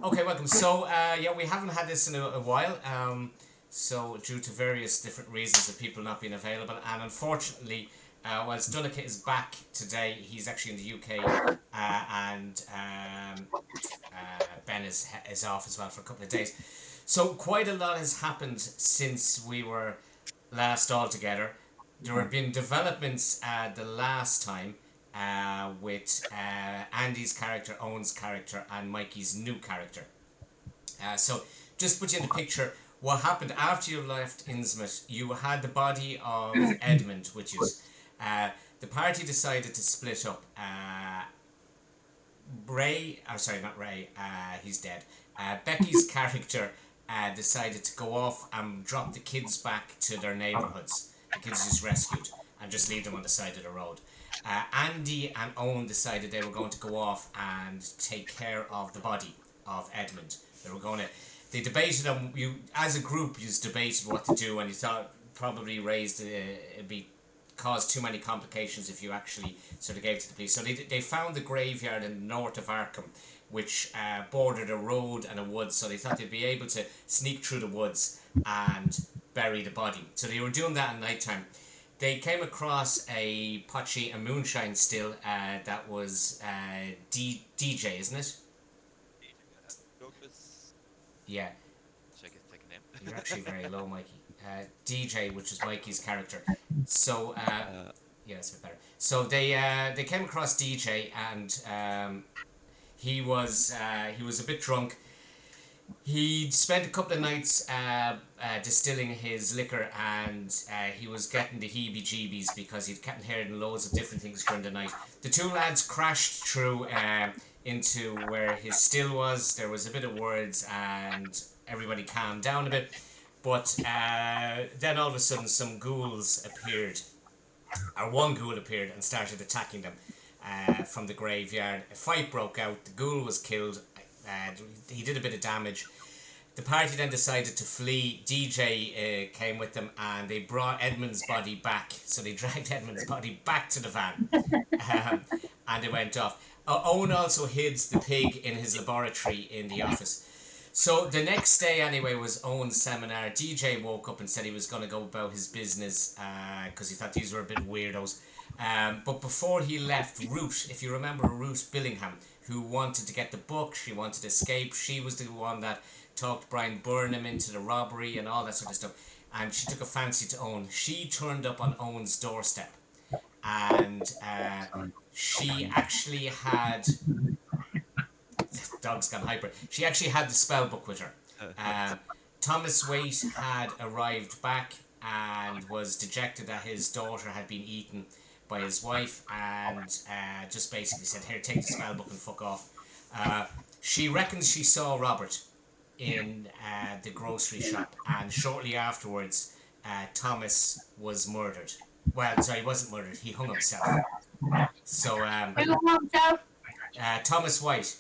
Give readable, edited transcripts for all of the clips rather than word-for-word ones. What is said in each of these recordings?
Okay, welcome. So, yeah, we haven't had this in a while. So, due to various different reasons of people not being available, and unfortunately, whilst Dunica is back today, he's actually in the UK, and Ben is off as well for a couple of days. So, quite a lot has happened since we were last all together. There have been developments the last time with Andy's character, Owen's character, and Mikey's new character. So, just to put you in the picture, what happened after you left Innsmouth, you had the body of Edmund, which is the party decided to split up. Sorry, not Ray, he's dead. Becky's character decided to go off and drop the kids back to their neighbourhoods. The kids just rescued and just leave them on the side of the road. Andy and Owen decided they were going to go off and take care of the body of Edmund. They debated on, you as a group, you debated what to do, and you thought probably it'd be cause too many complications if you actually sort of gave it to the police. So they found the graveyard in the north of Arkham, which bordered a road and a woods, so they thought they'd be able to sneak through the woods and bury the body. So they were doing that at night time. They came across a potshie, a moonshine still, that was DJ, isn't it? Yeah. Check it, take a name. You're actually very low, Mikey. DJ, which was Mikey's character. So, yeah, that's a bit better. So they came across DJ, and he was a bit drunk. He spent a couple of nights distilling his liquor, and he was getting the heebie-jeebies because he'd kept hearing loads of different things during the night. The two lads crashed through into where his still was. There was a bit of words, and everybody calmed down a bit. But then all of a sudden some ghouls appeared, or one ghoul appeared and started attacking them from the graveyard. A fight broke out, the ghoul was killed, he did a bit of damage. The party then decided to flee. DJ came with them, and they brought Edmund's body back. So they dragged Edmund's body back to the van, and they went off. Owen also hid the pig in his laboratory in the office. So the next day anyway was Owen's seminar. DJ woke up and said he was going to go about his business because he thought these were a bit weirdos. But before he left, Ruth, if you remember Ruth Billingham, who wanted to get the book, she wanted to escape. She was the one that talked Brian Burnham into the robbery and all that sort of stuff. And she took a fancy to Owen. She turned up on Owen's doorstep. And she actually had... Dog's gone hyper. She actually had the spell book with her. Thomas Waite had arrived back and was dejected that his daughter had been eaten by his wife, and just basically said, here, take the spell book and fuck off. She reckons she saw Robert in the grocery shop, and shortly afterwards Thomas was murdered. Well, sorry, he wasn't murdered, he hung himself. So Who hung himself? Thomas White.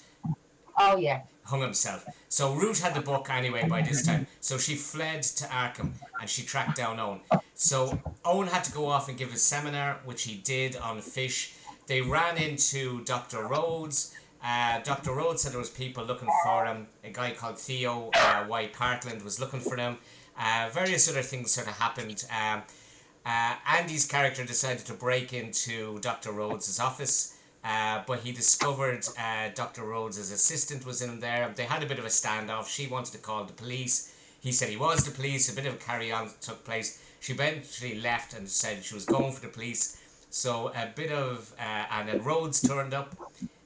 Oh, yeah. Hung himself. So Ruth had the book anyway by this time. So she fled to Arkham and she tracked down Owen. So Owen had to go off and give a seminar, which he did on fish. They ran into Dr. Rhodes. Dr. Rhodes said there was people looking for him. A guy called Theo Y. Partland was looking for them. Various other things sort of happened. Andy's character decided to break into Dr. Rhodes' office. But he discovered Dr. Rhodes' assistant was in there. They had a bit of a standoff. She wanted to call the police. He said he was the police. A bit of a carry-on took place. She eventually left and said she was going for the police. So a bit of... and then Rhodes turned up.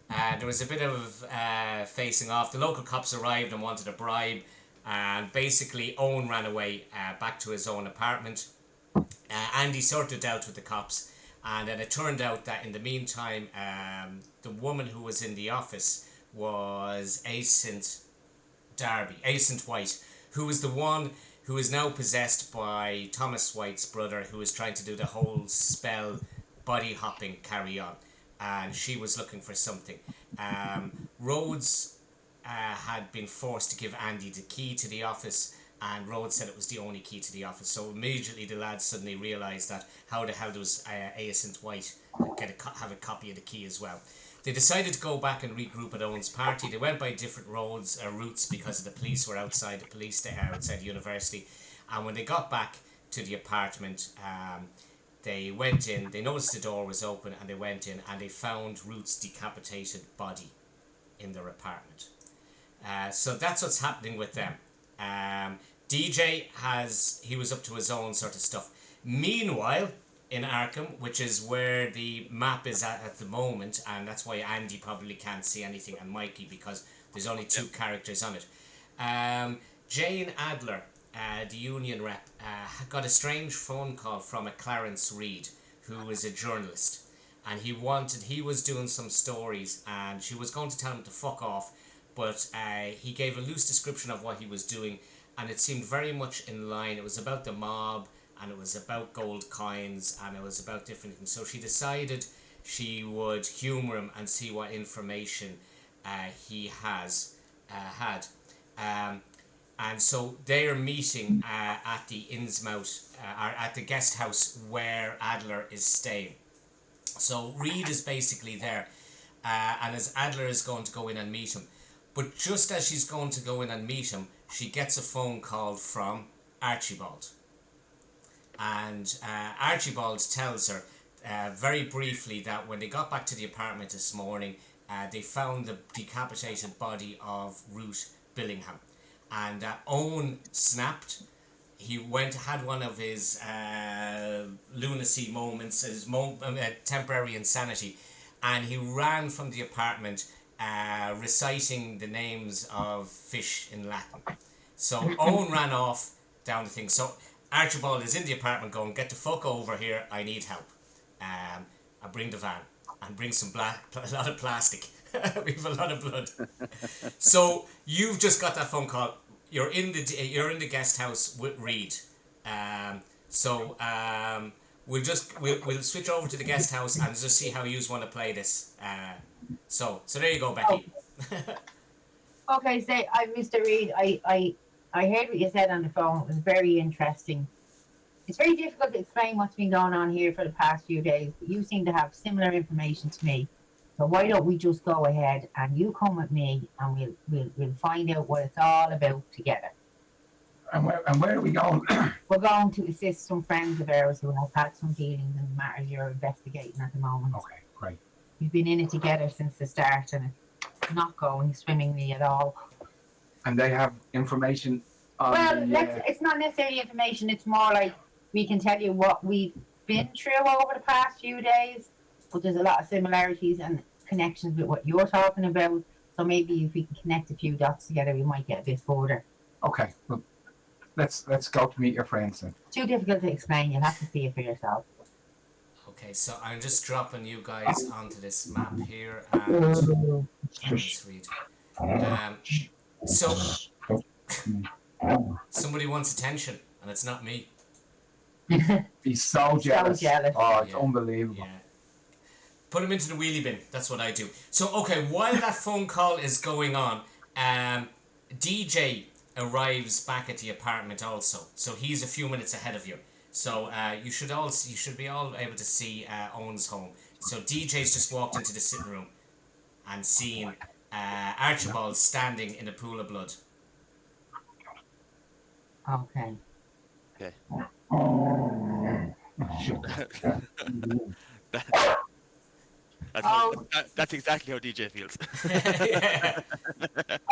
There was a bit of facing off. The local cops arrived and wanted a bribe. And basically Owen ran away back to his own apartment. Andy sort of dealt with the cops. And then it turned out that in the meantime, the woman who was in the office was Ancient White, who was the one who is now possessed by Thomas White's brother, who is trying to do the whole spell body hopping carry on. And she was looking for something. Rhodes had been forced to give Andy the key to the office, and Rhodes said it was the only key to the office. So immediately the lads suddenly realised that how the hell does Ancient White have a copy of the key as well. they decided to go back and regroup at Owen's party. They went by different routes because the police were outside outside the university. And when they got back to the apartment, they went in. They noticed the door was open, and they went in and they found Ruth's decapitated body in their apartment. So that's what's happening with them. DJ he was up to his own sort of stuff. Meanwhile, in Arkham, which is where the map is at the moment, and that's why Andy probably can't see anything, and Mikey, because there's only two characters on it. Jane Adler, the union rep, got a strange phone call from a Clarence Reed, who is a journalist, and he was doing some stories, and she was going to tell him to fuck off, but he gave a loose description of what he was doing, and it seemed very much in line. It was about the mob, and it was about gold coins, and it was about different things. So she decided she would humour him and see what information he had. And so they are meeting at the Innsmouth, at the guest house where Adler is staying. So Reed is basically there, and as Adler is going to go in and meet him. But just as she's going to go in and meet him, she gets a phone call from Archibald. And Archibald tells her very briefly that when they got back to the apartment this morning, they found the decapitated body of Ruth Billingham. And Owen snapped. He had one of his lunacy moments, his temporary insanity, and he ran from the apartment reciting the names of fish in Latin. So Owen ran off down the thing. So Archibald is in the apartment going, get the fuck over here, I need help. I bring the van and bring a lot of plastic. We have a lot of blood. So you've just got that phone call. You're in the guest house with Reed. We'll switch over to the guest house and just see how you want to play this. So there you go, Becky. Okay, so Mr. Reed, I heard what you said on the phone. It was very interesting. It's very difficult to explain what's been going on here for the past few days, but you seem to have similar information to me. So why don't we just go ahead and you come with me and we'll find out what it's all about together. And where are we going? We're going to assist some friends of ours who have had some dealings in the matters you're investigating at the moment. Okay, great. We've been in it together since the start and it's not going swimmingly at all. And they have information on it's not necessarily information. It's more like we can tell you what we've been through over the past few days, but there's a lot of similarities and connections with what you're talking about. So maybe if we can connect a few dots together, we might get a bit further. Okay, well, let's go to meet your friends then. Too difficult to explain. You'll have to see it for yourself. Okay, so I'm just dropping you guys onto this map here, and let's read. So somebody wants attention, and it's not me. He's so jealous. Oh, it's Yeah. unbelievable. Yeah. Put him into the wheelie bin. That's what I do. So, okay, while that phone call is going on, DJ arrives back at the apartment also. So he's a few minutes ahead of you. So you should be all able to see Owen's home. So DJ's just walked into the sitting room and seen Archibald standing in a pool of blood. Okay. Okay. That's exactly how DJ feels. Yeah.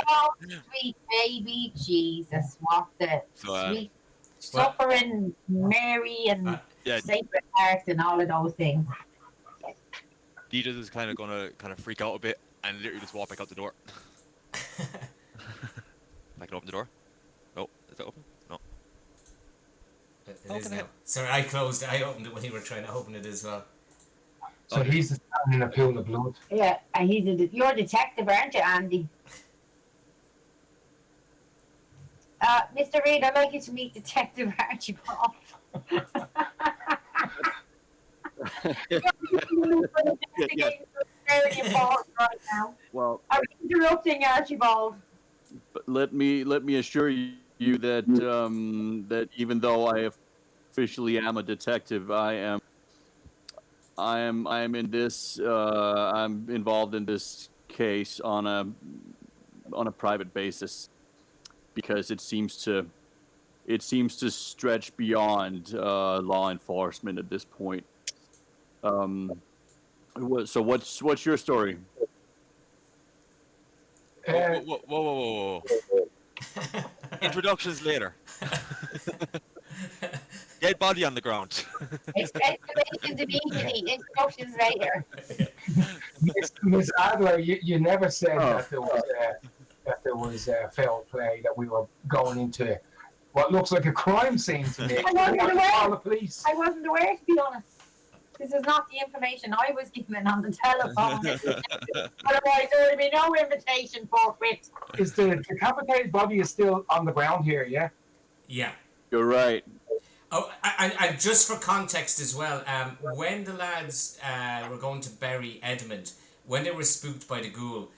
Oh, sweet baby Jesus, what the sweet suffering Mary and Sacred Heart and all of those things. DJ is kind of freak out a bit and literally just walk back out the door. I can open the door. No, is it open? No. It is now. Sorry, I opened it when you were trying to open it as well. So he's standing in a pool of blood. Yeah, and you're a detective, aren't you, Andy? Mr. Reed, I'd like you to meet Detective Archibald. Very important right now. Well, I'm interrupting Archibald. but let me assure you that that even though I officially am a detective, I am I'm in this. I'm involved in this case on a private basis because it seems to stretch beyond law enforcement at this point. So what's your story? Whoa, whoa, whoa, whoa, whoa, whoa. Introductions later. Dead body on the ground. Explanations immediately, instructions later. Miss Adler, you never said Oh. that there was foul play, that we were going into what looks like a crime scene to me. I wasn't Why aware. call the police? I wasn't aware, to be honest. This is not the information I was given on the telephone. Otherwise, there would be no invitation forthwith. Is the decapitated body is still on the ground here? Yeah. Yeah. You're right. Oh, and just for context as well, when the lads were going to bury Edmund, when they were spooked by the ghoul,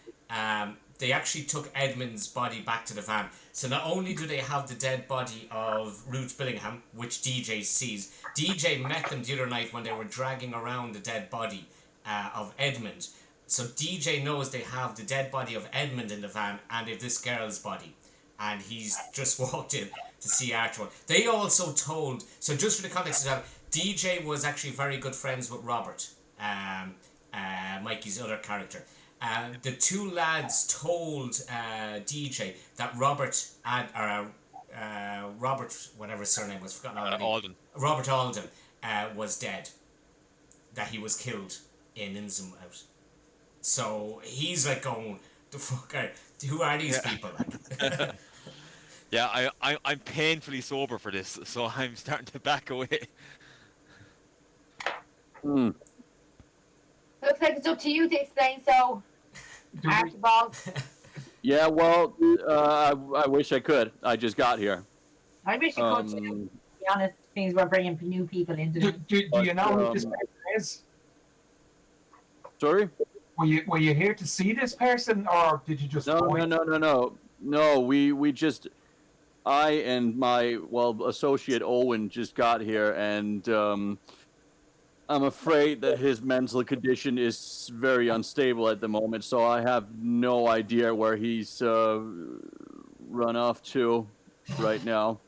they actually took Edmund's body back to the van. So not only do they have the dead body of Ruth Billingham, which DJ sees, DJ met them the other night when they were dragging around the dead body of Edmund. So DJ knows they have the dead body of Edmund in the van and they have this girl's body. And he's just walked in to see Archibald. They also told, so just for the context of that, DJ was actually very good friends with Robert, Mikey's other character. The two lads told DJ that Robert, whatever his surname was, forgotten already. Alden. Robert Alden was dead. That he was killed in Innsmouth. So he's like going, the fuck who are these people? Like? Yeah, I'm painfully sober for this, so I'm starting to back away. Looks like it's up to you to explain, so Archibald. Yeah, well, I wish I could. I just got here. I wish you could too. To be honest, things we're bringing new people into this. Do you know who this person is? Sorry? Were you here to see this person, or did you just? No. We just. I and my associate Owen just got here, and I'm afraid that his mental condition is very unstable at the moment. So I have no idea where he's run off to right now.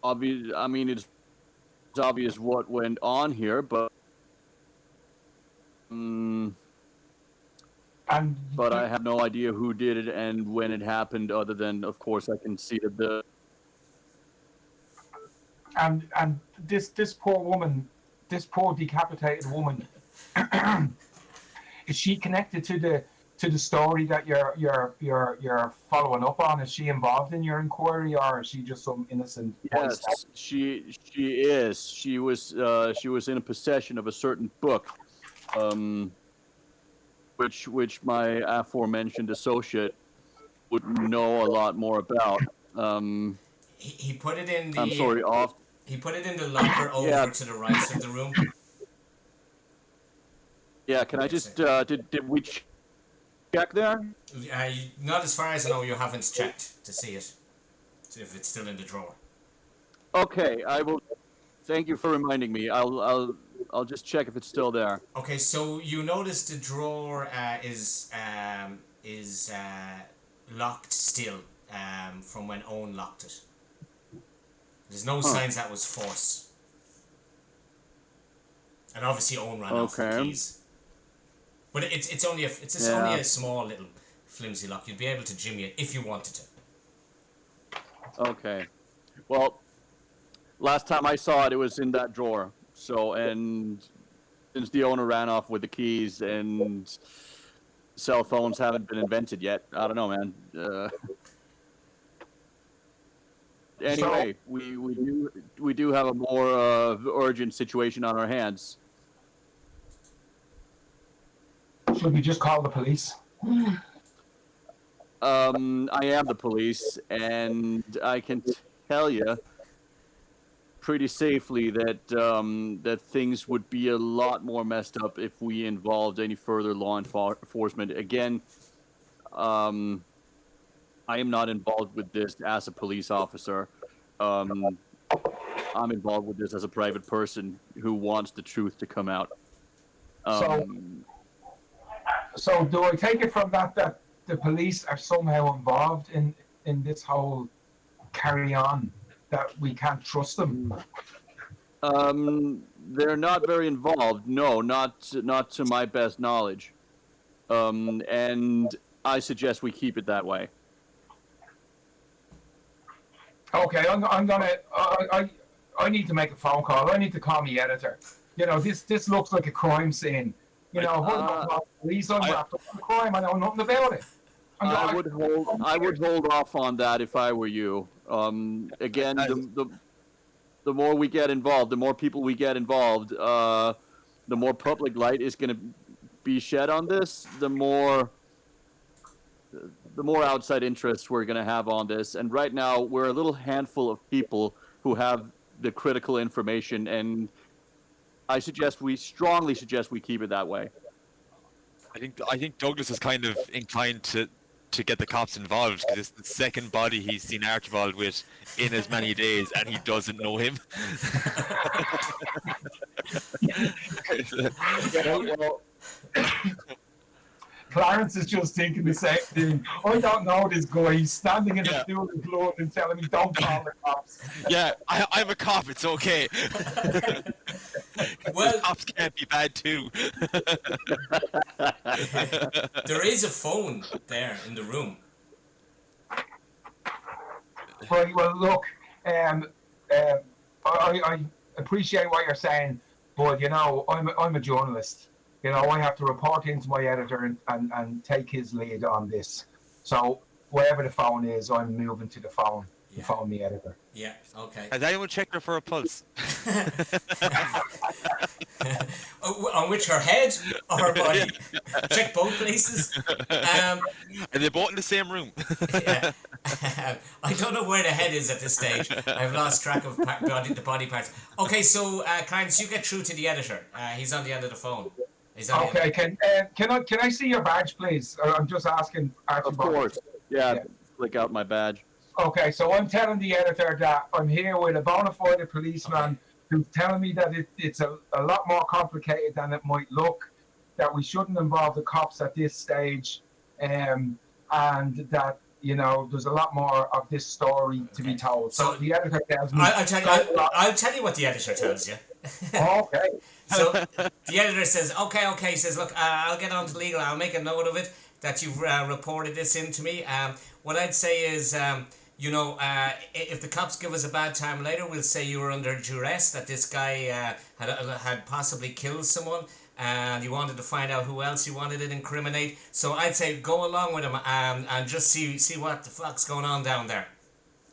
It's obvious what went on here, but but I have no idea who did it and when it happened, other than, of course, I can see that and this poor woman, this poor decapitated woman, is she connected to the story that you're following up on? Is she involved in your inquiry, or is she just some innocent? Yes, she is. She was in a possession of a certain book, which my aforementioned associate would know a lot more about. He put it in the. I'm sorry, He put it in the locker over to the right of the room. Yeah, can I just did we check there? Not as far as I know. You haven't checked to see it, if it's still in the drawer. Okay, I will. Thank you for reminding me. I'll just check if it's still there. Okay, so you notice the drawer is locked still from when Owen locked it. There's no signs that was force. And obviously Owen ran off the keys. But it's only a small little flimsy lock. You'd be able to jimmy it if you wanted to. Okay. Well, last time I saw it, it was in that drawer. So, and since the owner ran off with the keys and cell phones haven't been invented yet, I don't know, man. Anyway, we do have a more urgent situation on our hands. Should we just call the police? I am the police, and I can tell you pretty safely that that things would be a lot more messed up if we involved any further law enforcement. Again, I am not involved with this as a police officer. I'm involved with this as a private person who wants the truth to come out. So do I take it from that the police are somehow involved in this whole carry on, that we can't trust them? They're not very involved. No, not to my best knowledge. And I suggest we keep it that way. Okay, I'm gonna. I need to make a phone call. I need to call my editor. You know, this looks like a crime scene. You know, police I'm wrapped up in the crime. I know nothing about it. I would hold off on that if I were you. Again, the more we get involved, the more people we get involved, the more public light is going to be shed on this. The more outside interest we're going to have on this. And right now, we're a little handful of people who have the critical information, and I strongly suggest we keep it that way. I think Douglas is kind of inclined to get the cops involved because it's the second body he's seen Archibald with in as many days, and he doesn't know him. Well, Clarence is just thinking the same thing. I don't know this guy. He's standing in a pool of blood and telling me, "Don't call the cops." Yeah, I'm a cop. It's okay. Well, the cops can't be bad too. there is a phone there in the room. Right. Well, look. I appreciate what you're saying, but you know, I'm a journalist. You know, I have to report into my editor and take his lead on this. So wherever the phone is, I'm moving to the phone. Yeah. Phone the editor. Yeah. Okay. Has anyone checked her for a pulse? On which, her head or her body? Check both places. Are they both in the same room? Yeah. I don't know where the head is at this stage. I've lost track of the body parts. Okay, so Clarence, you get through to the editor. He's on the end of the phone. Okay, can I see your badge, please? I'm just asking. Of course. Yeah, click out my badge. Okay, so I'm telling the editor that I'm here with a bona fide policeman who's telling me that it's a lot more complicated than it might look, that we shouldn't involve the cops at this stage, and that, you know, there's a lot more of this story to be told. So the editor tells me... I'll tell you what the editor tells you. Okay. So the editor says, okay, he says, look, I'll get on to legal, I'll make a note of it, that you've reported this in to me. What I'd say is, you know, if the cops give us a bad time later, we'll say you were under duress, that this guy had possibly killed someone, and you wanted to find out who else you wanted to incriminate. So I'd say go along with him and just see what the fuck's going on down there.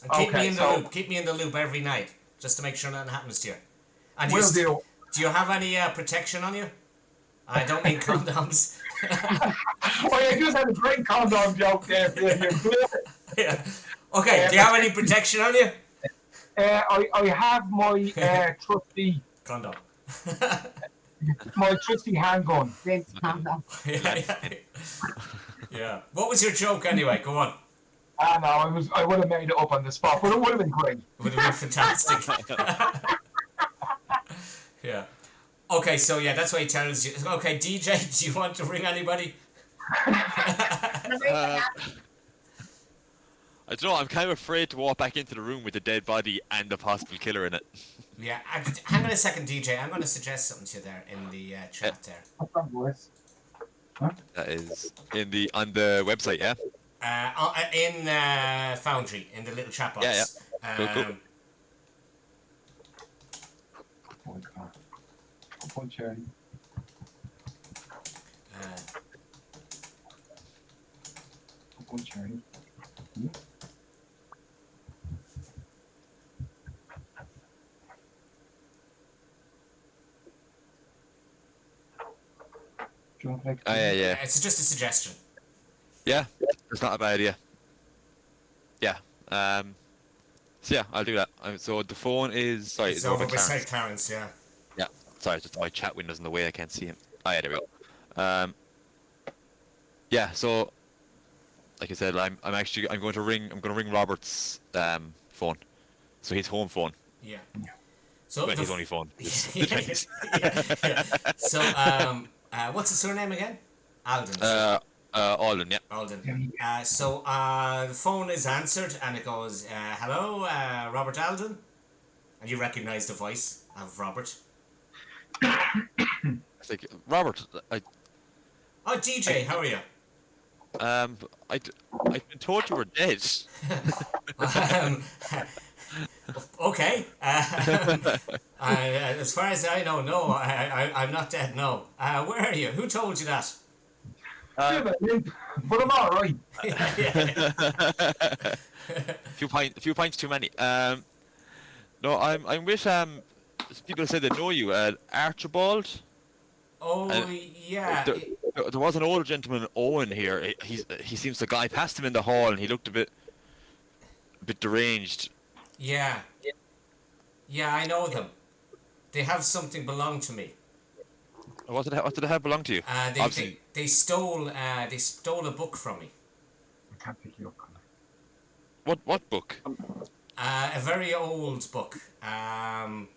And keep me in the loop. Keep me in the loop every night, just to make sure nothing happens to you. And do you have any protection on you? I don't mean condoms. I just had a great condom joke there. Yeah. Okay, do you have any protection on you? I have my trusty condom. My trusty handgun. Condom. Yeah. What was your joke anyway? Go on. No, I would have made it up on the spot, but it would have been great. It would have been fantastic. Yeah. Okay, so yeah, that's what he tells you. Okay, DJ, do you want to ring anybody? I don't know, I'm kind of afraid to walk back into the room with the dead body and the possible killer in it. Yeah, hang on a second, DJ. I'm going to suggest something to you there in the chat there. What's that voice? Huh? That is on the website, yeah? In Foundry, in the little chat box. Yeah. Cool. Oh, God. One charity. One charity. Hmm? Yeah. It's just a suggestion. Yeah, it's not a bad idea. Yeah. So yeah, I'll do that. So the phone is... Sorry, it's over beside Clarence, yeah. Yeah, sorry, just my chat window's in the way, I can't see him. Yeah, there we go. Yeah, so... Like I said, I'm going to ring Robert's phone. So his home phone. Yeah. So Well, the his f- only phone. It's the yeah, 20s. yeah. So what's his surname again? Alden. Alden, yeah. Alden. The phone is answered and it goes, "Hello, Robert Alden," and you recognise the voice of Robert. It's like, Robert, Oh, DJ, how are you? I've been told you were dead. um, okay. As far as I know, no, I'm not dead. No. Where are you? Who told you that? Bit of a limp, but I'm all right. Few pints too many. No, I'm with people say they know you. Archibald. Oh, yeah. There was an older gentleman, Owen, here. He seems the guy. I passed him in the hall, and he looked a bit deranged. Yeah. Yeah, I know them. They have something belong to me. What did it have belong to you? They stole a book from me. I can't pick you up. What book? A very old book. I'm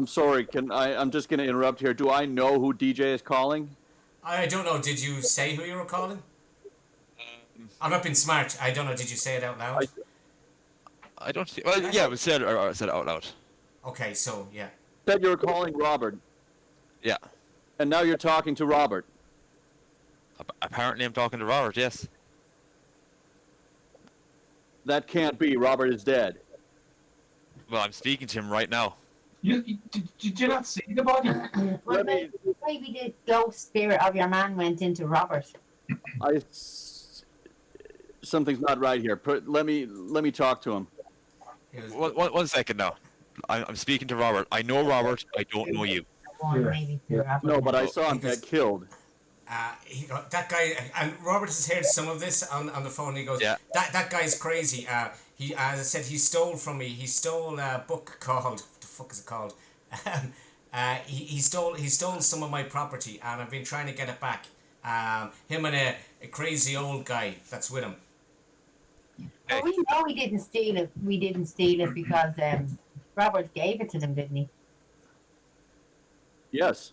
sorry. I'm just going to interrupt here. Do I know who DJ is calling? I don't know. Did you say who you were calling? I'm not being smart. I don't know. Did you say it out loud? I don't see. Well, yeah, I said it out loud. Okay, so yeah. Said you were calling Robert, Yeah. and now you're talking to Robert. Apparently, I'm talking to Robert. Yes. That can't be. Robert is dead. Well, I'm speaking to him right now. Did you not see the body? Well, maybe the ghost spirit of your man went into Robert. Something's not right here. Let me talk to him. One second now. I'm speaking to Robert. I know Robert. I don't know you. No, but I saw him get killed. That guy, and Robert has heard some of this on the phone. He goes, Yeah. That guy's crazy. He, as I said, he stole from me. He stole a book called, what the fuck is it called? He stole some of my property, and I've been trying to get it back. Him and a crazy old guy that's with him. Well, we know we didn't steal it. We didn't steal it because Robert gave it to them, didn't he? Yes.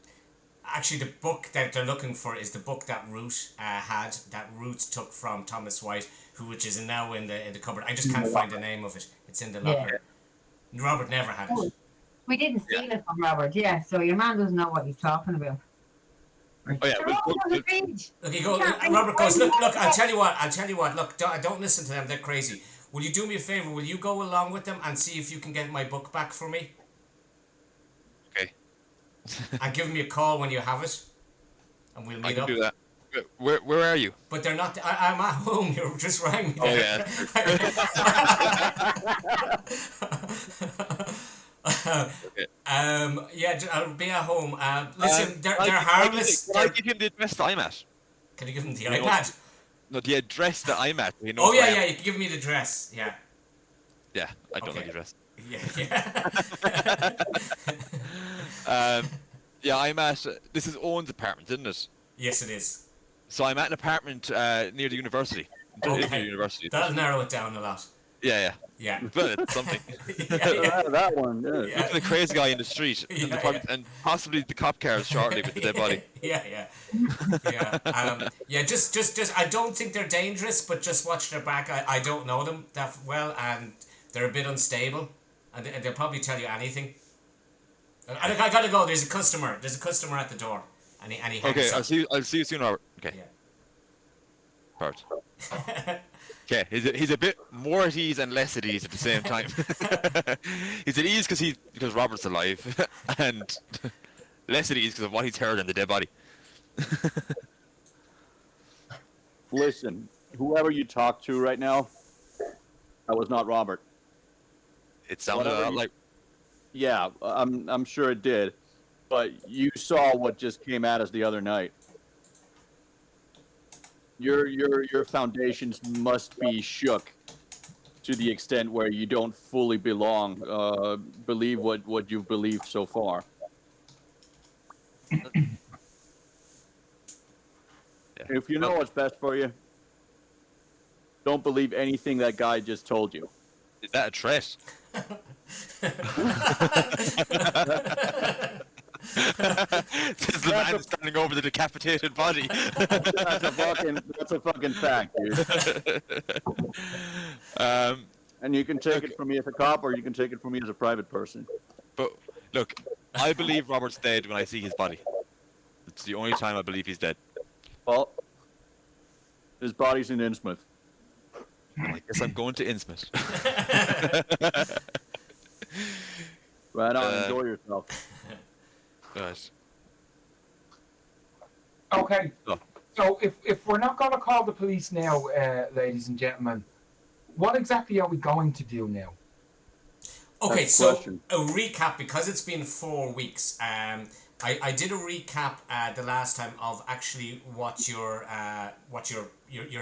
Actually, the book that they're looking for is the book that Root had, that Root took from Thomas White, which is now in the cupboard. I just can't find the name of it. It's in the locker. Yeah. Robert never had it. We didn't steal it from Robert, yeah. So your man doesn't know what he's talking about. Oh yeah. Look, Robert goes, look, I'll tell you what, look, don't listen to them, they're crazy. Will you do me a favour? Will you go along with them and see if you can get my book back for me? Okay. And give me a call when you have it, and we'll meet up. I can do that. Where are you? But they're not. I'm at home. You just rang me. Oh yeah. Okay. Yeah, I'll be at home. Listen, they're harmless. Can I give him the address that I'm at? Can you give him the iPad? No, the address that I'm at. You know. Oh yeah, you can give me the address. Yeah. Yeah, I don't know the address. Yeah. Yeah, I'm at. This is Owen's apartment, isn't it? Yes, it is. So I'm at an apartment near the university. Okay. The university. That'll narrow it down a lot. Yeah. Yeah. But it's something. That one. Yeah. Look for the crazy guy in the street, and possibly the cop cars shortly with the dead body. Yeah. Just. I don't think they're dangerous, but just watch their back. I don't know them that well, and they're a bit unstable, and they'll probably tell you anything. I gotta go. There's a customer at the door, and he. Okay, I'll see you soon, Robert. Okay. Yeah. Part. Okay, he's a bit more at ease and less at ease at the same time. He's at ease because Robert's alive, and less at ease because of what he's heard in the dead body. Listen, whoever you talk to right now, that was not Robert. It sounded a lot like. Yeah, I'm sure it did, but you saw what just came at us the other night. Your foundations must be shook to the extent where you don't fully belong. Believe what you've believed so far. If you know what's best for you, don't believe anything that guy just told you. Is that a threat? This is the man standing over the decapitated body. That's a fucking fact, dude. And you can take it from me as a cop, or you can take it from me as a private person. But look, I believe Robert's dead when I see his body. It's the only time I believe he's dead. Well, his body's in Innsmouth. I guess I'm going to Innsmouth. Right on, enjoy yourself. Right. Okay. Oh. So if we're not going to call the police now, ladies and gentlemen, what exactly are we going to do now? Okay, That's so the question. a recap, because it's been 4 weeks. I did a recap the last time of actually what your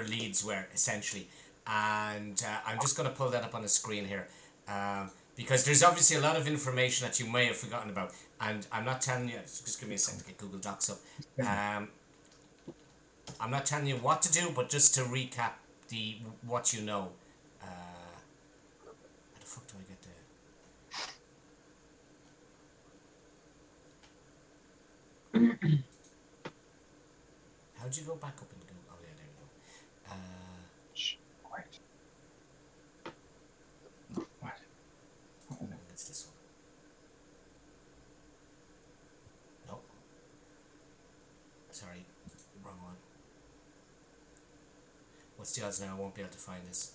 leads were essentially, and I'm just going to pull that up on the screen here, because there's obviously a lot of information that you may have forgotten about, and I'm not telling you. Just give me a second to get Google Docs up. I'm not telling you what to do, but just to recap what you know. How the fuck do I get there? How'd you go back up into Google? Oh yeah, there you go. Shh, quiet. What? I think it's this one. Nope. Sorry, wrong one. What's the odds now I won't be able to find this?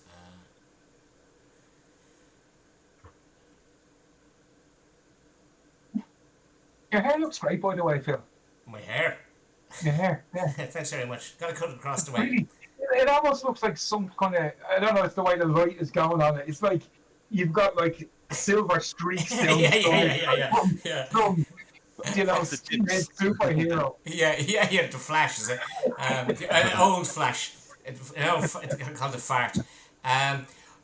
Your hair looks great, by the way, Phil. My hair. Your hair, yeah. Thanks very much. Gotta cut it across the way. Really, it almost looks like some kind of, I don't know, it's the way the light is going on it. It's like you've got like silver streaks down Yeah, the yeah. Some, you know, red superhero. Yeah, the Flash is it? An old Flash. Called the Fart.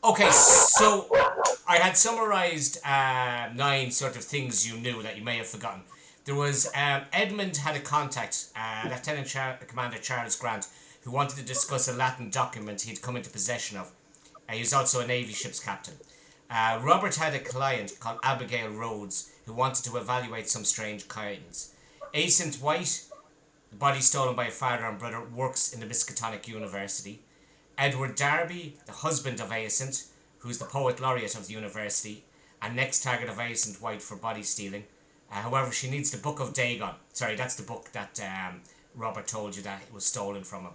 Okay, so I had summarised 9 sort of things you knew that you may have forgotten. There was Edmund had a contact, Lieutenant Commander Charles Grant, who wanted to discuss a Latin document he'd come into possession of. He was also a Navy ship's captain. Robert had a client called Abigail Rhodes, who wanted to evaluate some strange coins. Ascent White, the body stolen by a father and brother, works in the Miskatonic University. Edward Darby, the husband of Ascent, who's the poet laureate of the university, and next target of Ascent White for body stealing. However, she needs the Book of Dagon. Sorry, that's the book that Robert told you that it was stolen from him.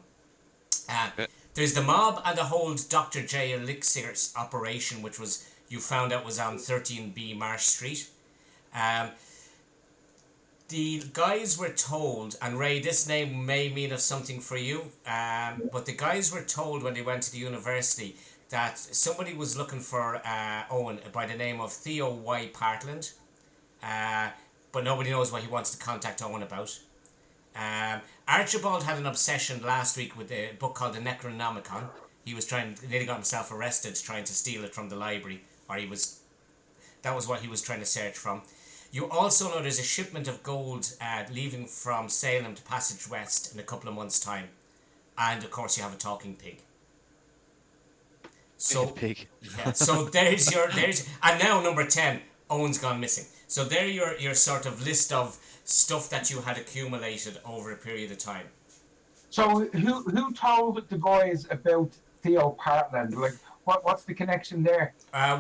There's the mob and the hold Dr. J. Elixir's operation, which was you found out was on 13B Marsh Street. The guys were told, and Ray, this name may mean of something for you, but the guys were told when they went to the university that somebody was looking for Owen by the name of Theo Y. Partland. But nobody knows what he wants to contact Owen about. Archibald had an obsession last week with a book called the Necronomicon. He was nearly got himself arrested trying to steal it from the library, that was what he was trying to search from. You also know there's a shipment of gold leaving from Salem to Passage West in a couple of months' time. And of course you have a talking pig. So Pig. yeah, so there's and now number 10, Owen's gone missing. So there your sort of list of stuff that you had accumulated over a period of time. So who told the guys about Theo Partland? Like, what's the connection there?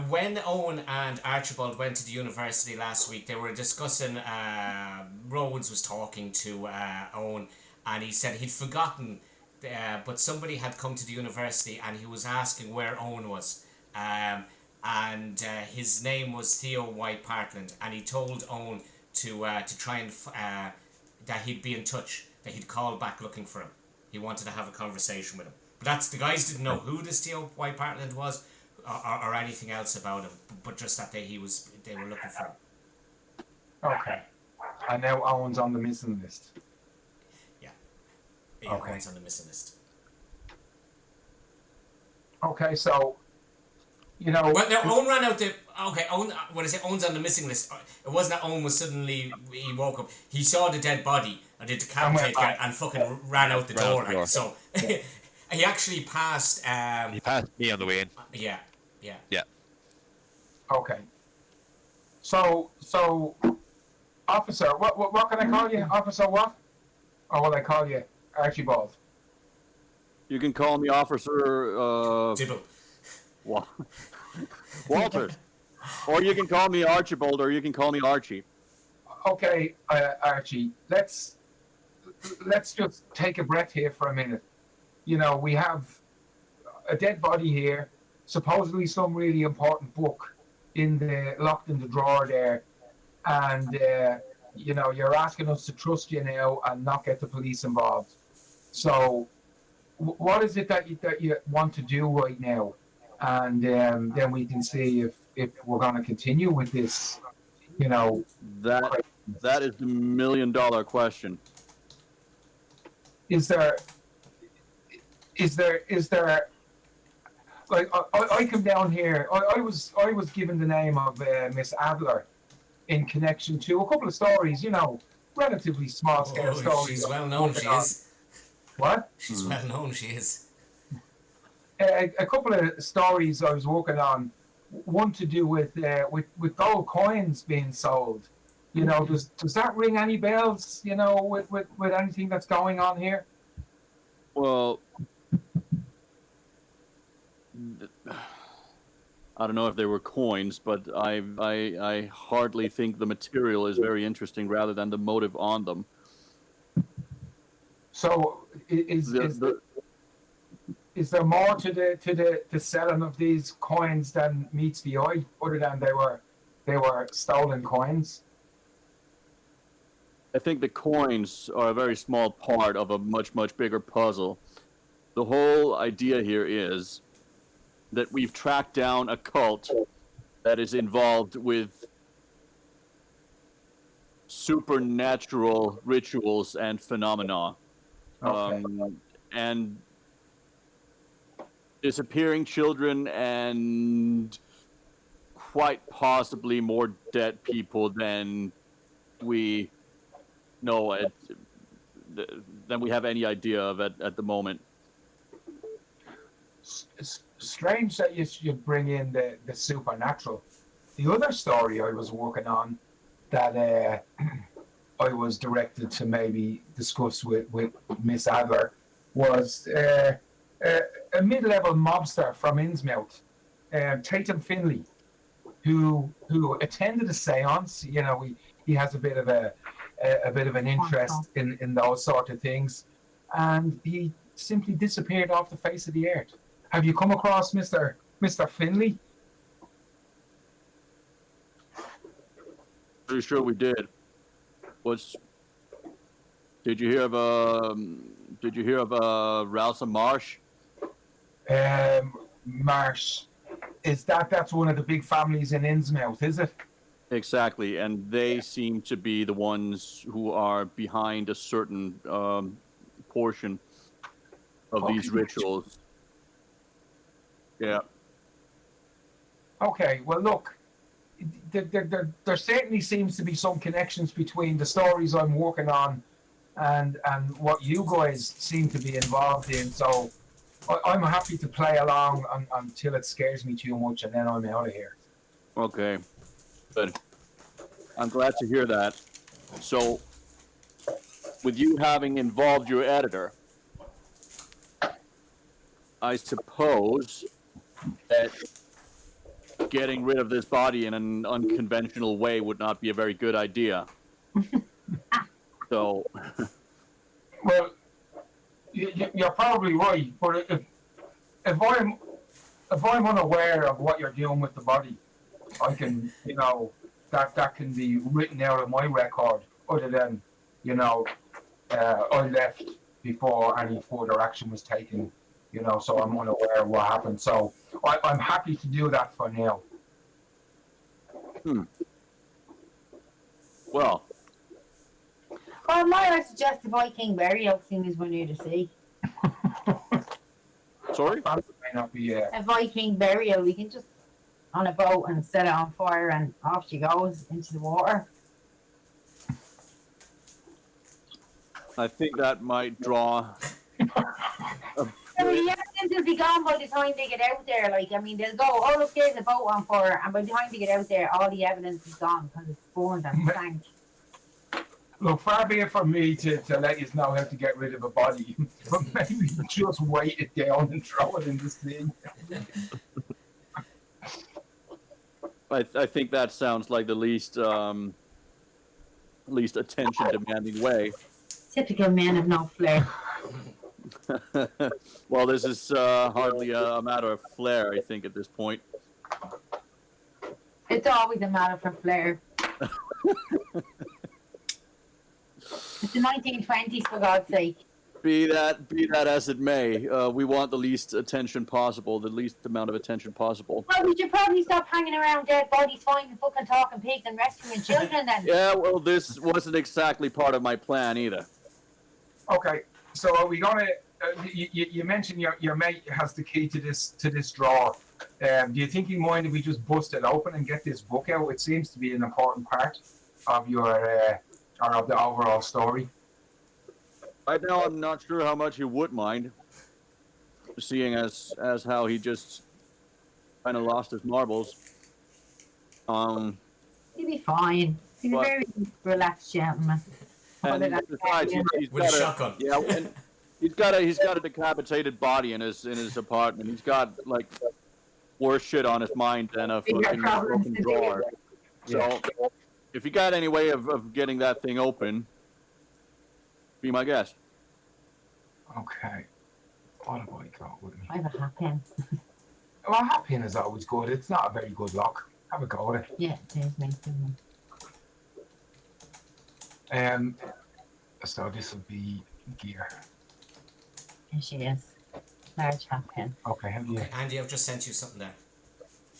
When Owen and Archibald went to the university last week, they were discussing, Rhodes was talking to Owen, and he said he'd forgotten, but somebody had come to the university and he was asking where Owen was. And his name was Theo Y. Partland, and he told Owen to try and that he'd be in touch, that he'd call back looking for him. He wanted to have a conversation with him. But the guys didn't know who this Theo Y. Partland was, or anything else about him, but just that they were looking for him. Okay. And now Owen's on the missing list. Yeah, Okay. Owen's on the missing list. Okay, so, you know... Well, now Owen ran out the... Okay, Owen, when I say Owen's on the missing list, it wasn't that Owen was suddenly... He woke up, he saw the dead body, and the decapitate guy, and fucking ran out the door. Like, so, he actually passed... He passed me on the way in. Yeah. Yeah. Okay. So, officer, what can I call you? Officer what? Or will I call you Archibald? You can call me Officer Dibble. Walters, or you can call me Archibald, or you can call me Archie. Okay, Archie, let's just take a breath here for a minute. You know, we have a dead body here, supposedly some really important book locked in the drawer there, and you know, you're asking us to trust you now and not get the police involved. So, what is it that you want to do right now? And then we can see if we're going to continue with this. You know, That is the $1 million question. is there like I come down here. I was given the name of Miss Adler in connection to a couple of stories. You know, relatively small scale stories. She's well known. She is. What? She's well known. She is. A couple of stories I was working on. One to do with gold coins being sold. You know, does that ring any bells? You know, with anything that's going on here? Well, I don't know if they were coins, but I hardly think the material is very interesting, rather than the motive on them. So is there more to the selling of these coins than meets the eye, other than they were stolen coins? I think the coins are a very small part of a much bigger puzzle. The whole idea here is that we've tracked down a cult that is involved with supernatural rituals and phenomena. Okay. And disappearing children, and quite possibly more dead people than we know than we have any idea of at the moment. It's strange that you should bring in the supernatural. The other story I was working on that I was directed to maybe discuss with Miss Adler was a mid-level mobster from Innsmouth, Tatum Finley, who attended a séance. You know, he has a bit of an interest in those sort of things, and he simply disappeared off the face of the earth. Have you come across Mr. Finley? Pretty sure we did. Did you hear of Ralston Marsh? Marsh. That's one of the big families in Innsmouth, is it? Exactly, and they seem to be the ones who are behind a certain portion of these rituals. Yeah. Okay, well, look, there certainly seems to be some connections between the stories I'm working on and what you guys seem to be involved in. So I'm happy to play along until it scares me too much, and then I'm out of here. Okay, good. I'm glad to hear that. So, with you having involved your editor, I suppose that getting rid of this body in an unconventional way would not be a very good idea. So, well, you're probably right, but if I'm unaware of what you're doing with the body, I can, you know, that can be written out of my record. Other than, you know, I left before any further action was taken. You know, so I'm unaware of what happened. So I'm happy to do that for now. Well, might I suggest a Viking burial, seeing as we're near the sea? sorry? That may not be A Viking burial, we can just on a boat and set it on fire, and off she goes into the water. I think that might draw. The evidence will be gone by the time they get out there. Like, I mean, they'll go, oh, look, there's a boat on fire. And by the time they get out there, all the evidence is gone because it's burned and stank. Look, far be it from me to let you know how to get rid of a body, but maybe just weight it down and throw it in the sea. I think that sounds like the least attention demanding way. Typical men of no flair. Well, this is hardly a matter of flair, I think, at this point. It's always a matter for flair. It's the 1920s, for God's sake. Be that as it may, we want the least attention possible, the least amount of attention possible. Well, we should probably stop hanging around dead bodies, finding fucking talking pigs and rescuing children then. Yeah, well, this wasn't exactly part of my plan either. Okay, so are we gonna? You mentioned your mate has the key to this drawer. Do you think he mind if we just bust it open and get this book out? It seems to be an important part of your or of the overall story. Right now, I'm not sure how much he would mind, seeing as how he just kind of lost his marbles. He'll be fine. He's a But- very relaxed gentleman. And Other than besides, that, he's With a got shotgun. yeah, and he's got a decapitated body in his apartment. He's got like worse shit on his mind than a Bigger fucking problems broken to drawer. Yeah. So, if you got any way of getting that thing open, be my guest. Okay, what have I got with me? I have a hat pin. Well, a hat pin is always good. It's not a very good lock. Have a go with it. Yeah, there's my thing. So this will be gear. Here she is. Large hat pin. Okay, have you? Andy, I've just sent you something there.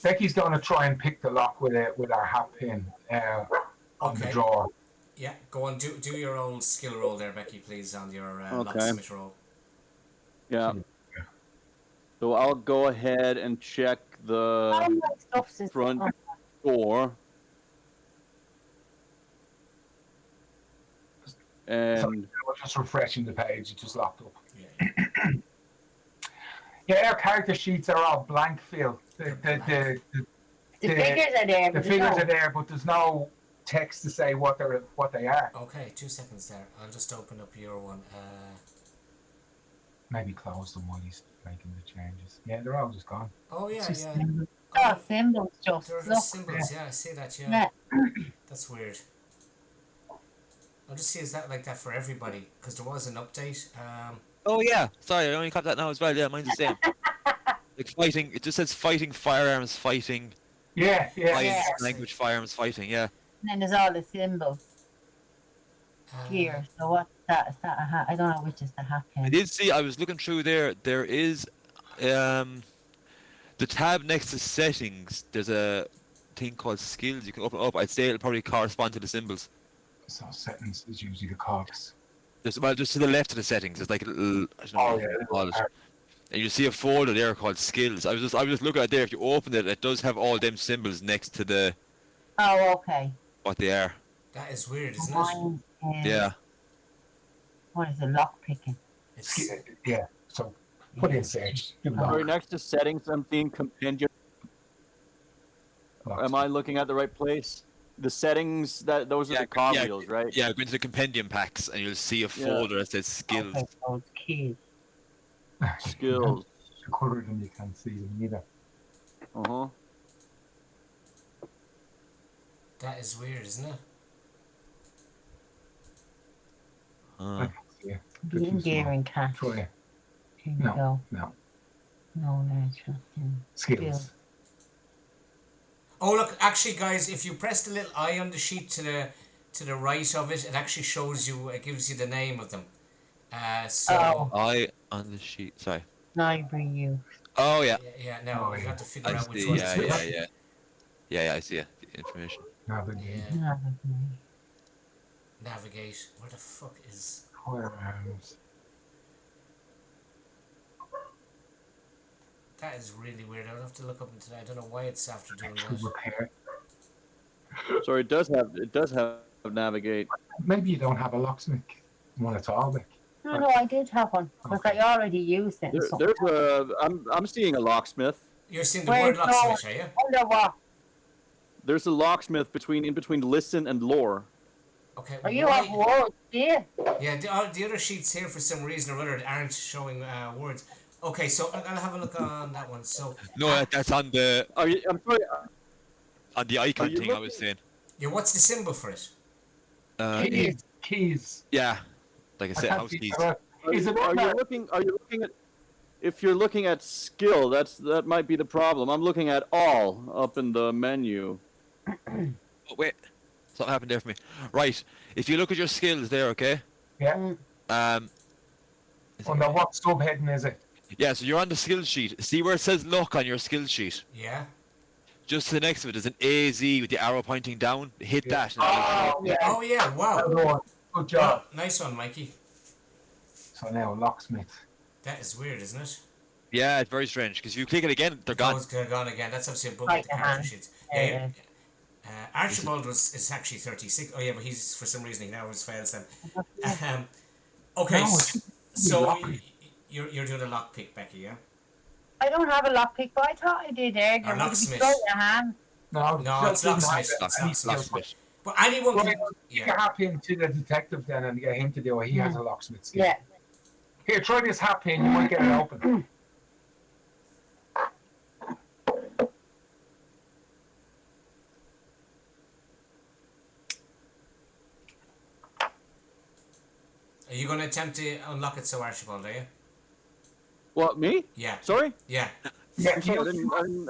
Becky's going to try and pick the lock with our hat pin on the Okay. drawer. Yeah, go on. Do your old skill roll there, Becky, please, on your Okay. locksmith roll. Yeah. So I'll go ahead and check the All my stuff's is front door. And We're just refreshing the page. It just locked up. Yeah. Yeah, our character sheets are all blank, Phil. The The figures are there, but figures there's no- are there, but there's no text to say what they are. Okay, 2 seconds there. I'll just open up your one. Maybe close them while he's making the changes. Yeah, they're all just gone. Oh yeah, It's just yeah. symbols. Oh, symbols just. There are Look. symbols. Yeah, I see that. Yeah, Yeah. that's weird. I'll just see is that like that for everybody because there was an update. Oh yeah, sorry, I only caught that now as well. Yeah, mine's the same. Like fighting, it just says fighting, firearms, fighting, Yeah. Yeah. language, firearms, fighting. Yeah. And then there's all the symbols here. So what's that? Is that a hat? I don't know which is the hat I pin. did see. I was looking through there. There is, the tab next to settings. There's a thing called skills. You can open it up. I'd say it'll probably correspond to the symbols. So settings is usually the cogs. Just to the left of the settings. There's like a little. I don't know Oh, what yeah. you call it. And you see a folder there called skills. I was just looking at there. If you open it, it does have all them symbols next to the Oh, okay. what they are. that is weird, isn't it? Mine is, Yeah. What is it? Lock picking. It's Yeah. So put in search. Do right lock. next to settings, I'm seeing compendium. Am I looking at the right place? The settings, those are the cog wheels, right? Yeah, go into the compendium packs and you'll see a folder that says skills. Okay, so it's keys. Skills. The colour of them you can't see them either. Uh-huh. that is weird, isn't it? Ah. Yeah. Green gear and cash. Try it. Here you No. go. No. No, natural. Skills. Oh look, actually, guys, if you press the little eye on the sheet to the right of it, it actually shows you. It gives you the name of them. So I on the sheet. Sorry. Library use. Oh yeah. yeah, no, Oh, we yeah. have to figure I out which see. one. Yeah, is which. yeah. Yeah, I see it. The information. Yeah. Navigate. Navigate. Where the fuck is? Firearms. That is really weird. I'll have to look up into that. I don't know why it's after doing Actual that. repair. Sorry, it does have navigate. Maybe you don't have a locksmith one at all, Mick. No, I did have one because I already used it. And so. There's a. I'm seeing a locksmith. You're seeing the Where's word locksmith, Lord? are you? Under what? There's a locksmith in between listen and lore. Okay. Are you have words? Yeah. Yeah, the other sheets here for some reason or other aren't showing words. Okay, so I'll have a look on that one. So No, that's on the Are you? I'm sorry. icon you thing I looking- was saying. yeah, what's the symbol for it? Keys. Yeah, like I said, can't house see keys. that. Is it Are on you that? looking? Are you looking at? If you're looking at skill, that might be the problem. I'm looking at all up in the menu. Oh, wait, something happened there for me. Right, if you look at your skills there, okay. Yeah. Is it- Under what subheading is it? Yeah, so you're on the skill sheet. See where it says look on your skill sheet? Yeah. Just to the next of it, there's an AZ with the arrow pointing down. Hit that. And Oh, yeah. Oh yeah! Wow. Well done. Good job. Oh, nice one, Mikey. So now, locksmith. That is weird, isn't it? Yeah, it's very strange because if you click it again, they're Oh, gone. it's gone again. That's obviously a bug Right, with the character uh-huh. sheets. Yeah, Yeah. Archibald is actually 36. Oh yeah, but he's for some reason he now has fails then. Okay, No, so lockpick. you're doing a lockpick, Becky, yeah? I don't have a lockpick, but I thought I did earlier. Or Would it be locksmith. throw your hand? No, No, it's just locksmith. didn't have It's it. locksmith. But anyone Well, can. you Yeah. can hap in to the detective then and get him to do it. He has a locksmith skill. Yeah. Here, try this hap pin. You might get it open. Are you going to attempt to unlock it, so Archibald? Are you? What, me? Yeah. Sorry? Yeah. Yeah, I'm sorry, I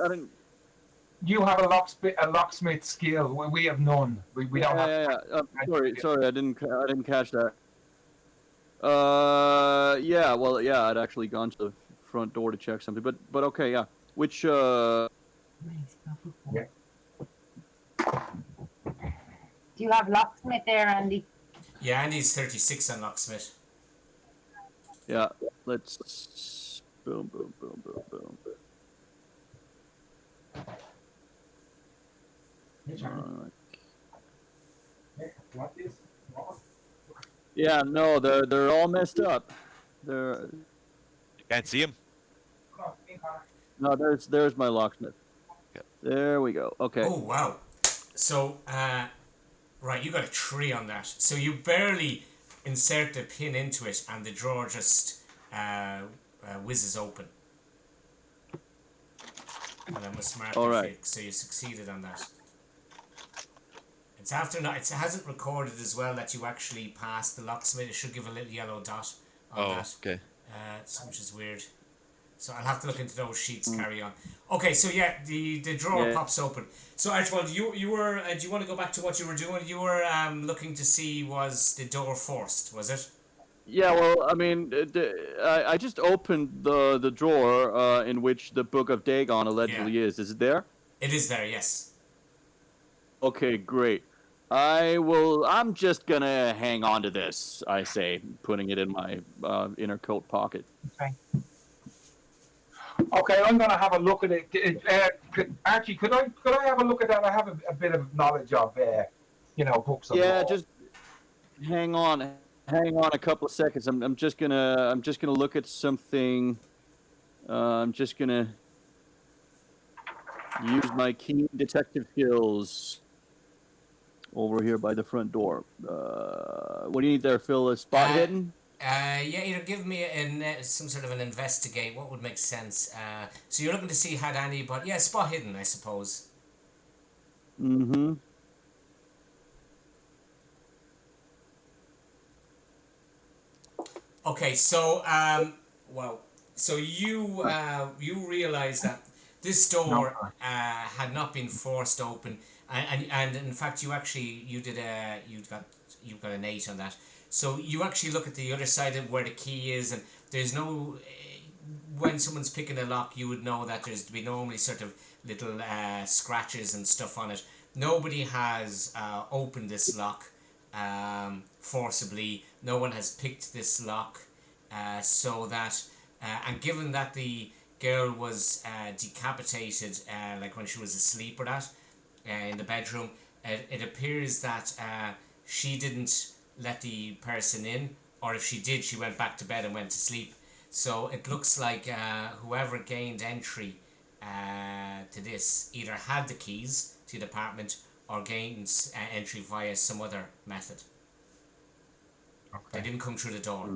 didn't. you have a locksmith skill. We have none. We don't have. Yeah. Sorry, I didn't catch that. Yeah. Well, yeah, I'd actually gone to the front door to check something, but okay, yeah. Which Yeah. Do you have locksmith there, Andy? Yeah, Andy's 36 on locksmith. yeah. Let's boom. Alright. What is? Yeah, no, they're all messed up. They're You can't see him. no, there's my locksmith. There we go. Okay. Oh wow! So right, you got a 3 on that. So you barely insert the pin into it, and the drawer just whizzes open. And I'm a smart All right. so you succeeded on that. It's after not. It hasn't recorded as well that you actually passed the locksmith. It should give a little yellow dot on that. Okay. Which is weird. So I'll have to look into those sheets. Carry on. Okay, so yeah, the drawer pops open. So Archibald, you were. Do you want to go back to what you were doing? You were looking to see was the door forced? Was it? Yeah, well, I mean, I just opened the drawer in which the Book of Dagon allegedly is. Is it there? It is there. Yes. Okay, great. I'm just gonna hang on to this. I say, putting it in my inner coat pocket. Okay. Okay, I'm gonna have a look at it. Archie, could I have a look at that? I have a bit of knowledge of, books. Of Yeah, law. just hang on a couple of seconds. I'm just gonna look at something. I'm just gonna use my keen detective skills over here by the front door. What do you need there, Phil? A spot hidden? Yeah, either give me some sort of an investigate. What would make sense? So you're looking to see had any, but yeah, spot hidden, I suppose. Mm-hmm. Okay, so so you realize that this door had not been forced open, and in fact you got an 8 on that. So you actually look at the other side of where the key is, and there's no. When someone's picking a lock, you would know that there's to be normally sort of little scratches and stuff on it. Nobody has opened this lock forcibly. No one has picked this lock, so that and given that the girl was decapitated, like when she was asleep or that, in the bedroom, it appears that she didn't let the person in, or if she did, she went back to bed and went to sleep. So it looks like whoever gained entry to this either had the keys to the apartment or gained entry via some other method. They Okay. didn't come through the door.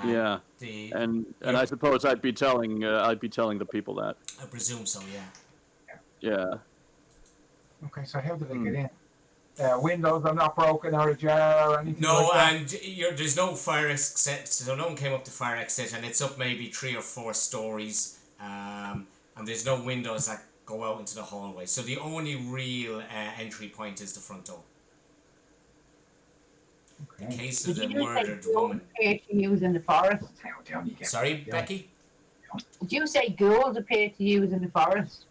Yeah. And I suppose I'd be telling the people that. I presume so, yeah. Yeah. Okay, so how did they get in? Windows are not broken or ajar or anything No, like that? and there's no fire exit, so no one came up the fire exit, and it's up maybe 3 or 4 stories, and there's no windows that go out into the hallway. So the only real entry point is the front door. The Okay. case of Did the you say murdered ghouls woman. appear to use in the forest? Down you get. Sorry, Becky? Did you say ghouls appear to use in the forest?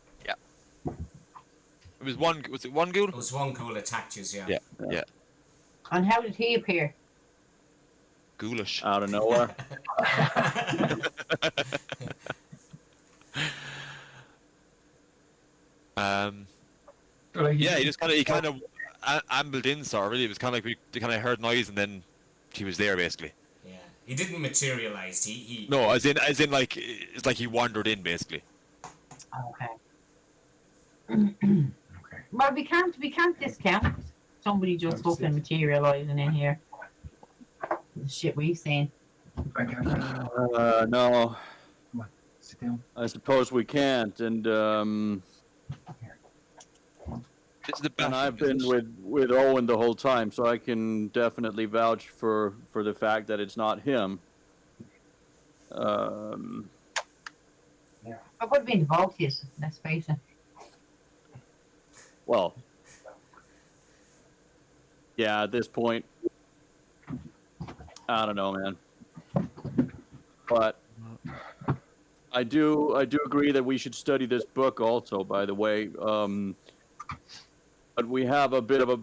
It was one. Was it one ghoul? It was one ghoul attacked you, yeah. Yeah. And how did he appear? Ghoulish. Out of nowhere. Like, Yeah, he kind of ambled in. So really, it was kind of like we kind of heard noise and then he was there basically. Yeah. He didn't materialize. He No, as in like it's like he wandered in basically. Okay. Okay. Well, we can't discount somebody just fucking materializing in here. The shit we've seen. I can't. No, Sit down. I suppose we can't. And This is the and bathroom, I've been isn't it? with Owen the whole time, so I can definitely vouch for the fact that it's not him. I would have been the Vultius, let's face it. Well, yeah, at this point, I don't know, man. But I do agree that we should study this book also, by the way. But we have a bit of a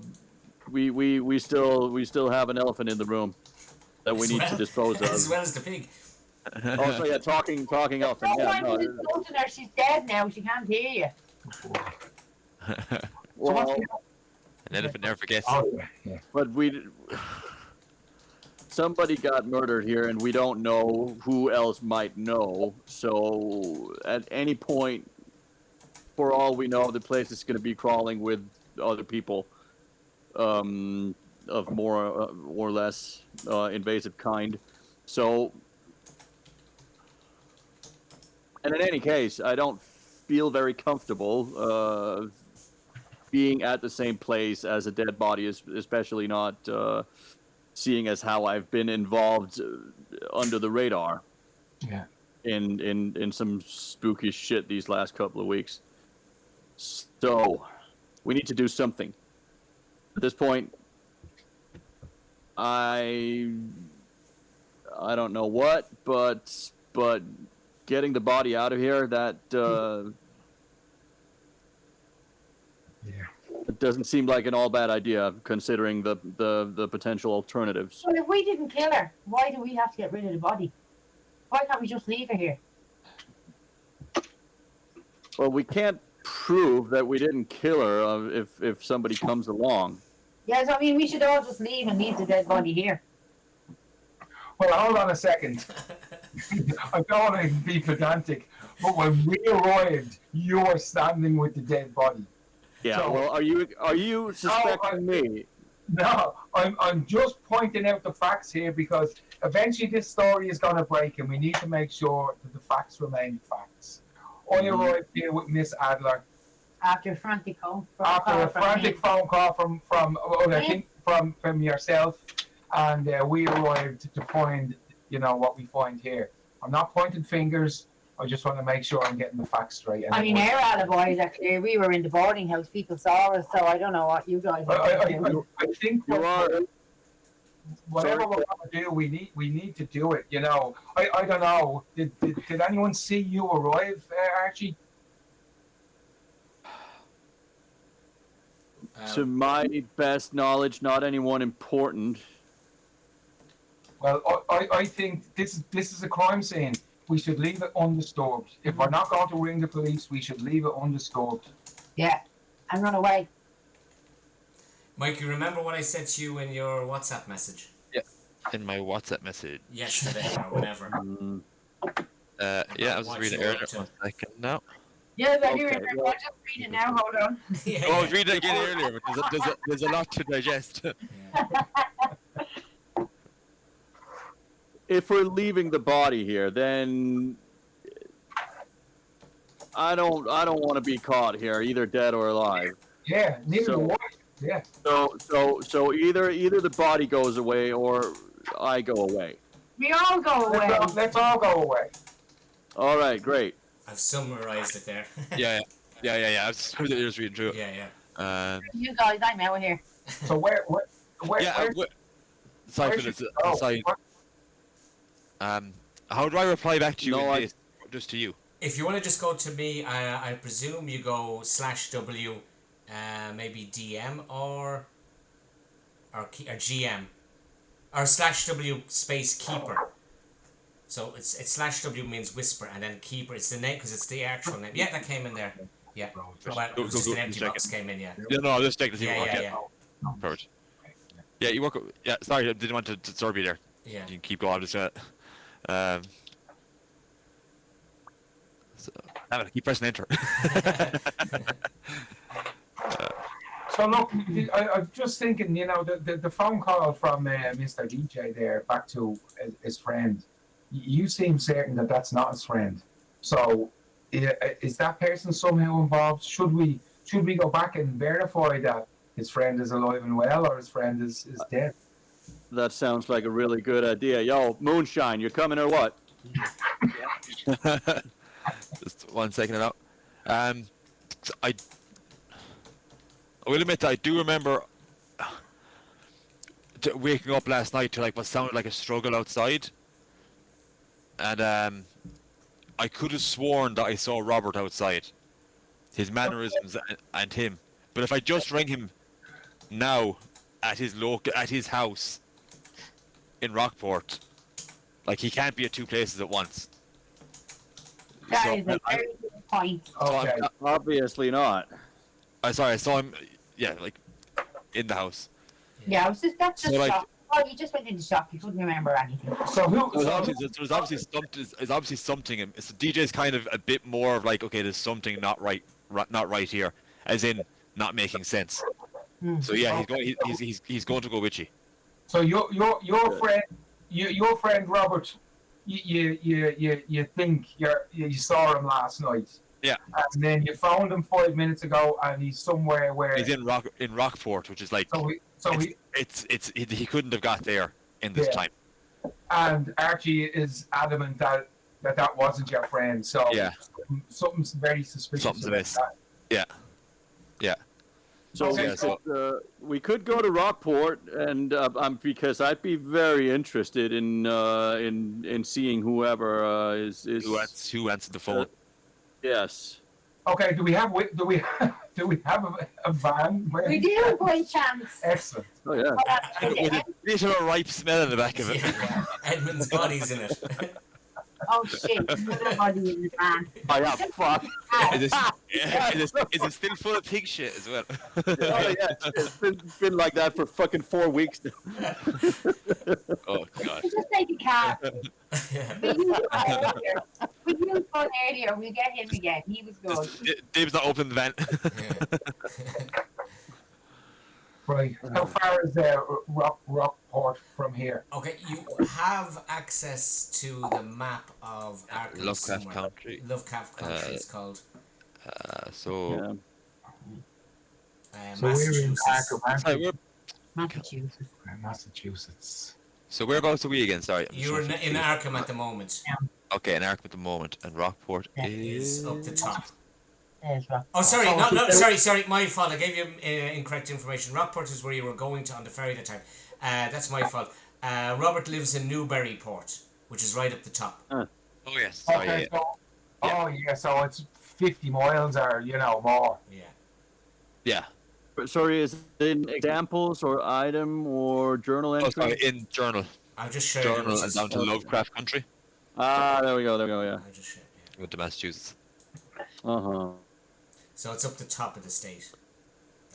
we still have an elephant in the room that we need to dispose as of. well as the pig. Also, yeah, talking elephant. No Yeah, one no, was insulting her. She's dead now. She can't hear you. well, An elephant never forgets. Oh, yeah. but somebody got murdered here, and we don't know who else might know. So, at any point, for all we know, the place is going to be crawling with other people, of more or less invasive kind. So, and in any case, I don't feel very comfortable being at the same place as a dead body, especially not seeing as how I've been involved under the radar Yeah. in some spooky shit these last couple of weeks. So, we need to do something. At this point, I don't know what, but getting the body out of here, that Yeah. it doesn't seem like an all bad idea, considering the potential alternatives. Well, if we didn't kill her, why do we have to get rid of the body? Why can't we just leave her here? Well, we can't prove that we didn't kill her if somebody comes along. Yes, I mean, we should all just leave and leave the dead body here. Well, hold on a second. I don't want to be pedantic, but when we arrived, you were standing with the dead body. Yeah. So- Well, are you suspecting me? No, I'm just pointing out the facts here because eventually this story is going to break and we need to make sure that the facts remain facts. I arrived here with Miss Adler After a frantic phone after a frantic phone call from I think from yourself, and we arrived to find what we find here. I'm not pointing fingers. I just want to make sure I'm getting the facts straight. And I mean, our alibis are clear. We were in the boarding house. People saw us, so I don't know what you guys are doing. I think You are. whatever Sorry. we're going to do, we need to do it. I don't know. Did anyone see you arrive, Archie? To my best knowledge, not anyone important. Well, I think this is a crime scene. We should leave it undisturbed. If we're not going to ring the police, we should leave it undisturbed. Yeah, and run away. Mike, you remember what I said to you in your WhatsApp message? Yeah. in my WhatsApp message. yesterday or whenever. Yeah, I was What reading you were earlier. up to. 1 second now. Yes, I do Okay, remember. well- I'll just read it now. Hold on. Yeah, Oh, I yeah. was reading it again earlier, but there's a lot to digest. Yeah. If we're leaving the body here, then I don't want to be caught here, either dead or alive. Yeah, neither So- do I. Yeah. So either the body goes away or I go away. We all go away. Let's all go away. All right, great. I've summarized it there. Yeah. I was just reading through it. Yeah. You guys, I'm out here. So where Yeah. Sorry, where Philip. should we go? Sorry. How do I reply back to you? No, in this? Just to you. If you want to just go to me, I presume you go /W, maybe DM or GM, or /W space keeper. So it's /W means whisper, and then keeper. It's the name because it's the actual name. Yeah, that came in there. Yeah. Well, it was just an empty box came in. Yeah. Yeah, no, I'll just check to see what work. Yeah. Perfect. Yeah, you work. Yeah, sorry, I didn't want to disturb you there. Yeah. You can keep going. I'm just gonna. So, I'm gonna keep pressing enter. So look, I'm just thinking, the phone call from Mr. DJ there back to his friend. You seem certain that that's not his friend. So is that person somehow involved? Should we go back and verify that his friend is alive and well, or his friend is dead? That sounds like a really good idea. Yo, Moonshine, you're coming or what? Just 1 second now. So I will admit that I do remember waking up last night to like what sounded like a struggle outside, and I could have sworn that I saw Robert outside, his mannerisms and him. But if I just ring him now at his house in Rockport, like he can't be at two places at once. That So, is a very good point. Okay. Obviously not. I saw him. Yeah, like in the house. Yeah, that's just So, like- shock. Oh, you just went into shock. You couldn't remember anything. So who? There's obviously something. And so DJ's kind of a bit more of like, okay, there's something not right here, as in not making sense. So yeah, he's going to go witchy. So your friend, your friend Robert, you think you saw him last night. Yeah. And then you found him 5 minutes ago, and he's somewhere where He's in Rockport, which is like he couldn't have got there in this time. And Archie is adamant that wasn't your friend. So Yeah. something's very suspicious. Something's about amiss. that. Yeah. So, Okay, we could go to Rockport, and because I'd be very interested in seeing whoever is Who answered the phone? Yes. Okay. Do we have a van? We do, by chance. Excellent. Oh yeah. With a bit of a ripe smell in the back of it. Yeah. Edmund's body's in it. Oh shit! Nobody in the van. Oh yeah. Fuck. Is it still full of pig shit as well? Oh yeah. It's been like that for fucking 4 weeks. Oh god. Just take a car. We used one earlier. We'll get him again. He was good. Dave's not opening the vent. Right. How far is Rockport from here? Okay, you have access to the map of Arkham Lovecraft somewhere. Country. Lovecraft Country it's called. So So we're in Massachusetts. sorry, Massachusetts. Massachusetts. so whereabouts are we again? Sorry. You're in Arkham at the moment. Okay, in Arkham at the moment, and Rockport Is is up the top. There's Rock. Oh, sorry, sorry, my fault. I gave you incorrect information. Rockport is where you were going to on the ferry that time. That's my fault. Robert lives in Newburyport, which is right up the top. Oh yes. Sorry, Okay. yeah. So, oh yeah. So it's 50 miles or more. Yeah. Yeah. Sorry, is it in examples or item or journal Oh, entry? sorry, in journal. I'll just show you. Journal and down to Lovecraft Country. There we go, yeah. I'll just show you. With the Massachusetts. Uh-huh. So it's up the top of the state.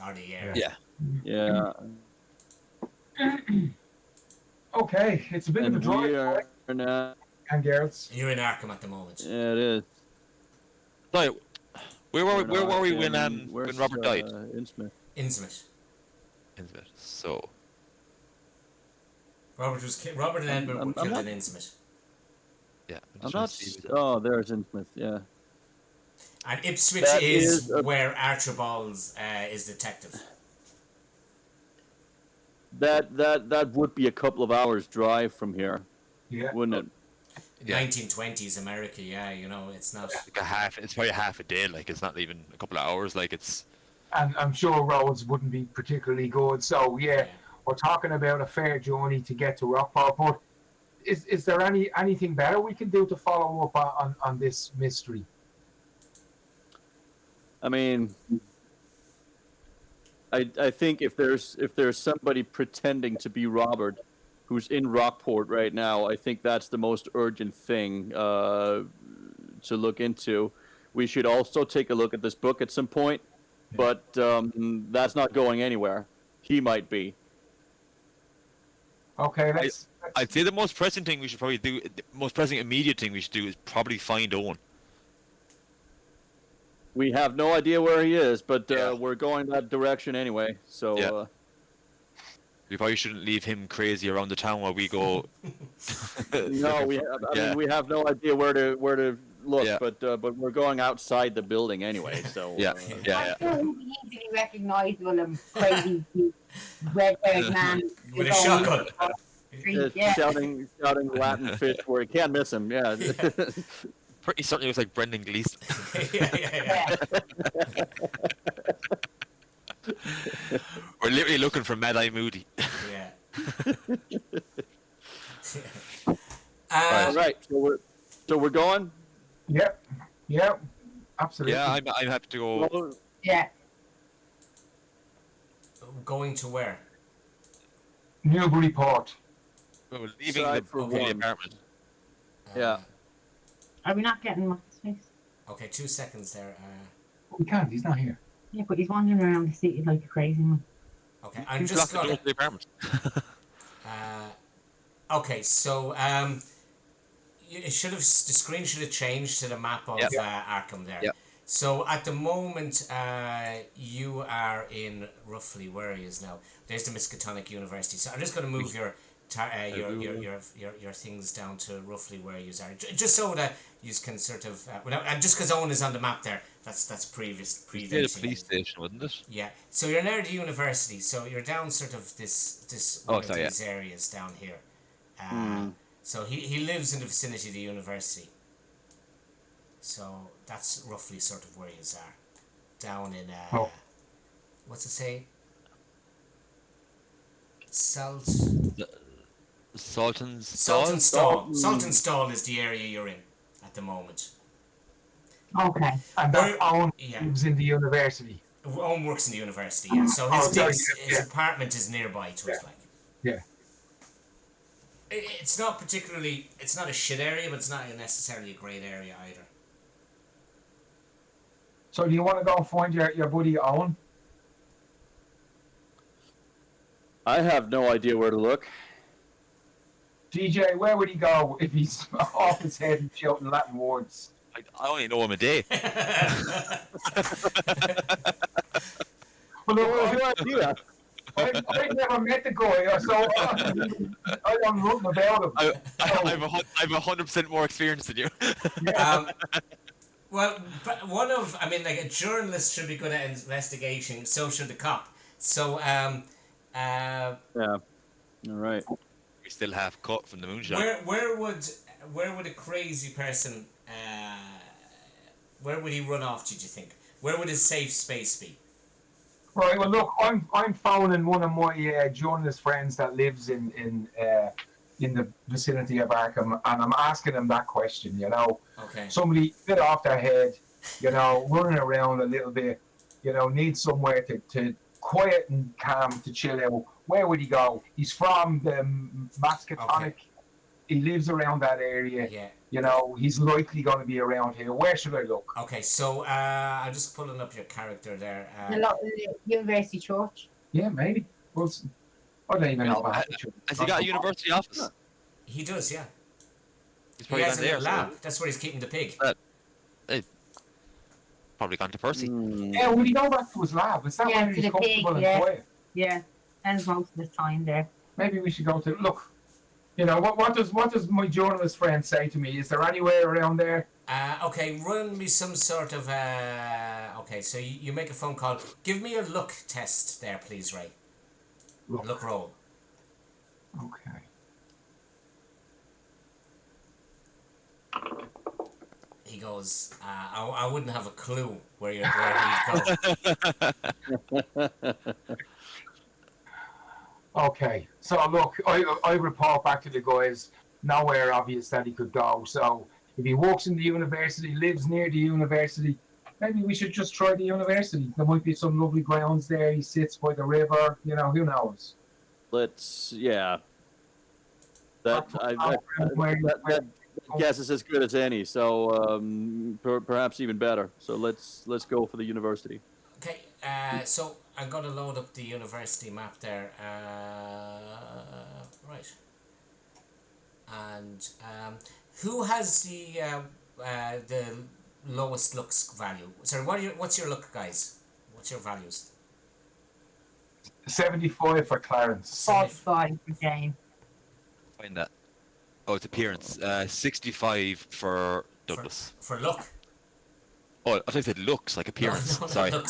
Or the area. Yeah. Yeah. Okay, it's a bit of a And drive, we boys are now. and girls. You're in Arkham at the moment. Yeah, it is. Sorry, where were We're where were we when where's, Robert died? Innsmouth. Intimate. So Robert and Edmund were I'm killed not- in Intimate. yeah, I'm not. Oh, there's Innsmouth. Yeah. And Ipswich That is is a- where Archibald's is detective. That would be a couple of hours drive from here, Yeah. wouldn't it? Yeah. 1920s America, yeah, you know, it's not. like it's probably half a day. Like it's not even a couple of hours. Like it's And I'm sure roads wouldn't be particularly good. So yeah, Yeah. we're talking about a fair journey to get to Rockport. But is there anything better we can do to follow up on this mystery? I mean, I think if there's somebody pretending to be Robert, who's in Rockport right now, I think that's the most urgent thing to look into. We should also take a look at this book at some point, but that's not going anywhere. He might be. Okay, let's I'd say the most pressing thing we should probably do, the most pressing immediate thing we should do is probably find Owen. We have no idea where he is, but Yeah. we're going that direction anyway. So Yeah. We probably shouldn't leave him crazy around the town while we go. no, we have. I mean, we have no idea where to look, Yeah. but we're going outside the building anyway. So Yeah. I'm sure he'll be easily recognisable and crazy red-haired man With a all shotgun. over the street, yeah. shouting Latin fish where you can't miss him. Yeah. Pretty certainly looks like Brendan Gleeson. yeah. We're literally looking for Mad Eye Moody. Yeah. All right. So we're going. Yep, absolutely. Yeah, I'm happy to go. Yeah. Going to where? Newburyport. We're leaving Side the for the one. apartment. Yeah. Are we not getting much space? Okay, 2 seconds there. We can't. He's not here. Yeah, but he's wandering around the city like a crazy man. Okay, I'm Who's just locked the door gonna. to the apartment? Okay, so it should have the screen should have changed to the map of Yep. Arkham there. Yep. So at the moment, you are in roughly where he is now. There's the Miskatonic University. So I'm just going to move your things down to roughly where you are, just so that you can sort of. And just because Owen is on the map there, that's It's near the predating. police station, wasn't it? Yeah, so you're near the university, so you're down sort of this Oh, one of sorry, these areas down here. So he lives in the vicinity of the university. So that's roughly sort of where you are. Down in what's it say? Sultan's Saltonstall. Saltonstall is the area you're in at the moment. Okay. And that Owen Yeah. lives in the university. Owen works in the university, yeah. So his apartment is nearby to it, like. Yeah. It's not particularly. It's not a shit area, but it's not necessarily a great area either. So do you want to go and find your buddy Owen? I have no idea where to look. DJ, where would he go if he's off his head and shouting Latin words? I only know him a day. Well, look, No idea. I've never met the guy, so I don't know nothing about him. I've 100% more experience than you. Well, but a journalist should be good at investigating. So should the cop. So, Yeah. All right. We still have cut from the moonshot. where would a crazy person, where would he run off? Did you think? Where would his safe space be? Right. Well, look, I'm phoning one of my journalist friends that lives in the vicinity of Arkham, and I'm asking him that question. You know, Okay. somebody bit off their head, you know, running around a little bit, you know, needs somewhere to quiet and calm to chill out. Where would he go? He's from the Miskatonic. Okay. He lives around that area. Yeah. You know, he's likely going to be around here. Where should I look? Okay. So I'm just pulling up your character there. The university church. Yeah, maybe. Well, I don't even know about Has he got a university office? He does, yeah. He's He probably has gone a there. little lab. That's where he's keeping the pig. Probably gone to Percy. Yeah, would he go back to his lab? Is that Yeah, where to he's the pig, comfortable and yeah. quiet? Yeah, spends most of his time there. Maybe we should go to look. You know what does my journalist friend say to me? Is there anywhere around there? Okay, run me some sort of. Okay, so you make a phone call. Give me a look test there, please, Ray. Look roll. Okay. He goes, I wouldn't have a clue where he'd go. Okay. So look, I report back to the guys. Nowhere obvious that he could go. So if he works in the university, lives near the university, maybe we should just try the university. There might be some lovely grounds there. He sits by the river. You know, who knows? Yeah. That guess is as good as any. So perhaps even better. So let's go for the university. Okay, so I'm going to load up the university map there. Right. And who has the lowest looks value? Sorry, what's your look, guys? What's your values? 75 for Clarence. 45 for Jane. Find that. Oh, it's appearance. 65 for Douglas. For look? Oh, I thought you said looks, like appearance. No, Sorry. Look.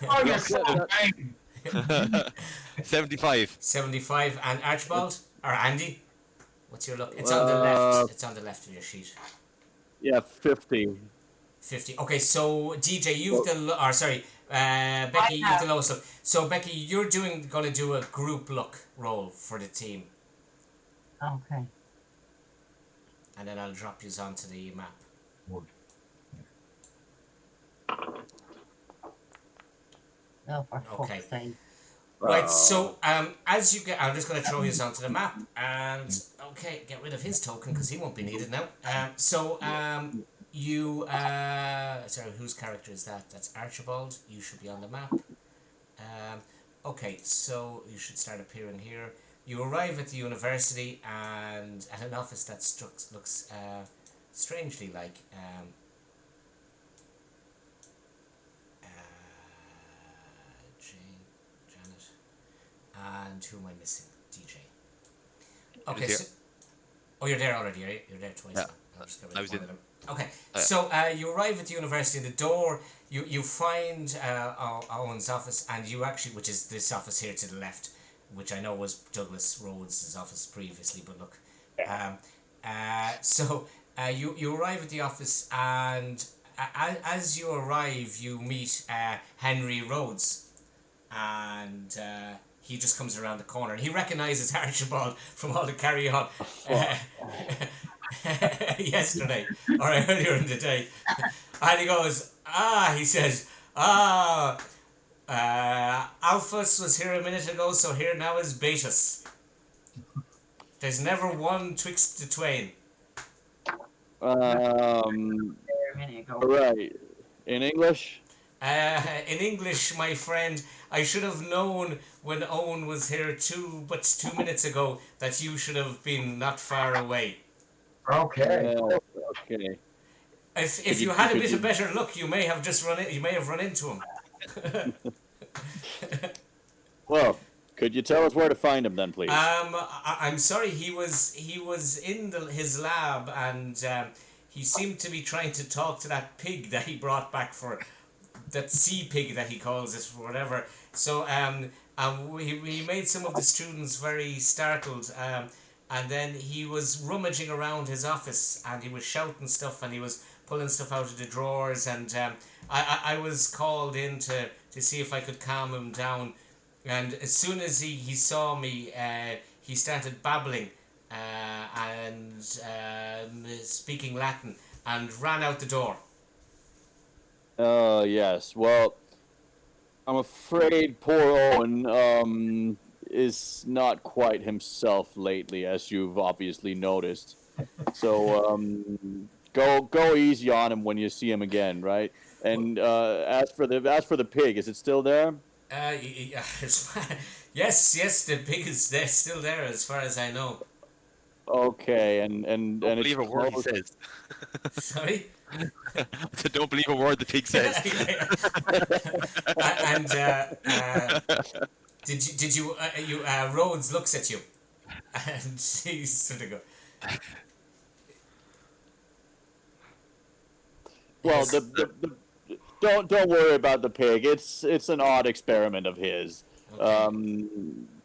Oh, you're so vain. 75. 75. And Archibald? Or Andy? What's your look? It's on the left. It's on the left of your sheet. Yeah, 50. 50. Okay, so DJ, you've Becky, you've the lowest look. So Becky, you're going to do a group look roll for the team. Okay. And then I'll drop you onto the map. Oh, for Okay. fuck's sake. Right, so as you get, I'm just going to throw you onto the map, and okay, get rid of his token because he won't be needed now. Sorry, whose character is that? That's Archibald. You should be on the map. Okay, so you should start appearing here. You arrive at the university and at an office that looks strangely like Janet. And who am I missing? DJ. Okay, so... Oh, you're there already, are you? You're there twice now. I was in them. Okay, so you arrive at the university, and the door, you find Owen's office, and you actually, which is this office here to the left, which I know was Douglas Rhodes' office previously, but look. You arrive at the office, and as you arrive, you meet Henry Rhodes, and he just comes around the corner, and he recognises Archibald from all the carry-on yesterday, or earlier in the day. And he goes, he says, Alphas was here a minute ago, so here now is Betas. There's never one twixt the twain. Right. In English? In English, my friend, I should have known when Owen was here 2 minutes ago that you should have been not far away. Okay. Okay. If you had a bit of better luck, you may have run into him. Well, could you tell us where to find him then, please? I'm sorry. He was in his lab, and he seemed to be trying to talk to that pig that he brought back for that sea pig that he calls it, or whatever. So he made some of the students very startled. And then he was rummaging around his office, and he was shouting stuff, and he was pulling stuff out of the drawers, and I was called in to see if I could calm him down. And as soon as he saw me, he started babbling and speaking Latin, and ran out the door. Yes. Well, I'm afraid poor Owen is not quite himself lately, as you've obviously noticed. So go easy on him when you see him again, right? And as for the pig, is it still there? Yes, the pig is there, still there, as far as I know. Okay, and Don't it's believe a word he closed. says. Sorry. Don't believe a word the pig says. Yeah. And did you Rhodes looks at you, and he's sort of go. Well, Yes. don't worry about the pig. It's an odd experiment of his. Okay.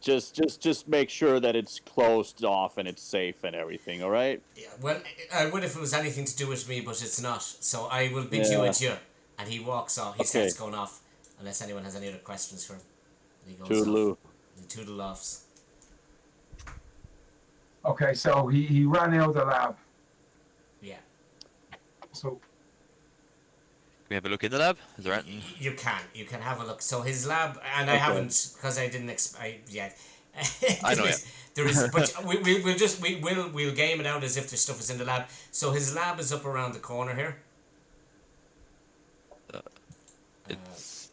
Just make sure that it's closed off and it's safe and everything. All right. Yeah, well, I would if it was anything to do with me, but it's not. So I will bid you Yeah. adieu. And he walks off. He Okay. starts going off, unless anyone has any other questions for him. And he goes off. Toodaloo. He toodle offs. Okay, so he ran out of the lab. Yeah. So Can we have a look in the lab? Is there anything? You can have a look. So his lab, and I Okay. haven't because I didn't yet. I know, yeah. There is, but we'll game it out as if the stuff is in the lab. So his lab is up around the corner here. It's.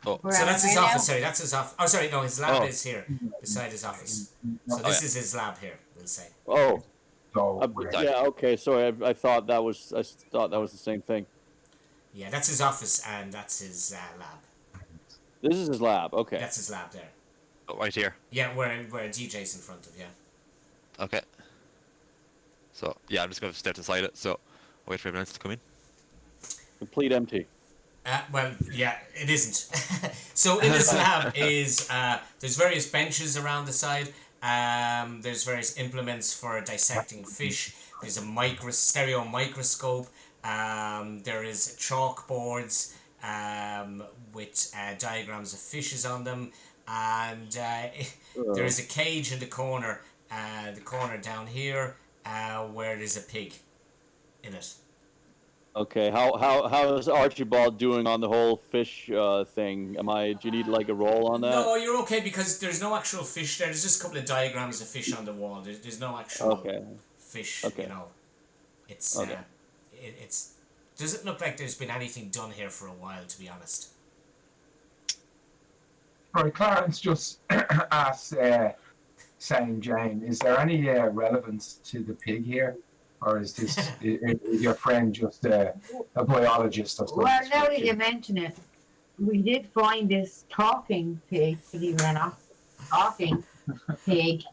Oh, We're So at that's his where now? office. Sorry, that's his office. Oh, sorry, no, his lab Oh. is here beside his office. So so, this yeah. is his lab here. We'll say. Oh, we're- yeah. Okay. Sorry, I thought that was the same thing. Yeah, that's his office and that's his lab. This is his lab. Okay. That's his lab there. oh, right here. Yeah, where DJ's in front of. Yeah. Okay. So yeah, I'm just going to step inside it. So I'll wait for everyone else to come in. Complete empty. Well, yeah, it isn't. So in his lab is there's various benches around the side. There's various implements for dissecting fish. There's a stereo microscope. There is chalkboards with diagrams of fishes on them, and there is a cage in the corner down here where there's a pig in it. Okay. How is Archibald doing on the whole fish thing? Do you need like a roll on that? No, you're okay because there's no actual fish there. There's just a couple of diagrams of fish on the wall. There's no actual Okay. fish. Okay. You know, it's Okay. it's doesn't look like there's been anything done here for a while, to be honest. Right, Clarence just asked, saying, Jane, is there any relevance to the pig here? Or is this is your friend just a biologist or something? Well, now that you mention it, we did find this talking pig, believe it or not, talking pig,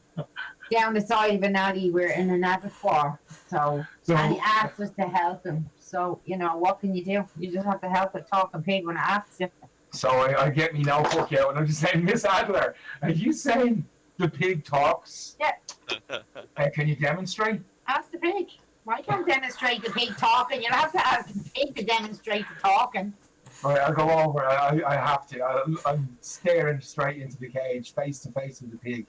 down the side of an alley. We're in an abattoir, and he asked us to help him. So, what can you do? You just have to help a talking pig when it asks you. So I get me notebook out and I'm just saying, Miss Adler, are you saying the pig talks? Yeah. Can you demonstrate? Ask the pig. I can't demonstrate the pig talking. You'll have to ask the pig to demonstrate the talking. All right, I'll go over. I have to. I'm staring straight into the cage, face to face with the pig.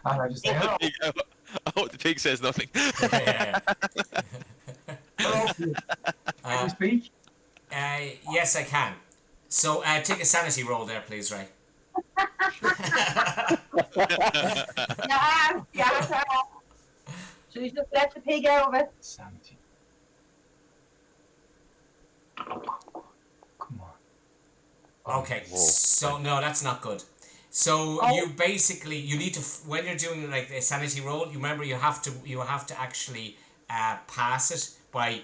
And I just say, hello. Oh, the pig says nothing. Yeah. Hello. Can you speak? Yes, I can. So take a sanity roll there, please, Ray. Yeah. So you just let the pig out of it. Sanity. Come on. Okay, Whoa. so no, that's not good. So you need to when you're doing like a sanity roll, you remember you have to actually pass it by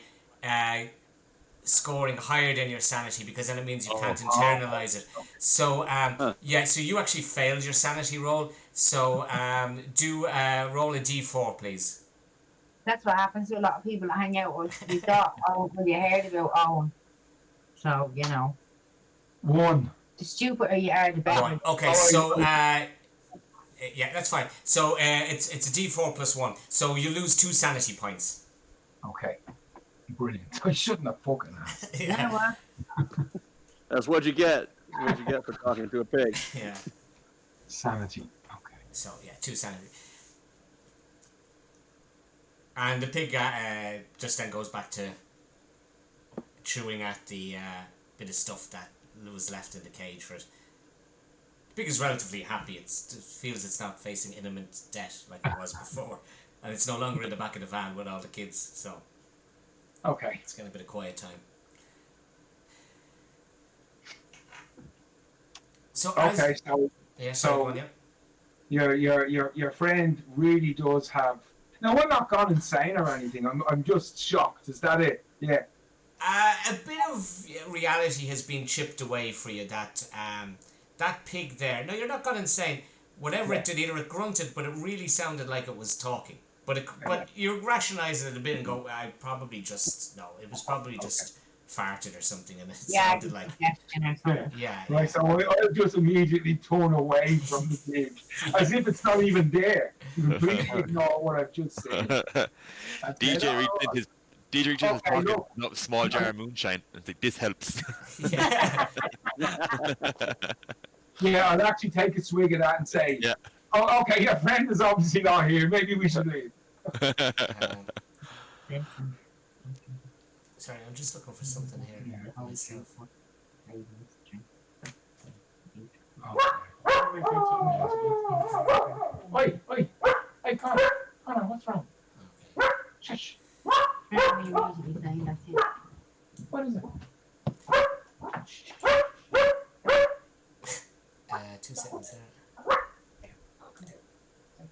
scoring higher than your sanity, because then it means you can't internalize it. So so you actually failed your sanity roll. So do roll a d4, please. That's what happens to a lot of people that hang out with. You thought, well, you heard about Owen. So, 1. the stupider you are, the better. One. Okay, so yeah, that's fine. So it's a d4 plus 1. So you lose 2 sanity points. Okay. Brilliant. I shouldn't have fucking asked. You know what? That's what you get. What you get for talking to a pig. Yeah. Sanity. Okay. So yeah, 2 sanity. And the pig just then goes back to chewing at the bit of stuff that was left in the cage for it. The pig is relatively happy. It feels it's not facing imminent death like it was before. And it's no longer in the back of the van with all the kids, so Okay. it's getting a bit of quiet time. So Okay, so Yeah, So sorry, go on, yeah. your friend really does have. Now I'm not gone insane or anything. I'm just shocked. Is that it? Yeah. A bit of reality has been chipped away for you. That pig there. No, you're not gone insane. Whatever Yeah. it did, either it grunted, but it really sounded like it was talking. But Yeah. you rationalise it a bit and go, I probably just no. It was probably just farted or something, and it Yeah, sounded like suggestion or something. yeah. Right. So I'll just immediately turn away from the pig, as if it's not even there. You completely ignore what I've just said. And then, DJ reached in his Okay, pocket, look. not a small jar of moonshine. And it's like, this helps. Yeah. Yeah, I'll actually take a swig of that and say, Yeah. "Oh, okay, your friend is obviously not here. Maybe we should leave." Sorry, I'm just looking for something here myself. Oi, oi, hey, Connor, what's wrong? Okay. Shush. What is it? 2 seconds there.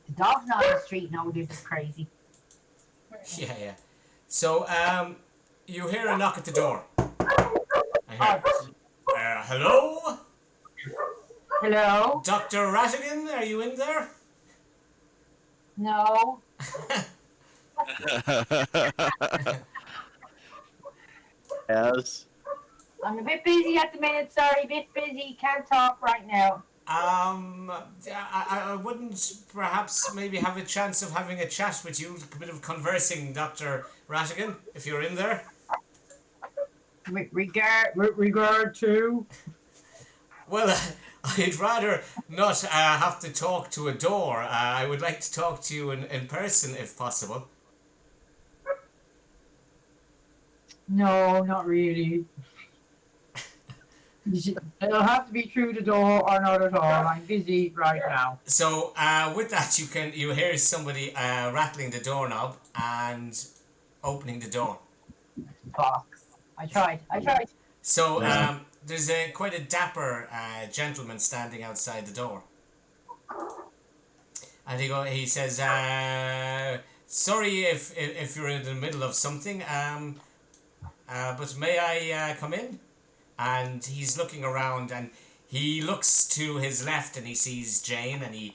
The dog's not on the street now. This is crazy. Yeah. So, you hear a knock at the door. I hear, hello? Hello? Dr. Rattigan, are you in there? No. Yes. I'm a bit busy at the minute. Sorry, a bit busy. Can't talk right now. I wouldn't perhaps maybe have a chance of having a chat with you, a bit of conversing, Dr. Rattigan, if you're in there. Regard to. Well, I'd rather not have to talk to a door. I would like to talk to you in person, if possible. No, not really. It'll have to be through the door or not at all. I'm busy right now. So, with that, you hear somebody rattling the doorknob and opening the door. Box. I tried. So, there's quite a dapper gentleman standing outside the door. And he says, sorry if you're in the middle of something, but may I come in? And he's looking around, and he looks to his left and he sees Jane, and he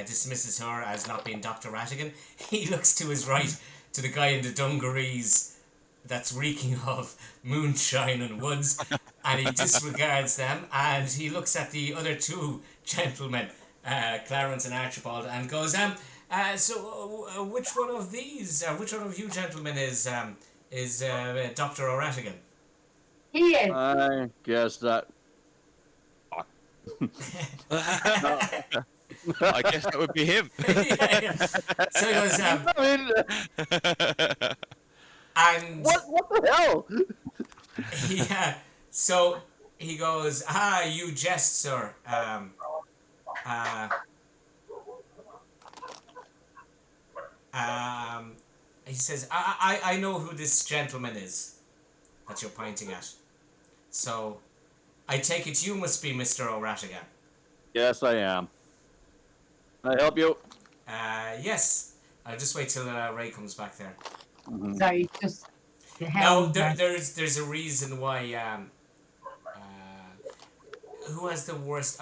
dismisses her as not being Dr. Rattigan. He looks to his right to the guy in the dungarees that's reeking of moonshine and woods, and he disregards them, and he looks at the other two gentlemen, Clarence and Archibald, and goes, so which one of you gentlemen is Dr. O'Rattigan? He is. I guess that. I guess that would be him. Yeah. So he goes, and What the hell? yeah, so he goes, you jest, sir. He says, I know who this gentleman is that you're pointing at. So, I take it you must be Mr. O'Rattigan. Yes, I am. Can I help you? Yes. I'll just wait till Ray comes back there. Sorry, just the Now, hell. there's a reason why. Who has the worst?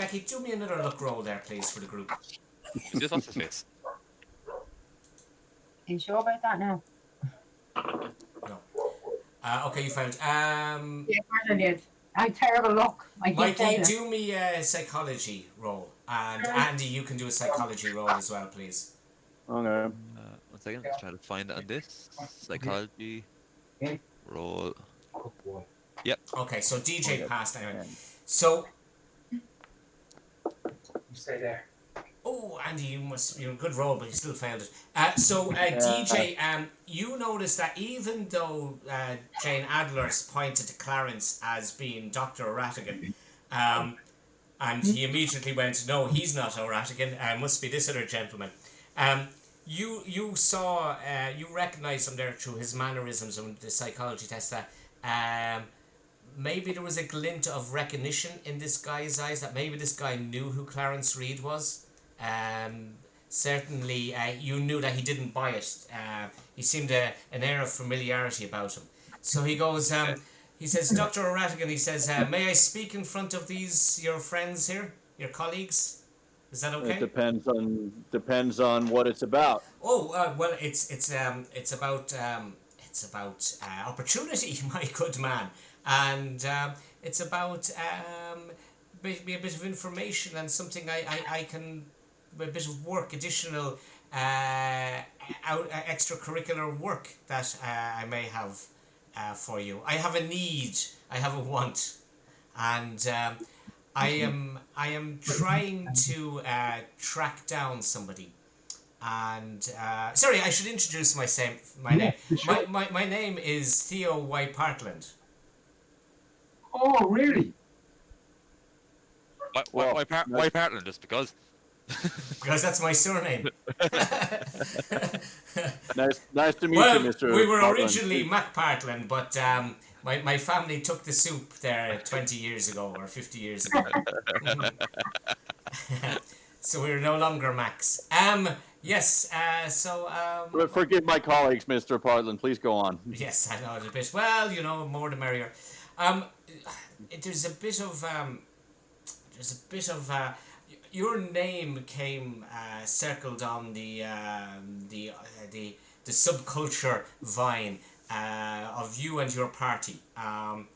Becky, do me another look roll there, please, for the group. Just off his face. Are you sure about that now? No. Okay, you found. Yeah, of course I did. I had terrible luck. Mikey, do me a psychology roll, and Andy, you can do a psychology roll as well, please. Okay. 1 second, let's try to find it on this. Psychology. Roll. Yep. Okay, so DJ Okay. passed anyway. So, You stay there. oh, Andy, you're a good roll, but you still failed it. DJ, you noticed that even though Jane Adler's pointed to Clarence as being Dr. O'Rattigan, and he immediately went, no, he's not O'Rattigan, must be this other gentleman. You saw, you recognized him there through his mannerisms and the psychology test that maybe there was a glint of recognition in this guy's eyes that maybe this guy knew who Clarence Reed was. Certainly, you knew that he didn't buy it. He seemed an air of familiarity about him. So he goes, he says, Dr. O'Ratigan, he says, may I speak in front of your friends here, your colleagues? Is that okay? It depends on what it's about. Oh, well, it's about opportunity, my good man, and it's about maybe a bit of information and something I can, a bit of work, additional extracurricular work that I may have for you. I have a need, I have a want, and I am trying to track down somebody. And sorry, I should introduce my name. Sure. My name is Theo Y. Partland. Oh, really? Why Partland? Just because? Because that's my surname. Nice to meet Well, you, Mr. we were Partland. originally Mac Partland, but my family took the soup there 20 years ago or 50 years ago. So we're no longer Macs. Yes, so... Forgive my colleagues, Mr. Partland. Please go on. Yes, I know it a bit. Well, more the merrier. There's a bit of... your name came circled on the subculture vine of you and your party. And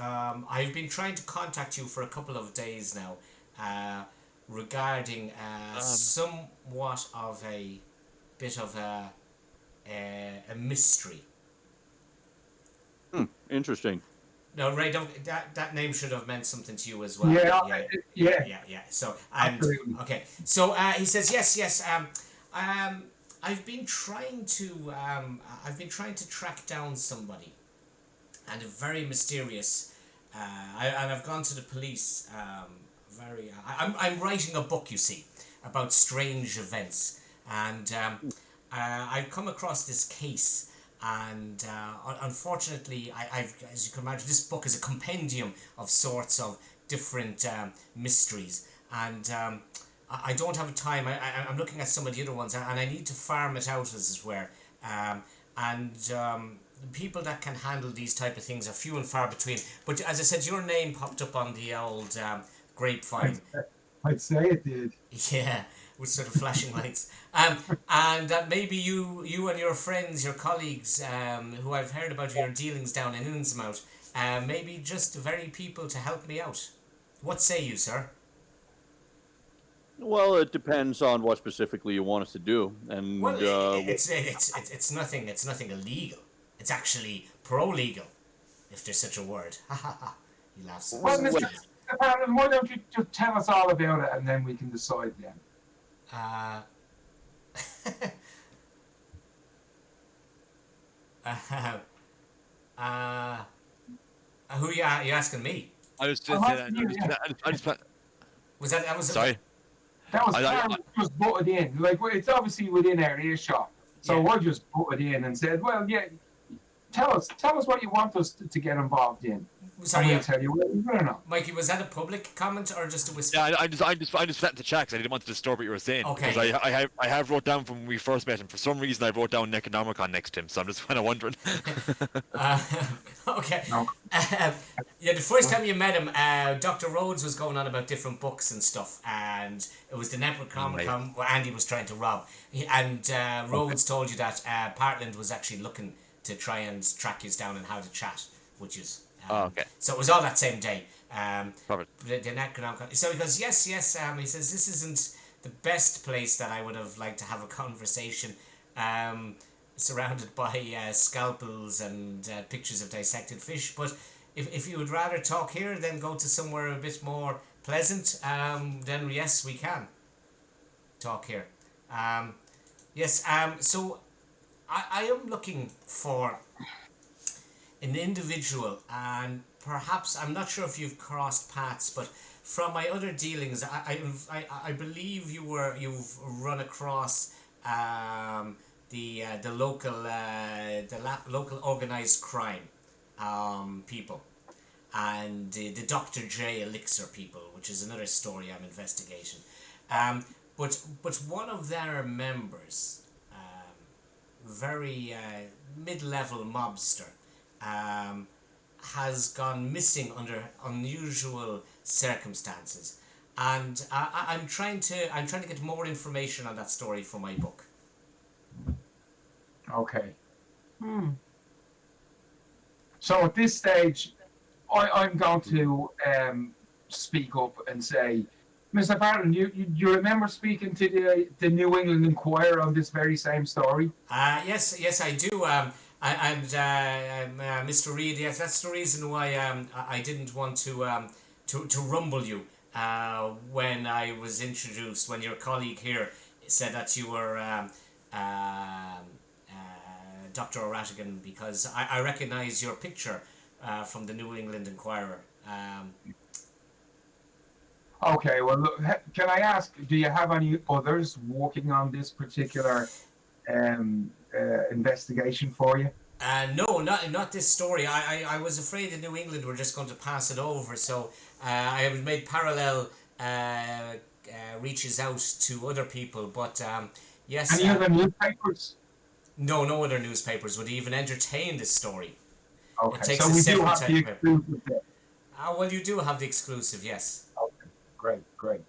I've been trying to contact you for a couple of days now regarding somewhat of a bit of a mystery. Interesting. No, Ray, that name should have meant something to you as well. Yeah. So Absolutely. okay. So he says yes. I've been trying to track down somebody, and a very mysterious. And I've gone to the police. I'm writing a book, you see, about strange events, and I've come across this case. And unfortunately, I've, as you can imagine, this book is a compendium of sorts of different mysteries. And I don't have time. I'm looking at some of the other ones, and I need to farm it out, as it were. The people that can handle these type of things are few and far between. But as I said, your name popped up on the old grapevine. I'd say it did. Yeah, with sort of flashing lights. And that maybe you and your friends, your colleagues, who I've heard about your dealings down in Innsmouth, maybe just the very people to help me out. What say you, sir? Well, it depends on what specifically you want us to do, and Well, it's nothing illegal. It's actually pro-legal, if there's such a word. Ha ha ha. He laughs. Well, Mr. Parlin, why don't you just tell us all about it and then we can decide then? Who are you asking me? I was just. Was that was Sorry. That was just butted in. Like, it's obviously within our earshot. So Yeah. I just butted in and said, well, yeah, tell us what you want us to get involved in. Sorry, And we'll tell you whether or not. Mikey, was that a public comment or just a whisper? Yeah, I just set the check 'cause I didn't want to disturb what you were saying. Okay. Because I have wrote down from when we first met him. For some reason, I wrote down Necronomicon next to him, so I'm just kind of wondering. Okay. No. Yeah, the first time you met him, Dr. Rhodes was going on about different books and stuff, and it was the Necronomicon where Andy was trying to rob. And Rhodes told you that Partland was actually looking to try and track you down and how to chat, which is... Okay. So it was all that same day. Perfect. The Necronomicon. So he goes, yes. He says, this isn't the best place that I would have liked to have a conversation, surrounded by scalpels and pictures of dissected fish. But if you would rather talk here, then go to somewhere a bit more pleasant, then yes, we can talk here. So I am looking for an individual, and perhaps I'm not sure if you've crossed paths, but from my other dealings, I believe you've run across the local organized crime people, and the Dr. J elixir people, which is another story I'm investigating. But one of their members, very mid-level mobster, has gone missing under unusual circumstances, and I'm trying to get more information on that story for my book. Okay. Hmm. So at this stage, I'm going to speak up and say, Mr. Barton, you remember speaking to the New England Inquirer on this very same story? Yes, I do. Mr. Reed, yes, that's the reason why I didn't want to rumble you when I was introduced. When your colleague here said that you were Dr. O'Ratigan, because I recognise your picture from the New England Inquirer. Okay, well, look, can I ask, do you have any others working on this particular investigation for you? No, not this story. I was afraid in New England were just going to pass it over, so I have made parallel reaches out to other people. But yes, Any other newspapers? no other newspapers would even entertain this story. It Okay, takes so a we do separate have type the of paper. exclusive there. Well, you do have the exclusive, yes. Okay, great.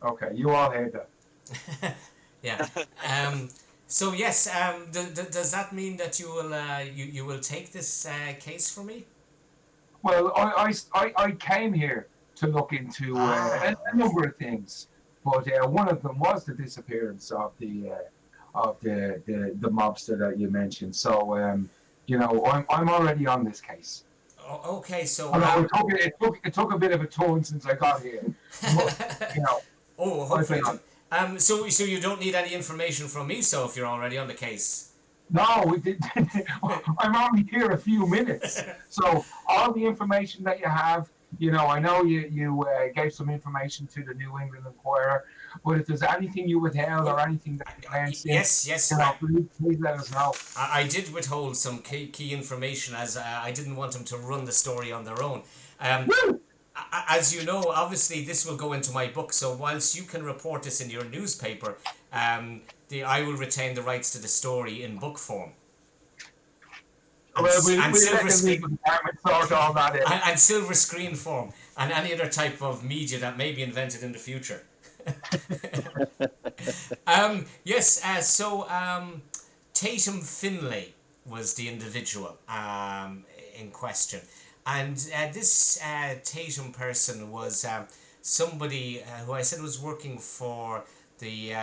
Okay, you all heard that. Yeah. So yes, does that mean that you will you will take this case for me? Well, I came here to look into a number of things, but one of them was the disappearance of the mobster that you mentioned. So I'm already on this case. Okay, so Although it took a bit of a turn since I got here, but oh, I've been hopefully. on. So you don't need any information from me, so if you're already on the case. No, we did. I'm only here a few minutes, so all the information that you have, I know you gave some information to the New England Inquirer, but if there's anything you withheld or anything that you learned since, Yes. please let us know. I did withhold some key information as I didn't want them to run the story on their own. As you know, obviously this will go into my book, so whilst you can report this in your newspaper, I will retain the rights to the story in book form. And silver screen, sort all that in. and silver screen form, and any other type of media that may be invented in the future. Yes, so Tatum Finlay was the individual in question. And this Tatum person was somebody who I said was working for the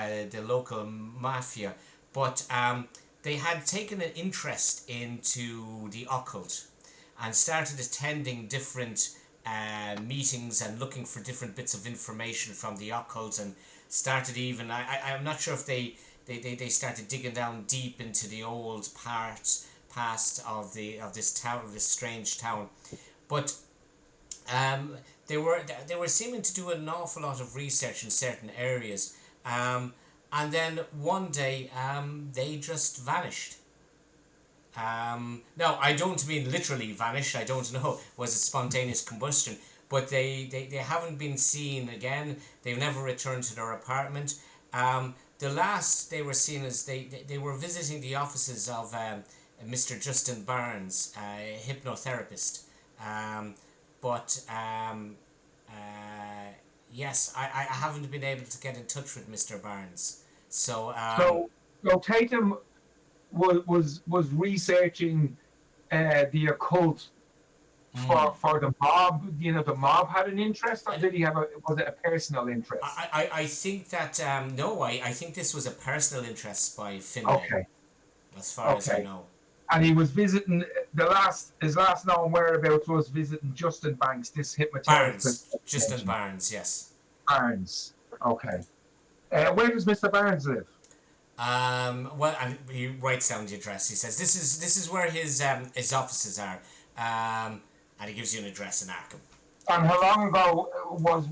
local mafia, but they had taken an interest into the occult and started attending different meetings and looking for different bits of information from the occult, and started even I'm not sure if they started digging down deep into the old past of this town, of this strange town, but they were seeming to do an awful lot of research in certain areas, and then one day they just vanished. Now, I don't mean literally vanish, I don't know, was it spontaneous combustion, but they haven't been seen again. They've never returned to their apartment. The last they were seen is they were visiting the offices of Mr. Justin Barnes, a hypnotherapist. Yes, I haven't been able to get in touch with Mr. Barnes. So Tatum was researching the occult for the mob. The mob had an interest, or did he was it a personal interest? I think that no, I think this was a personal interest by Finlay. Okay. As far as I know. And he was visiting his last known whereabouts was visiting Justin Banks, this hypnotherapist. Justin Barnes, yes. Barnes. Okay. Where does Mr. Barnes live? Well, and he writes down the address. He says this is where his offices are, and he gives you an address in Arkham. And how long ago was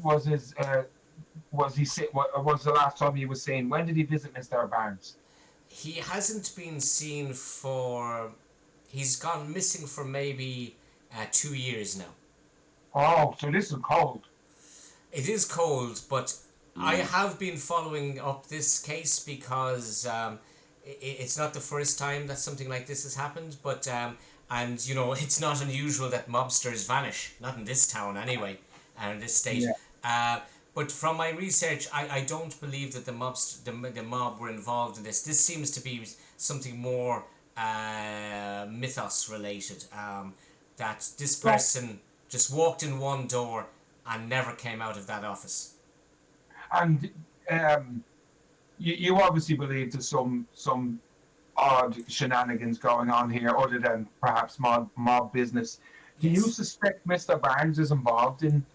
the last time he was seen? When did he visit Mr. Barnes? He hasn't been seen for. He's gone missing for maybe 2 years now. Oh, so this is cold. It is cold, but I have been following up this case because it's not the first time that something like this has happened. But and you know, it's not unusual that mobsters vanish. Not in this town, anyway, and in this state. Yeah. But from my research, I don't believe that the mob were involved in this. This seems to be something more mythos related. That this person just walked in one door and never came out of that office. And you obviously believe there's some odd shenanigans going on here, other than perhaps mob business. Do you Yes. suspect Mr. Barnes is involved in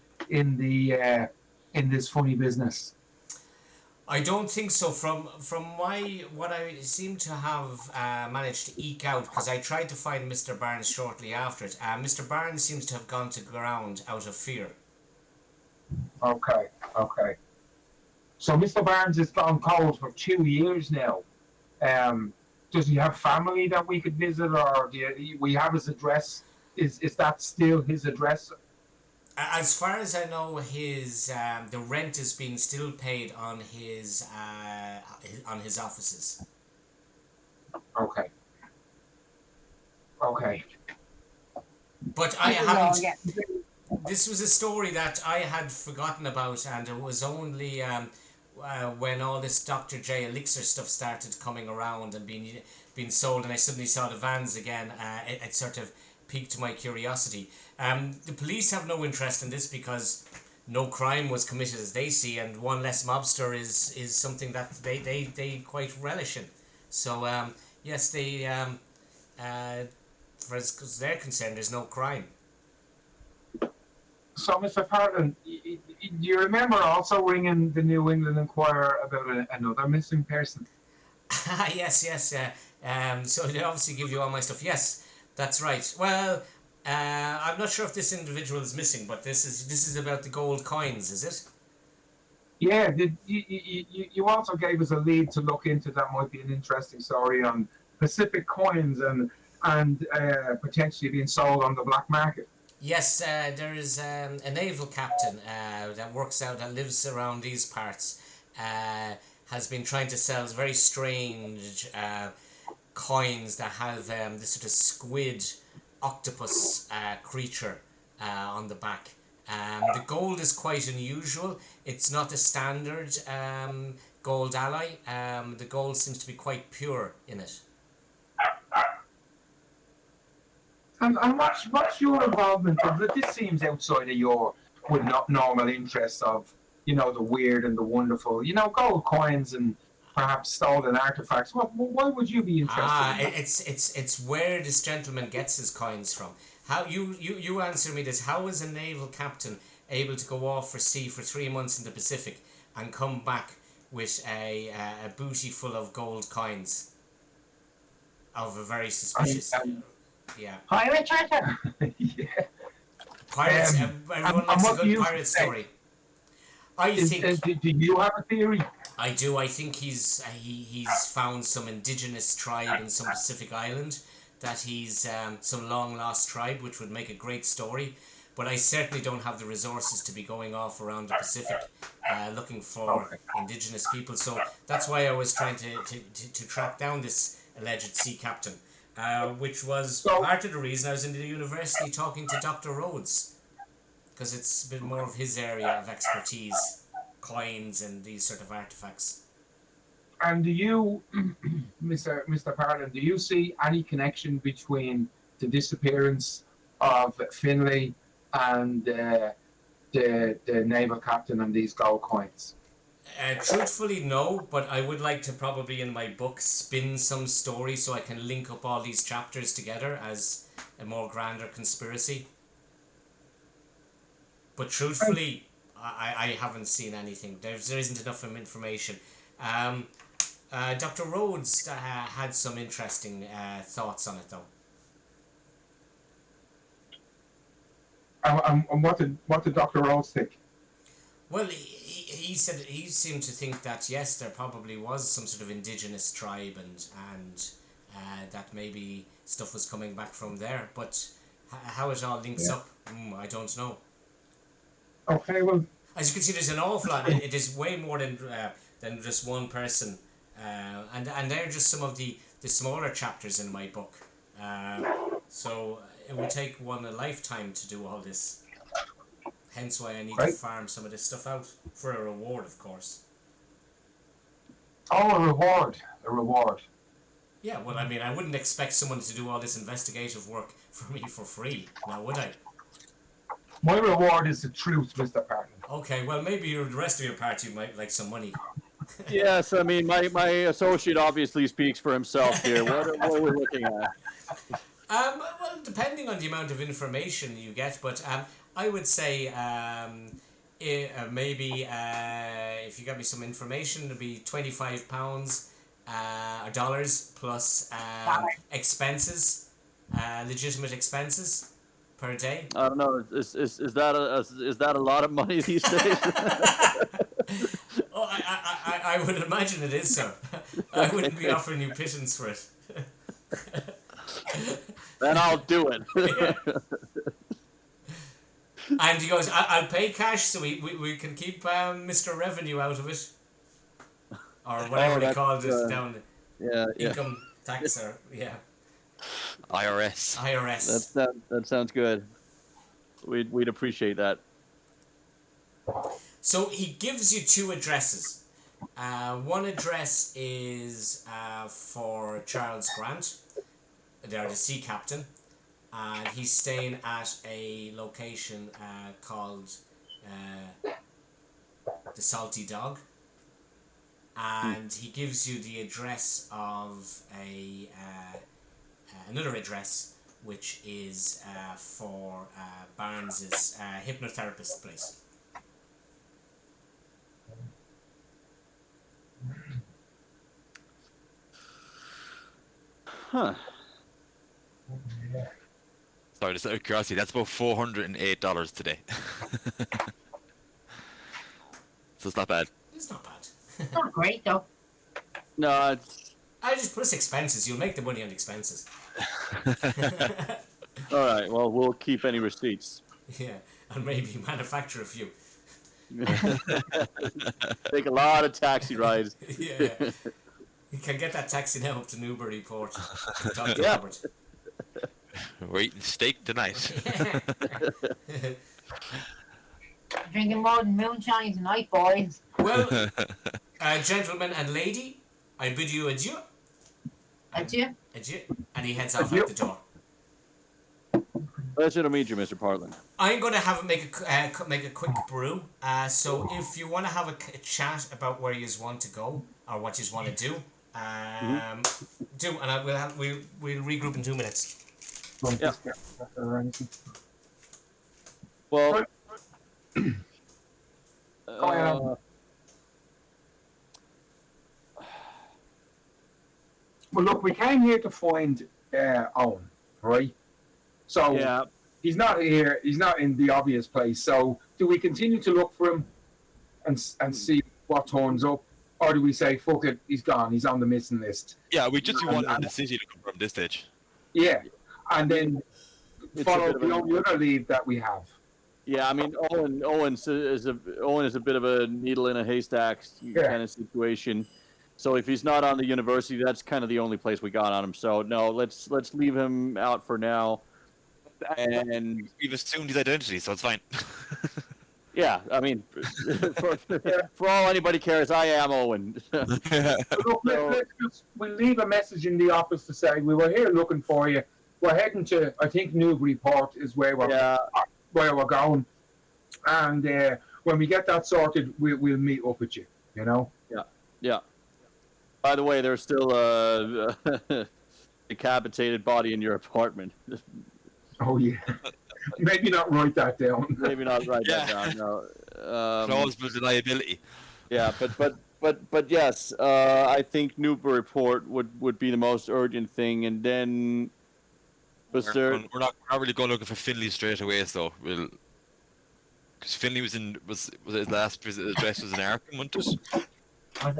this funny business? I don't think so. From my what I seem to have managed to eke out, because I tried to find Mr. Barnes shortly after it. Mr. Barnes seems to have gone to ground out of fear. Okay, okay. So Mr. Barnes has gone cold for 2 years now. Does he have family that we could visit, or we have his address? Is that still his address? As far as I know, his the rent is being still paid on his offices. Okay. Okay. But I This is all haven't. getting This was a story that I had forgotten about, and it was only when all this Dr. J elixir stuff started coming around and being sold, and I suddenly saw the vans again. It sort of piqued my curiosity. The police have no interest in this because no crime was committed as they see, and one less mobster is something that they quite relish in. So yes, they as they're concerned, there's no crime. So, Mr. Parlin, do you remember also ringing the New England Inquirer about another missing person? Yes, yes. So they obviously give you all my stuff. Yes, that's right. Well, I'm not sure if this individual is missing, but this is about the gold coins, is it? Yeah, you also gave us a lead to look into that might be an interesting story on Pacific coins and potentially being sold on the black market. Yes, there is a naval captain that lives around these parts. Has been trying to sell very strange coins that have this sort of squid octopus creature on the back. The gold is quite unusual. It's not a standard gold alloy. The gold seems to be quite pure in it. And what's your involvement? This seems outside of your would not normal interest of the weird and the wonderful. Gold coins and perhaps stolen artifacts. Why would you be interested in that? It's where this gentleman gets his coins from. How you answer me this? How is a naval captain able to go off for sea for 3 months in the Pacific and come back with a booty full of gold coins of a very suspicious? Yeah. pirate treasure. Yeah. Pirates. Everyone likes a what good you pirate say- story. I think Do you have a theory? I do. I think he's found some indigenous tribe in some Pacific island that he's some long lost tribe, which would make a great story. But I certainly don't have the resources to be going off around the Pacific looking for Okay. indigenous people. So that's why I was trying to track down this alleged sea captain, which was So- part of the reason I was in the university talking to Dr. Rhodes, because it's a bit more of his area of expertise, coins and these sort of artifacts. And do you, Mr. Parlin, do you see any connection between the disappearance of Finlay and the naval captain and these gold coins? Truthfully, no, but I would like to probably in my book spin some story so I can link up all these chapters together as a more grander conspiracy. But truthfully, I haven't seen anything. There isn't enough information. Dr. Rhodes had some interesting thoughts on it, though. And what did Dr. Rhodes think? Well, he said he seemed to think that yes, there probably was some sort of indigenous tribe and that maybe stuff was coming back from there. But how it all links up, I don't know. Okay, well, As you can see, there's an awful lot. It is way more than just one person, and they're just some of the smaller chapters in my book. So it would take one a lifetime to do all this. Hence why I need to right. farm some of this stuff out for a reward, of course. Oh, a reward. A reward. Yeah, well, I mean, I wouldn't expect someone to do all this investigative work for me for free, now would I? My reward is the truth, Mr. Parton. Okay, well, maybe the rest of your party might like some money. Yes, I mean, my associate obviously speaks for himself here. What are we looking at? Well, depending on the amount of information you get, but I would say maybe if you got me some information, it'd be £25 or dollars plus expenses, legitimate expenses per day. I don't know. Is that a lot of money these days? Oh, I would imagine it is, sir. I wouldn't be offering you pittance for it. Then I'll do it. And he goes, I'll pay cash so we can keep Mr. Revenue out of it. Or whatever they call this down. Yeah, Income tax or, yeah. IRS. IRS. That sounds good. We'd appreciate that. So he gives you two addresses. One address is for Charles Grant. They're the sea captain. And he's staying at a location called the Salty Dog. And he gives you the address of another address, which is for Barnes's hypnotherapist place. Huh. Sorry, just out of curiosity, that's about $408 today. So it's not bad. It's not bad. Not great though. No, it's I just plus expenses. You'll make the money on expenses. all right. Well, we'll keep any receipts. Yeah, and maybe manufacture a few. Take a lot of taxi rides. Yeah. You can get that taxi now up to Newburyport. Talk to Yeah. Robert. We're eating steak tonight. Drinking more than moonshine tonight, boys. Well, gentlemen and lady, I bid you adieu. Adieu. Adieu. And he heads off Adieu. out the door. Pleasure to meet you, Mr. Portland. I'm going to have make a quick brew. So if you want to have a chat about where you want to go or what you want to do, do, and we'll regroup in 2 minutes. Yeah. Well, Well, look, we came here to find Owen, right? So yeah. he's not here. He's not in the obvious place. So do we continue to look for him and see what turns up, or do we say, fuck it, he's gone. He's on the missing list. Yeah, we just want the city to confirm this stage. Yeah, and then It's follow a bit of the only other lead that we have. Yeah, I mean, Owen is a bit of a needle in a haystack kind of situation. So if he's not on the university, that's kind of the only place we got on him. So no, let's leave him out for now. And We've assumed his identity, so it's fine. yeah, I mean, for all anybody cares, I am Owen. So look, we'll leave a message in the office to say we were here looking for you. We're heading to, I think, Newburyport is where we're going. And when we get that sorted, we'll meet up with you. You know. Yeah. By the way, there's still a decapitated body in your apartment. Oh yeah. Maybe not write that down. Maybe not write that down. No. Plausible deniability. Yeah, but yes, I think Newburyport would be the most urgent thing, and then. We're not really going looking for Finley straight away, so we'll. Because Finley was his last visit address was in Arkham, wasn't it?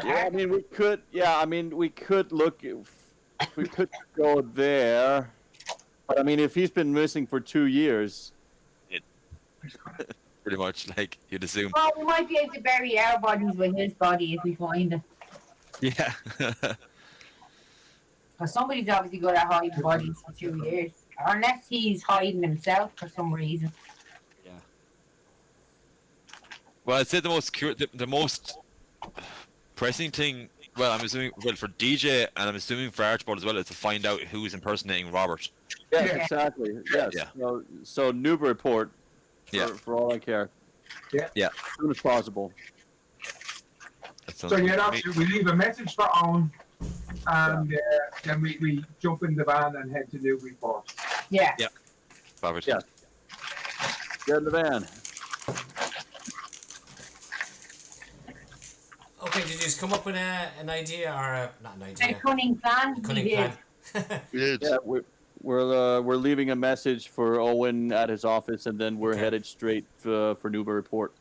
Yeah, I mean we could. Yeah, I mean we could look. We could go there, but I mean if he's been missing for 2 years, pretty much, like you'd assume. Well, we might be able to bury our bodies with his body if we find it. Yeah. Because somebody's obviously good at hiding bodies for 2 years. Or unless he's hiding himself for some reason. Yeah. Well, I'd say the most pressing thing. Well, I'm assuming for DJ and I'm assuming for Archibald as well is to find out who's impersonating Robert. Yes, Yeah. exactly. Yes. Yeah. So Newburyport, Yeah. for all I care. Yeah. Yeah. As soon as possible. That sounds So good yeah, to that's me. it. We leave a message for Owen, and then we jump in the van and head to Newburyport. Yeah. Yeah. Robert. Yeah. Get in the van. Okay, did you just come up with an idea or not an A idea? cunning plan. A cunning we did. plan. We did. Yeah, we're leaving a message for Owen at his office, and then we're Okay. headed straight for Newburyport.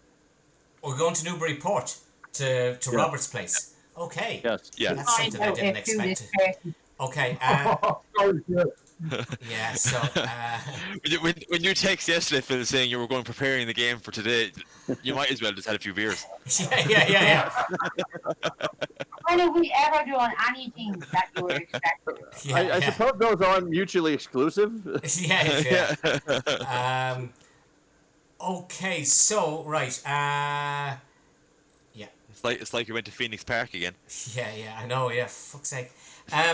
We're going to Newburyport to Robert's place. Okay. Yes. Yeah. That's Find something I out didn't if who expect. this person. Okay. Sorry, yeah. Yeah. So. When you text yesterday, Phil, saying you were going preparing the game for today, you might as well just had a few beers. Yeah. When have we ever done anything that you were expecting? Yeah. I suppose those aren't mutually exclusive. Yeah. Okay. So right. It's like you went to Phoenix Park again. Yeah, I know, yeah, fuck's sake.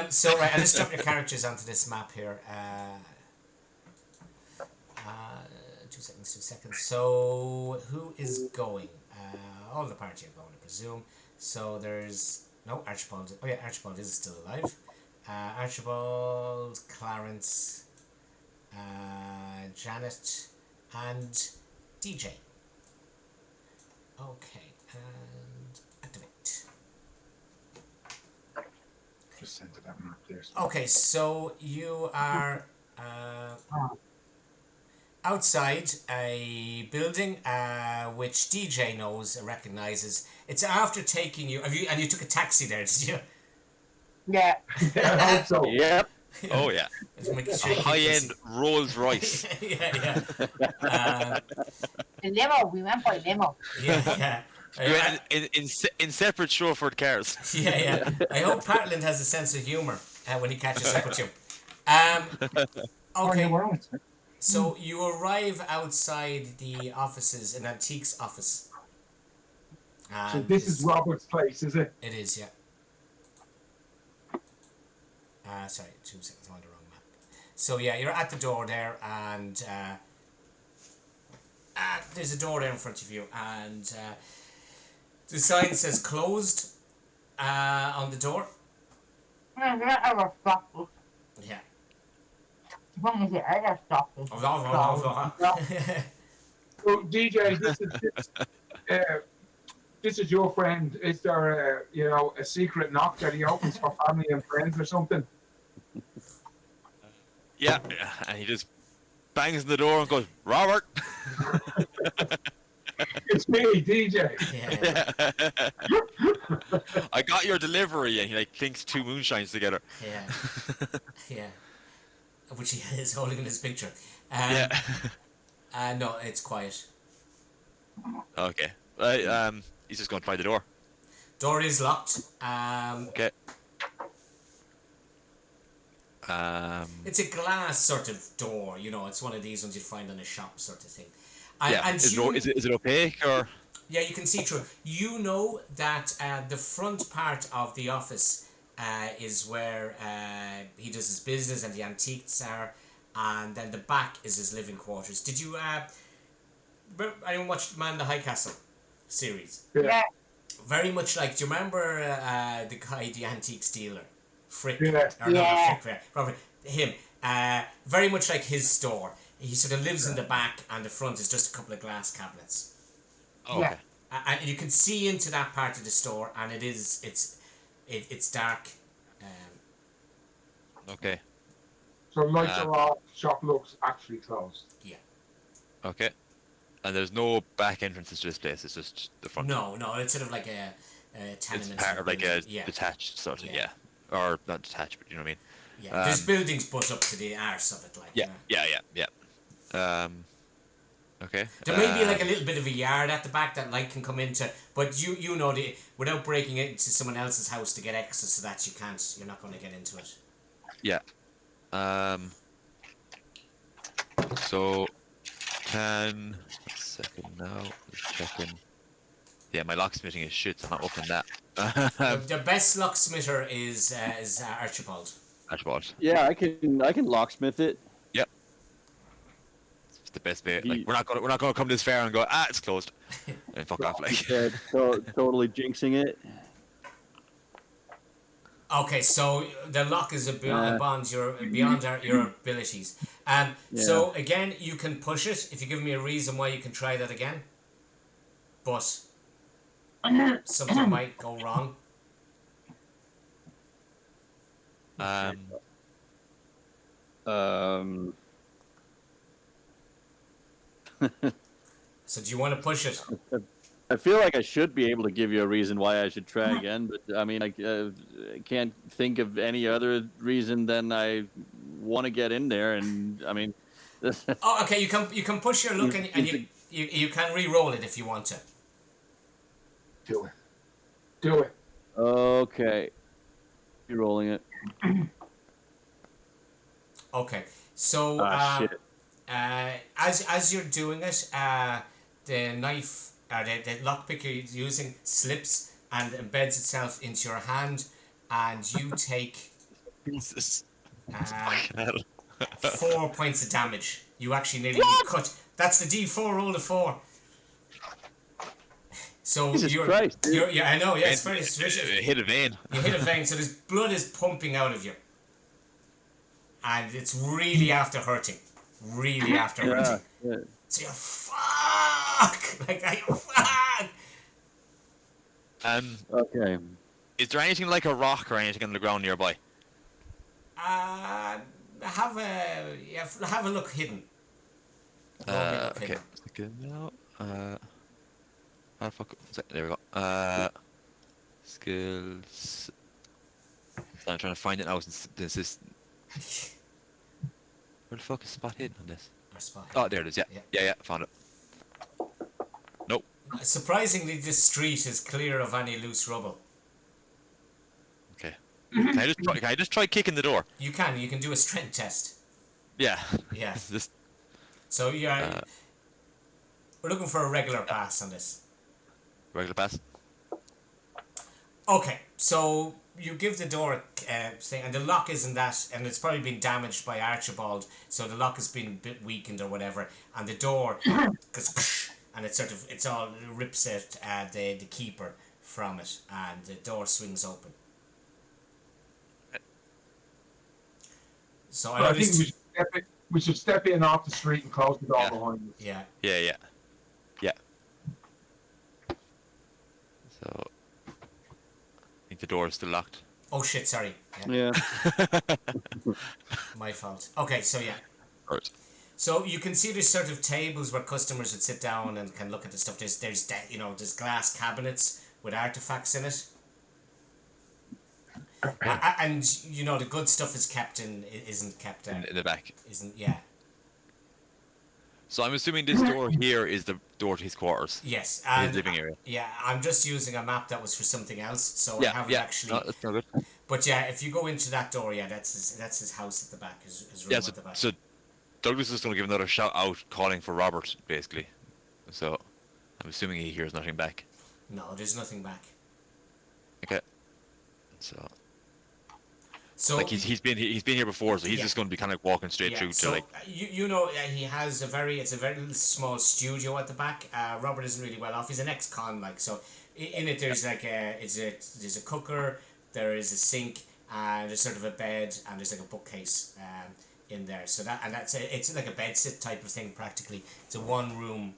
So, right, I'll just drop your characters onto this map here. 2 seconds. So, who is going? All the party are going, I presume. So, there's... No, Archibald. Oh, yeah, Archibald is still alive. Archibald, Clarence, Janet, and DJ. Okay, and activate. Just send it that map there. Okay, so you are outside a building which DJ knows and recognizes. It's after taking you. And you took a taxi there, did you? Yeah. I hope so. Yep. Oh yeah. Just making A sure you keep high-end Rolls Royce. yeah. The limo. We went by limo. Yeah. You went in separate chauffeured cars. Yeah. I hope Patland has a sense of humor when he catches up with you. Okay. So you arrive outside the offices, an antiques office. So this is Robert's place, is it? It is, yeah. Sorry, 2 seconds, I'm on the wrong map. So yeah, you're at the door there, and there's a door there in front of you, and the sign says closed on the door. That ever stopped us. Yeah. When is it ever stopped us? So DJ, this is your friend. Is there a secret knock that he opens for family and friends or something? Yeah, and he just bangs on the door and goes, Robert. It's me, DJ. Yeah. I got your delivery, and he like clinks 2 moonshines together. Yeah. Which he is holding in his picture. No, it's quiet. Okay. He's just going to try the door. Door is locked. Okay. It's a glass sort of door, it's one of these ones you'd find in a shop sort of thing. Yeah. And Is it opaque or? Yeah, you can see through. You know that the front part of the office is where he does his business and the antiques are, and then the back is his living quarters. Did you anyone watched Man in the High Castle series? Yeah. Very much like, do you remember the guy, the antiques dealer? Frick. Yeah. Or no, Yeah. not Frick, Robert. Him. Very much like his store. He sort of lives in the back, and the front is just a couple of glass cabinets. Oh, Yeah. okay. And you can see into that part of the store, and it's dark. Okay. So lights are off, shop looks actually closed. Okay. And there's no back entrances to this place. It's just the front. No, it's sort of like a It's tenement. part of like a yeah. detached sort of, Yeah. or not detached, but you know what I mean. Yeah, there's buildings built up to the arse of it, like. Yeah. Okay. There may be like a little bit of a yard at the back that light can come into, but you know without breaking into someone else's house to get access to that, you're not going to get into it. Yeah. So can a second now. Just checking. Yeah, my locksmithing is shit, so I'm not opening that. The best locksmither is Archibald. Archibald. Yeah, I can locksmith it. Yep. It's the best bit. Like He- we're not gonna come this far and go, it's closed. And fuck off like. Yeah, totally jinxing it. Okay, so the lock is beyond your abilities. Yeah. So again, you can push it if you give me a reason why you can try that again. But something might go wrong. So do you want to push it? I feel like I should be able to give you a reason why I should try again, but I mean, I can't think of any other reason than I want to get in there, and I mean. Oh, okay. You can push your look and you can re-roll it if you want to. Do it. Okay. You're rolling it. Okay. So Shit. as you're doing it, the knife or the lockpick you're using slips and embeds itself into your hand, and you take Jesus. 4 points of damage. You actually nearly cut. That's the D4 roll of 4. So Jesus Christ, dude. yeah, I know. Yeah, it's very suspicious. Hit a vein. You hit a vein, so this blood is pumping out of you, and it's really after hurting. Really after hurting. Yeah. So you're fuck. Like fuck. Okay. Is there anything like a rock or anything on the ground nearby? Have a look hidden. Look Okay. hidden. Second now. Oh fuck. There we go. Skills. I'm trying to find it now since this is. Where the fuck is spot hidden on this? Or spot Oh, there it is. Yeah. Yeah. Yeah. Found it. Nope. Surprisingly, this street is clear of any loose rubble. Okay. Can I just try kicking the door? You can do a strength test. Yeah. Yeah. Just So we're looking for a regular pass on this. regular pass. Okay, so you give the door a thing, and the lock isn't that, and it's probably been damaged by Archibald, so the lock has been a bit weakened or whatever, and the door goes, and it all rips out the keeper from it, and the door swings open. So But I think we should step in off the street and close the door Yeah. behind us. Yeah. Yeah. So I think the door is still locked. Oh shit! Sorry. Yeah, Yeah. my fault. Okay, so yeah. Right. So you can see there's sort of tables where customers would sit down and can look at the stuff. There's glass cabinets with artifacts in it. And the good stuff isn't kept In the back. yeah. So I'm assuming this door here is the door to his quarters. Yes, His and living area. yeah, I'm just using a map that was for something else, so I Yeah. haven't Yeah. actually. No, that's no good. But yeah, if you go into that door, yeah, that's his house at the back, his room Yeah. at the back. So Douglas is going to give another shout out, calling for Robert, basically. So I'm assuming he hears nothing back. No, there's nothing back. Okay. So So like he's been here before, so he's Yeah. just going to be kind of walking straight yeah, through so to like. he has a very little small studio at the back. Robert isn't really well off. He's an ex-con, like, so in it there's like there's a cooker, there is a sink, and there's sort of a bed, and there's like a bookcase in there. So it's like a bedsit type of thing practically. It's a one room.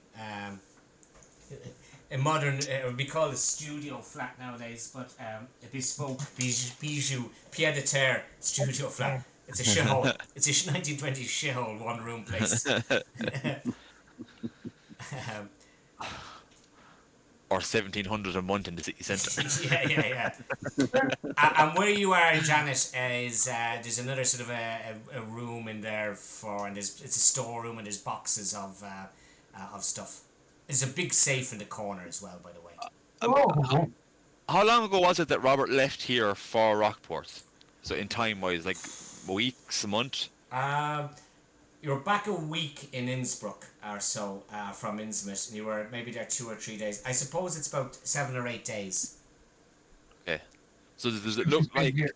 A modern, it would be called a studio flat nowadays, but a bespoke bijou pied-à-terre studio flat. It's a shithole. It's a 1920s shithole one room place. Or 1700 a month in the city centre. yeah. And where you are, Janet, is there's another sort of a room in there and it's a storeroom, and there's boxes of of stuff. There's a big safe in the corner as well, by the way. Oh, How long ago was it that Robert left here for Rockport? So in time-wise, like weeks, a month? You're back a week in Innsbruck or so from Innsmouth, and you were maybe there 2 or 3 days. I suppose it's about 7 or 8 days. Okay. So does it look like... Yeah,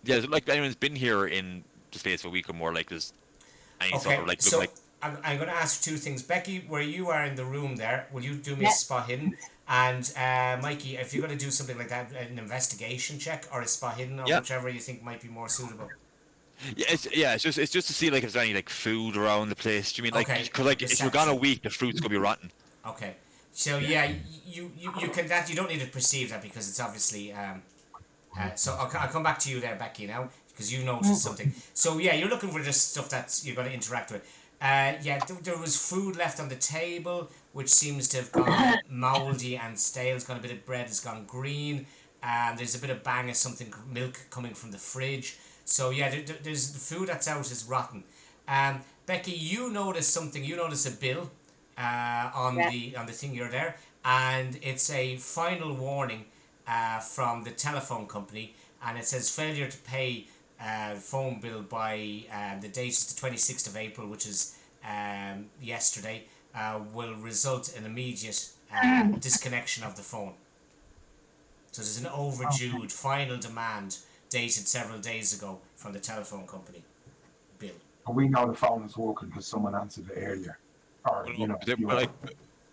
does it look like anyone's been here in the space of a week or more? Like there's any sort of like... So Look like... I'm going to ask 2 things. Becky, where you are in the room there, will you do me a Yeah. spot hidden? And Mikey, if you're going to do something like that, an investigation check or a spot hidden or whichever you think might be more suitable. Yeah, it's just to see like if there's any like food around the place. Do you mean like Okay, because like if you're gone a week, the fruit's gonna be rotten. Okay. So yeah, you can that you don't need to perceive that because it's obviously so I'll come back to you there, Becky, now because you noticed something. So yeah, you're looking for just stuff that you're going to interact with. There was food left on the table which seems to have gone mouldy and stale. It's gone a bit of bread has gone green, and there's a bit of bang of something milk coming from the fridge. So yeah, there's the food that's out is rotten. Becky, you notice something. You notice a bill on the thing you're there, and it's a final warning from the telephone company, and it says failure to pay phone bill by the date is the 26th of April, which is yesterday, will result in immediate disconnection of the phone. So there's an overdue final demand dated several days ago from the telephone company bill. We know the phone is working because someone answered it earlier. Or, you know,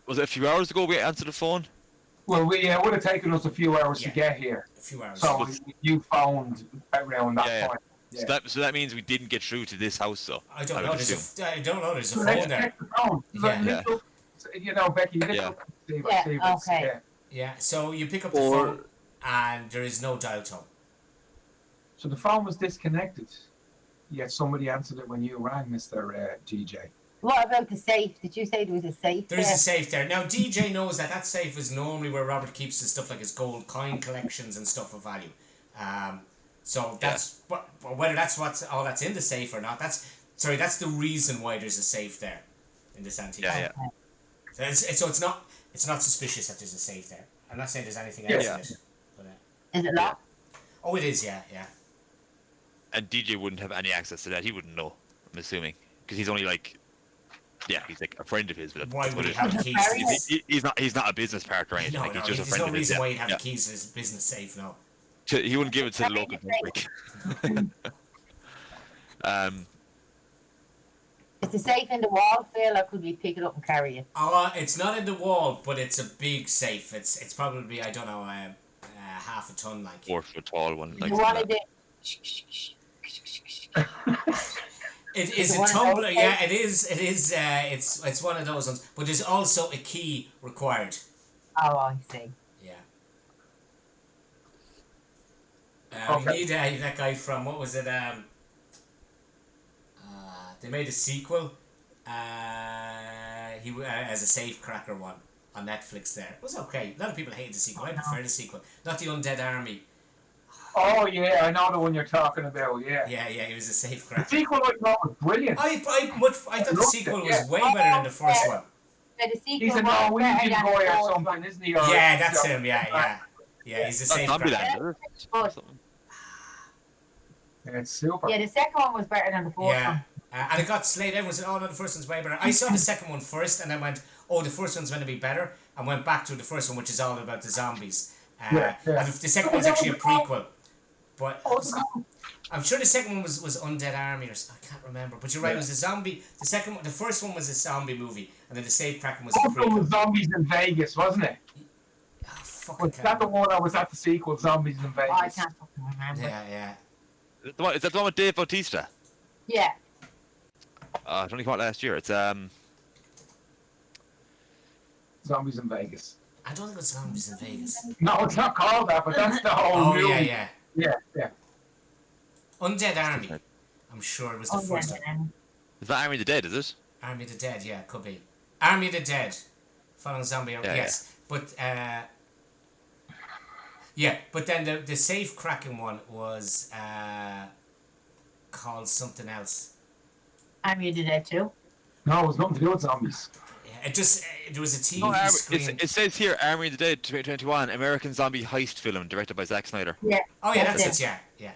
Was it a few hours ago we answered the phone? well, it would have taken us a few hours to get here. A few hours. So you phoned around that point. Yeah. So that means we didn't get through to this house, though. I don't know. I don't know. There's a Let's phone there. check the phone. Yeah. Look, you know, Becky, look up and see what's okay. there. Yeah. So you pick up the phone, and there is no dial tone. So the phone was disconnected. Yet somebody answered it when you rang, Mr. DJ. what about the safe? Did you say there was a safe There is there? a safe there. Now DJ knows that safe is normally where Robert keeps his stuff like his gold coin collections and stuff of value. So that's whether that's all that's in the safe or not. That's the reason why there's a safe there in this antique. Yeah. So it's not suspicious that there's a safe there. I'm not saying there's anything else in it. But, Is it locked? oh, it is. Yeah. And DJ wouldn't have any access to that. He wouldn't know. I'm assuming because he's only like, he's like a friend of his. But why would he have the keys? He's not a business partner or anything. No, He's just a there's friend no of his. reason why he'd have the keys to his business safe. No. He wouldn't give it to the local public. Is the safe in the wall, Phil, or could we pick it up and carry it? It's not in the wall, but it's a big safe. It's probably I don't know half a ton like. 4 foot tall one. Like You wanted that. it. It is a tumbler. Yeah, it is. It's one of those ones. But there's also a key required. Oh, I see. Yeah. Okay. We need that guy from what was it? They made a sequel. He as a safe cracker one on Netflix. There it was okay. A lot of people hated the sequel. I prefer the sequel, not the Undead Army. Oh, yeah, I know the one you're talking about, yeah. Yeah, he was a safe The cracker. sequel I thought was brilliant. I thought the sequel was way better than the first one. So the sequel He's a was Norwegian better than boy the or first something, one. isn't he? Or Yeah, that's him. Yeah, he's a safe cracker. Zombieland, But, Yeah, it's super. yeah, the second one was better than the first Yeah. one. And it got slayed. Everyone said, "Oh no, the first one's way better." I saw the second one first, and then went, "Oh, the first one's going to be better," and went back to the first one, which is all about the zombies. Yeah. And the second one's actually a prequel, but I'm sure the second one was Undead Army or I can't remember. But you're right, it was a zombie. The first one was a zombie movie, and then the Safe Kraken was a The one prequel. was Zombies in Vegas, wasn't it? Oh, fuck, Was that the one or was that the sequel, Zombies in Vegas? Oh, I can't fucking remember. Yeah. Is that the one with Dave Bautista? Yeah. It only came out last year. It's Zombies in Vegas. I don't think it's Zombies in Vegas. No, it's not called that, but that's the whole Oh movie. yeah. Yeah. Undead Army. I'm sure it was the first one. is that Army of the Dead? Is it? Army of the Dead, yeah, could be. Army of the Dead. Following zombie, yes. But but then the Safe Kraken one was called something else. Army did that too. No, it was nothing to do with zombies. Yeah, There was a TV No, screen. it says here, Army of the Dead 2021, American zombie heist film directed by Zack Snyder. Yeah. Oh yeah, that's that's it. Yeah.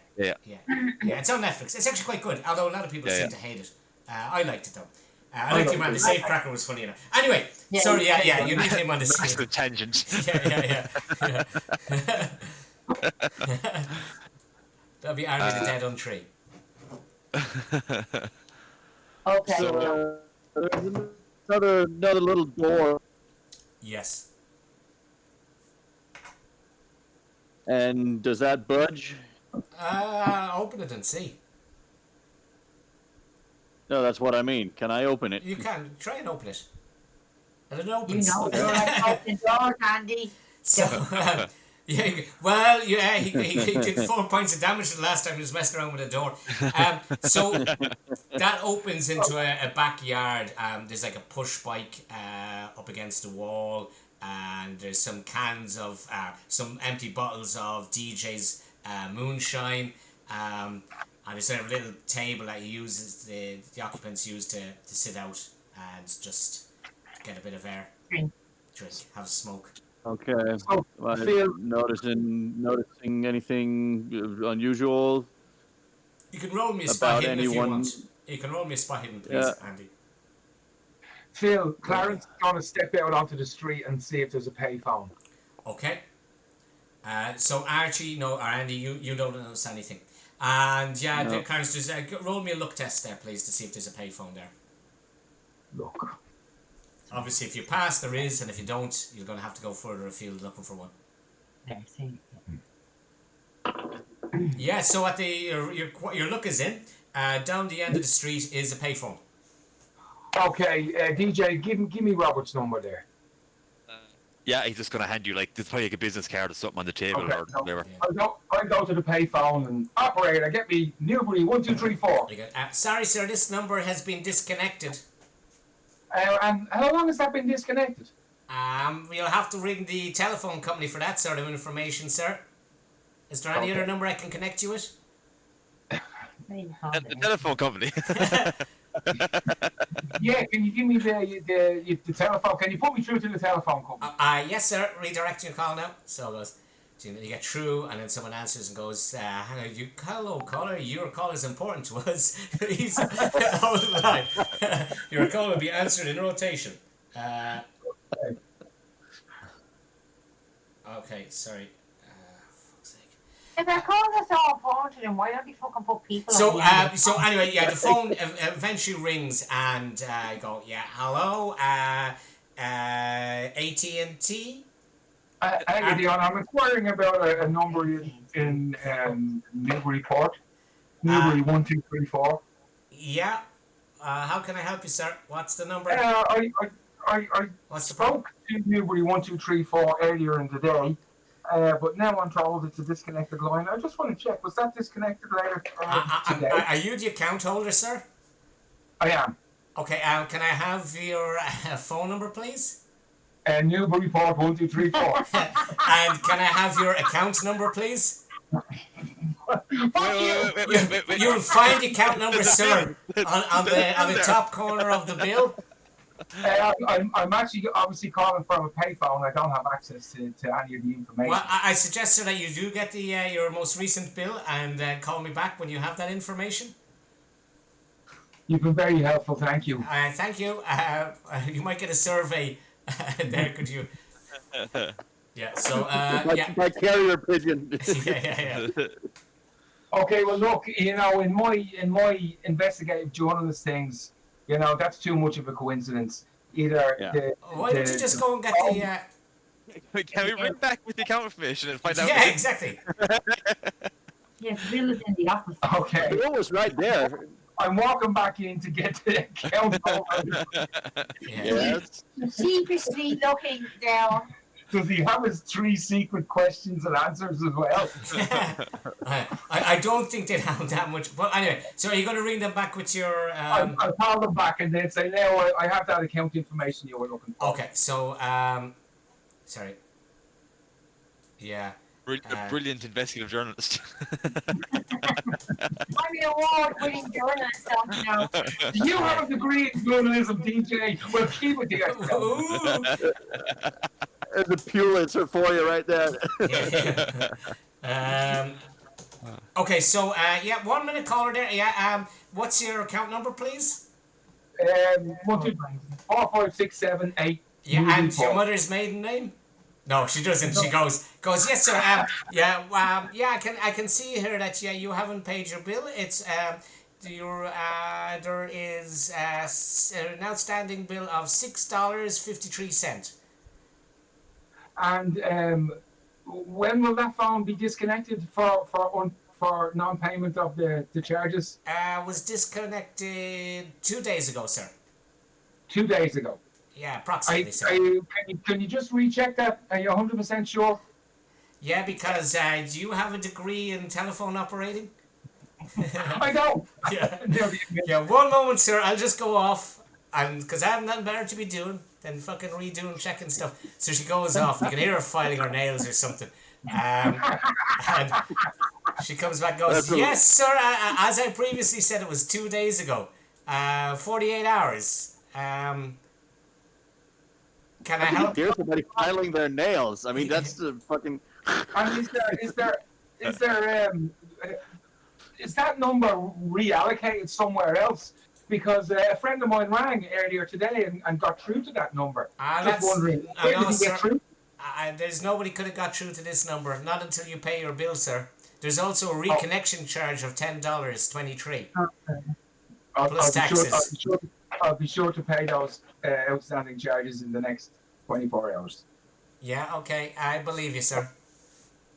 It's on Netflix. It's actually quite good, although a lot of people seem to hate it. I liked it though. I liked him, and the safecracker was funny enough. Anyway, sorry, you need him on the screen. Massive tangent. Yeah. That'll be Army of the Dead on 3. Okay. So, there's another little door, Yes. and does that budge? Open it and see. No, that's what I mean. Can I open it? You can try and open it. And it You opens. know, you're like open doors, Andy. So, he did 4 points of damage the last time he was messing around with a door. So that opens into a backyard. There's like a push bike up against the wall, and there's some cans of some empty bottles of DJ's moonshine. And there's a little table that the occupants use to sit out and just get a bit of air, drink, have a smoke. Okay. So, Phil, Noticing anything unusual? You can roll me a spot About hidden if you anyone- want. You can roll me a spot hidden, please, Andy. Phil, Clarence is going to step out onto the street and see if there's a payphone. Okay. So Archie, or Andy, you don't notice anything. And No. Clarence, just roll me a look test there, please, to see if there's a payphone there. Look. Obviously, if you pass, there is, and if you don't, you're going to have to go further afield looking for one. There, see. Yeah. So at your look is in. Down the end of the street is a payphone. Okay, DJ, give me Robert's number there. Yeah, he's just gonna hand you there's probably a business card or something on the table Okay, or no. whatever. I go to the payphone and operator, get me Newbury 1234. You go, sorry, sir, this number has been disconnected. And how long has that been disconnected? You'll have to ring the telephone company for that sort of information, sir. Is there any other number I can connect you with? And the telephone company. Yeah, can you give me the telephone? Can you put me through to the telephone company? Yes, sir. Redirecting your call now. So it goes. You get through, and then someone answers and goes, "Hello, caller. Your call is important to us. Please hold the line. Your call will be answered in rotation." Okay, sorry. Fuck's sake. If they're calling us all important, then why don't you fucking put people So, on the end? so anyway, the phone eventually rings, and I go, hello, AT&T. Dion, I'm inquiring about a number in Newbury Port. Newbury 1234. Yeah. How can I help you, sir? What's the number? I What's the spoke to Newbury 1234 earlier in the day, but now I'm told it's a disconnected line. I just want to check, was that disconnected later today? Are you the account holder, sir? I am. Okay, can I have your phone number, please? Newbury Port 1234. And can I have your account number, please? Wait. You'll find the account number, sir, on the top corner of the bill. I'm actually obviously calling from a payphone. I don't have access to any of the information. Well, I suggest, sir, that you do get your most recent bill and call me back when you have that information. You've been very helpful, thank you. Thank you. You might get a survey there, could you? Yeah, so, By carrier pigeon. yeah. Okay, well look, in my investigative journalist things, that's too much of a coincidence. Either Why don't you just go and get Can we ring back with the account information and find out? Yeah, exactly. Yes, Bill is in the office. Okay. Bill was right there. I'm walking back in to get the account number. Yes. Sheepishly looking down. Does he have his 3 secret questions and answers as well? I don't think they'd have that much. But anyway, so are you going to ring them back with your... I'll call them back and they'd say, no, I have that account information you were looking for. Okay, so... sorry. Yeah. A brilliant investigative journalist. I'm an award-winning journalist, don't you know? You have a degree in journalism, DJ. Well, keep it to yourself. Ooh. There's a Pulitzer for you right there. Yeah. Okay, so yeah, 1 minute caller there. Yeah. What's your account number, please? 1, 2, 4, 5, 6, 7, 8. Yeah, and your mother's maiden name? No, she doesn't. She goes, yes, sir. Yeah, I can see here that you haven't paid your bill. It's there is an outstanding bill of $6.53. And when will that phone be disconnected for non-payment of the charges? Was disconnected 2 days ago, sir. 2 days ago. Yeah, approximately, sir. Can you just recheck that? Are you 100% sure? Yeah, because do you have a degree in telephone operating? I don't. Yeah. Yeah, 1 moment, sir. I'll just go off, and because I have nothing better to be doing than fucking redoing, checking stuff. So she goes off. You can hear her filing her nails or something. And she comes back and goes, yes, sir. As I previously said, it was 2 days ago. 48 hours. Can I help? Here's somebody filing their nails. I mean, that's the fucking. And is that number reallocated somewhere else? Because a friend of mine rang earlier today and got through to that number. Just wondering, where did he get through? There's nobody could have got through to this number. Not until you pay your bill, sir. There's also a reconnection charge of $10.23 plus taxes. I'll be sure to pay those outstanding charges in the next 24 hours. Yeah, okay. I believe you, sir.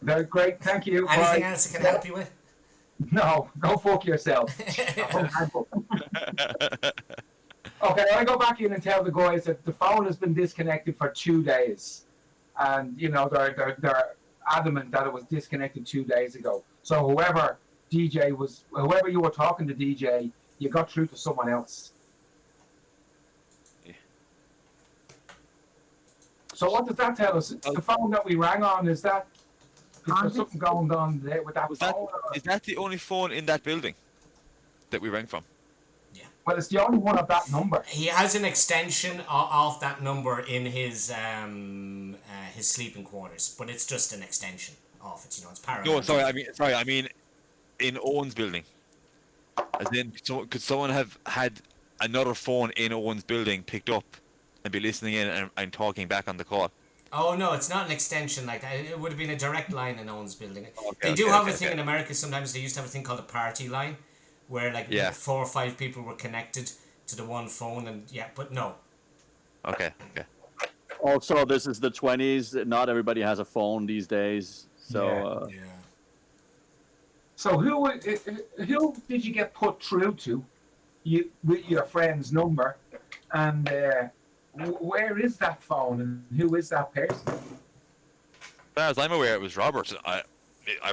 Very great. Thank you. Anything Bye. else I can help you with? No, go fuck yourself. Okay, I go back in and tell the guys that the phone has been disconnected for 2 days, and they're adamant that it was disconnected 2 days ago. So whoever you were talking to, DJ, you got through to someone else. So what does that tell us? The phone that we rang on, is there something going on there with that phone? Is that the only phone in that building that we rang from? Yeah. Well, it's the only one of that number. He has an extension of that number in his sleeping quarters, but it's just an extension of it. It's parallel. No, sorry. I mean, in Owen's building. As in, could someone have had another phone in Owen's building picked up and be listening in and talking back on the call? Oh no, it's not an extension like that. It would have been a direct line in Owen's building. They do have a thing in America. Sometimes they used to have a thing called a party line, where 4 or 5 people were connected to the one phone, and but no. Okay. Also, this is the 20s. Not everybody has a phone these days. So. Yeah. So who did you get put through to? With your friend's number, and where is that phone, and who is that person? As far as I'm aware, it was Robert. I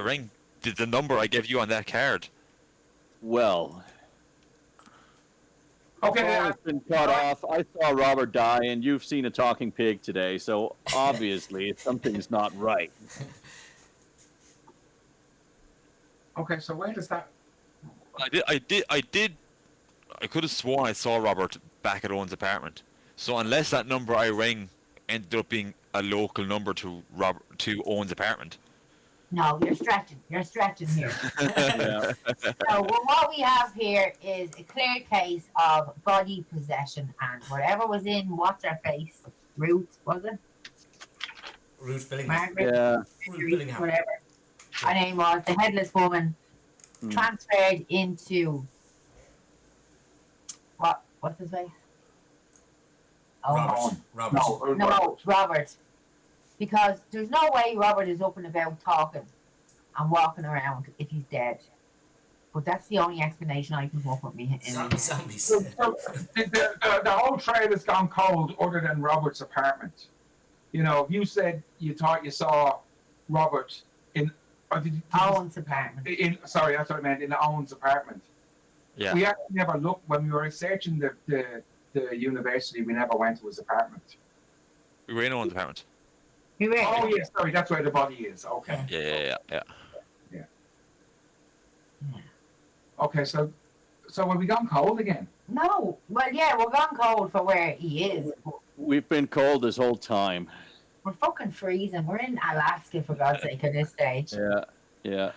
rang the number I gave you on that card. Well. Okay. It's been cut off. I saw Robert die, and you've seen a talking pig today, so obviously something's not right. Okay, so where does that? I could have sworn I saw Robert back at Owen's apartment. So unless that number I rang ended up being a local number to Owen's apartment. No, you're stretching. You're stretching here. So what we have here is a clear case of body possession, and whatever was in what's her face, Ruth, was it? Ruth Billingham. Margaret. Yeah. Ruth Billingham. Whatever. Her name was the headless woman, transferred into what's his face? Robert. No, Robert. Because there's no way Robert is up and about talking and walking around if he's dead. But that's the only explanation I can come up with me. Zombies. So the whole trail has gone cold, other than Robert's apartment. You said you thought you saw Robert in Owen's apartment. Sorry, that's what I meant. In Owen's apartment. Yeah. We actually never looked when we were researching the university. We never went to his apartment. We were in Owen's apartment. Oh, yeah, sorry, that's where the body is. Okay. Yeah. Okay, so have we gone cold again? No. Well, yeah, we're gone cold for where he is. We've been cold this whole time. We're fucking freezing. We're in Alaska, for God's sake, at this stage. Yeah.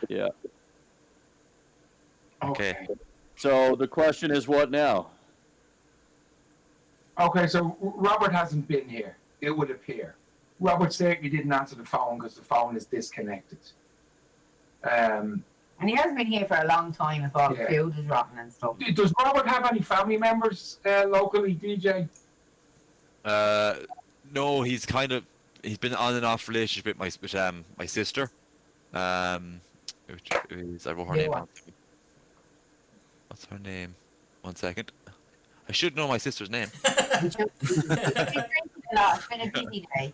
Okay. So the question is, what now? Okay, so Robert hasn't been here, it would appear. Robert certainly didn't answer the phone because the phone is disconnected. And he hasn't been here for a long time if all the Yeah. food is rotten and stuff. Does Robert have any family members locally, DJ? No, he's been on and off relationship with my sister. Which is, I wrote her Yeah, name what? down. What's her name? 1 second. I should know my sister's name. He's drinking a lot. It's been a busy day.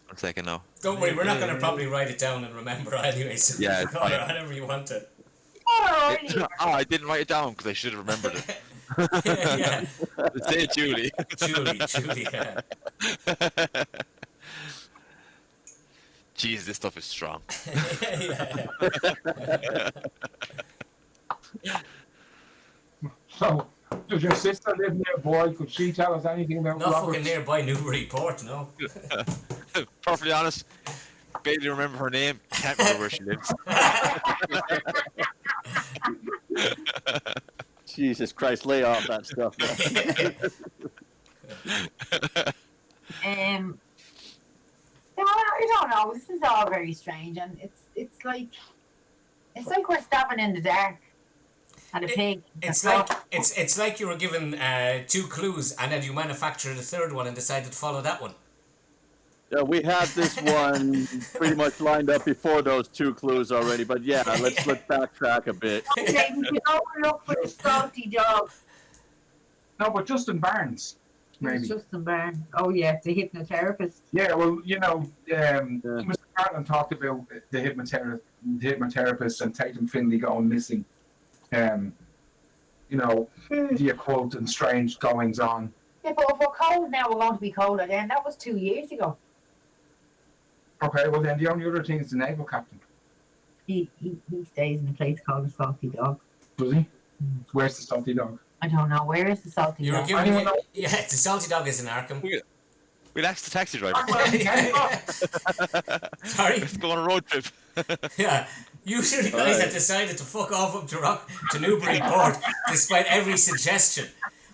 1 second now. Don't worry, we're not going to probably write it down and remember anyway, so Yeah, you it's can call her fine. whatever you want it. Oh, really? I didn't write it down because I should have remembered it. Yeah. Say it, Julie. Julie, yeah. Jeez, this stuff is strong. So, does your sister live nearby? Could she tell us anything about Not Robert? fucking nearby Newburyport, no. Perfectly honest, barely remember her name. Can't remember where she lives. Jesus Christ, lay off that stuff. No, I don't know. This is all very strange, and it's like we're stabbing in the dark. And a pig. It's like you were given 2 clues and then you manufactured a third one and decided to follow that one. Yeah, we had this one pretty much lined up before those 2 clues already, but yeah, let's backtrack a bit. Okay, we can overlook for the salty dog. No, but Justin Barnes, maybe. Justin Barnes. Oh yeah, the hypnotherapist. Yeah, well, Mr. Carlin talked about the hypnotherapist and Tatum Finley going missing. The occult and strange goings on. Yeah, but if we're cold now, we're going to be cold again. That was 2 years ago. Okay, well then the only other thing is the naval captain. He stays in a place called the Salty Dog. Does he? Where's the salty dog? I don't know. Where is the Salty You were Dog? giving I don't know. yeah, the salty dog is in Arkham. We'll ask the taxi driver. Sorry. Let's go on a road trip. Yeah. You two guys that decided to fuck off up to Newburyport despite every suggestion.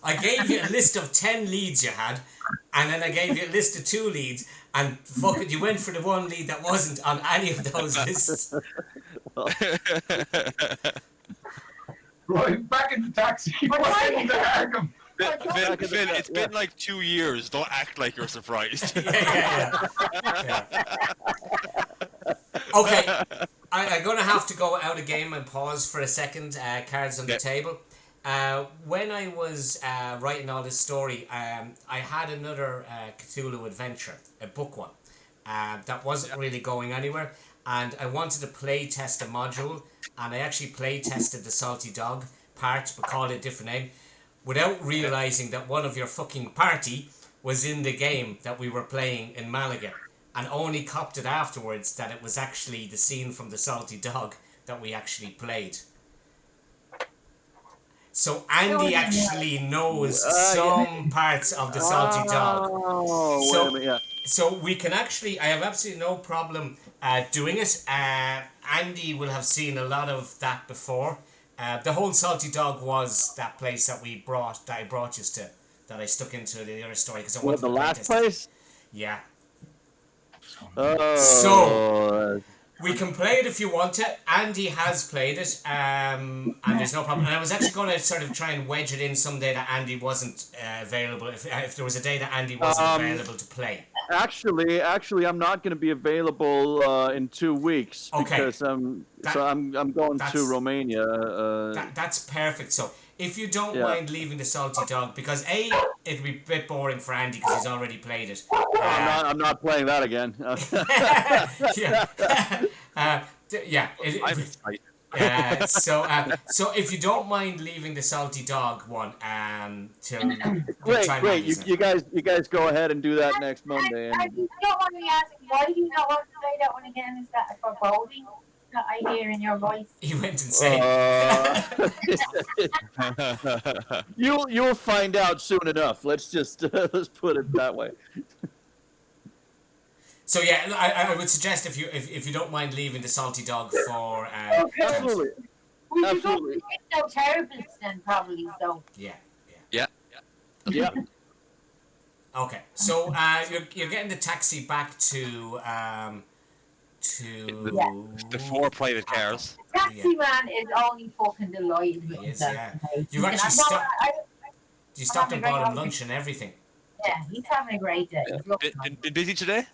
I gave you a list of 10 leads you had, and then I gave you a list of 2 leads, and fuck it, you went for the one lead that wasn't on any of those lists. Right, back in the taxi. Back into Arkham. Phil, it's been like 2 years. Don't act like you're surprised. Yeah. Okay, I'm going to have to go out of game and pause for a second. Cards on the table. When I was writing all this story, I had another Cthulhu adventure, a book one, that wasn't really going anywhere, and I wanted to play test a module, and I actually play tested the Salty Dog part, but called it a different name, without realizing that one of your fucking party was in the game that we were playing in Malaga, and only copped it afterwards that it was actually the scene from the Salty Dog that we actually played. So Andy actually knows some parts of the Salty Dog. Oh, So- wait a minute, yeah. So we can actually, I have absolutely no problem doing it. Andy will have seen a lot of that before. The whole Salty Dog was that place that I brought you to, that I stuck into the other story because I wanted What, the to play last this. place? Yeah. Oh, So- We can play it if you want it. Andy has played it, and there's no problem. And I was actually going to sort of try and wedge it in someday that Andy wasn't available. If there was a day that Andy wasn't available to play. actually, I'm not going to be available in 2 weeks Okay. because I'm going to Romania. That's perfect. So if you don't Yeah. mind leaving the Salty Dog, because it'd be a bit boring for Andy because he's already played it. I'm not playing that again. Yeah. Yeah. I'm excited. So if you don't mind leaving the salty dog one till Great, time great. Andy's in. You guys go ahead and do that next Monday. I And don't want me asking, why do you not want to play that one again? Is that for voting that I hear in your voice? He went insane. you'll find out soon enough. Let's just let's put it that way. So yeah, I would suggest if you don't mind leaving the salty dog for Absolutely. We should go Absolutely. to no therapists then, probably. So Yeah. Yeah. Okay. So you're getting the taxi back to the 4 private cars. the taxi man is only fucking delighted with He is, himself. yeah. today. You've actually I know, stopped. You stopped and having a bought him great lunch and everything. Yeah, he's having a great day. He's looking Been busy today?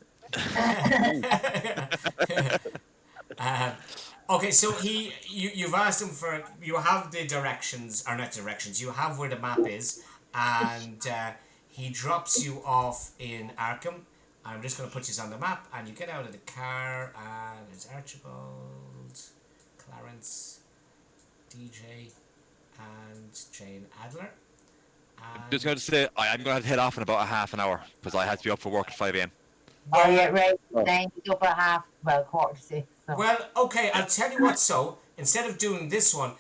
Okay, so you've asked him for, you have the directions, or not directions, you have where the map is, and he drops you off in Arkham. I'm just going to put you on the map, and you get out of the car, and there's Archibald, Clarence, DJ, and Jane Adler. And Just going to say, I'm going to head off in about a half an hour because I have to be up for work at 5 a.m. Oh, yeah, right. Then he's up at 5:45. So. Well, okay, I'll tell you what, so, instead of doing this one,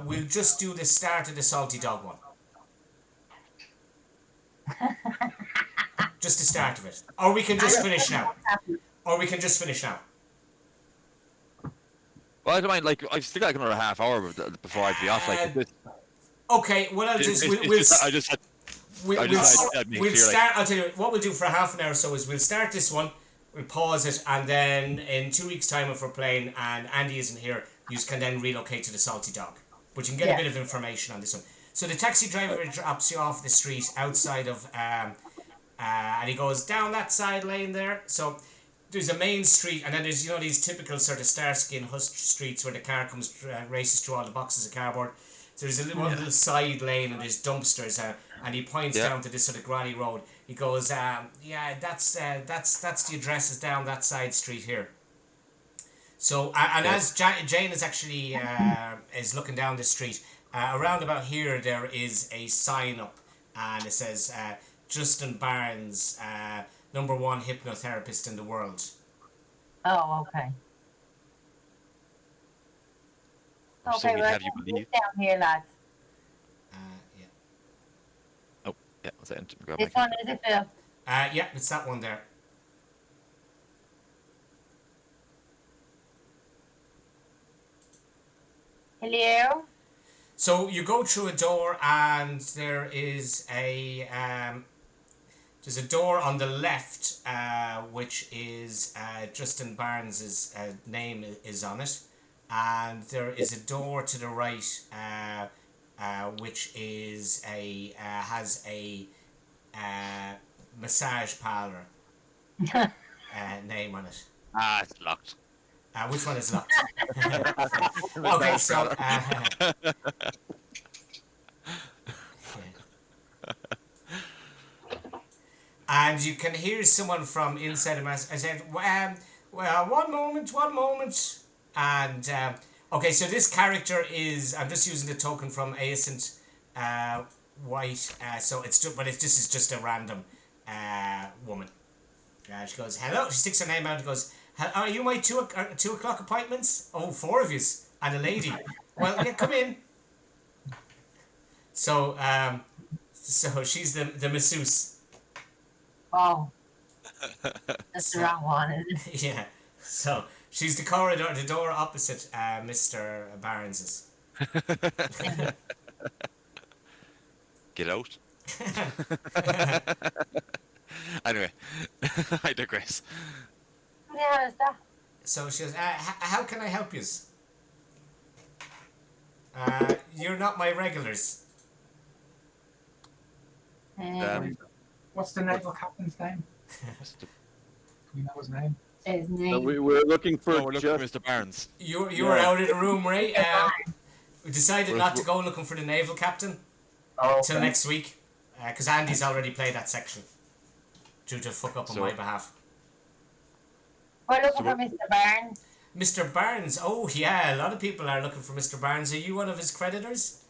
we'll just do the start of the Salty Dog one. Just the start of it. Or we can just finish now. Well, I don't mind, like, I've still got like another half hour before I'd be off. Like, Okay, what I'll just... We'll start. I'll tell you what we'll do for a half an hour or so is we'll start this one, we'll pause it, and then in 2 weeks' time, if we're playing and Andy isn't here, you can then relocate to the Salty Dog. But you can get a bit of information on this one. So the taxi driver drops you off the street outside of, and he goes down that side lane there. So there's a main street, and then there's these typical sort of Starskin Hust streets where the car comes races through all the boxes of cardboard. So there's a little side lane, and there's dumpsters. And he points down to this sort of granny road. He goes, that's the address is down that side street here. So, as Jane is actually is looking down the street, around about here there is a sign up, and it says, Justin Barnes, #1 hypnotherapist in the world. Oh, okay. So Okay, we well, have you believe. down here, lads. Yeah, what's that? Grab This my one is it, Phil? Yeah, it's that one there. Hello? So you go through a door, and there is there's a door on the left, which is Justin Barnes's name is on it, and there is a door to the right, which is has a massage parlor name on it. It's locked. Which one is locked? Okay, so. And you can hear someone from inside the mass. I said, well, one moment. And, okay, so this character is, I'm just using the token from Aescent White. This is just a random woman. She goes, hello. She sticks her name out and goes, are you my 2 o'clock appointments? Oh, 4 of yous. And a lady. Well, yeah, come in. So, so she's the masseuse. Oh. That's the wrong one, isn't it? Yeah. So she's the corridor, the door opposite Mr. Barnes's. Get out. Anyway, I digress. Who the hell is that? So she goes, how can I help yous? You're not my regulars. What's the naval captain's name? Do we know his name? His So name. we're looking for We're looking for Mr. Barnes. You were out of the room, right? We decided not to go looking for the naval captain till next week, because Andy's already played that section due to fuck up on my behalf. We're looking for Mr. Barnes. Mr. Barnes. Oh, yeah, a lot of people are looking for Mr. Barnes. Are you one of his creditors?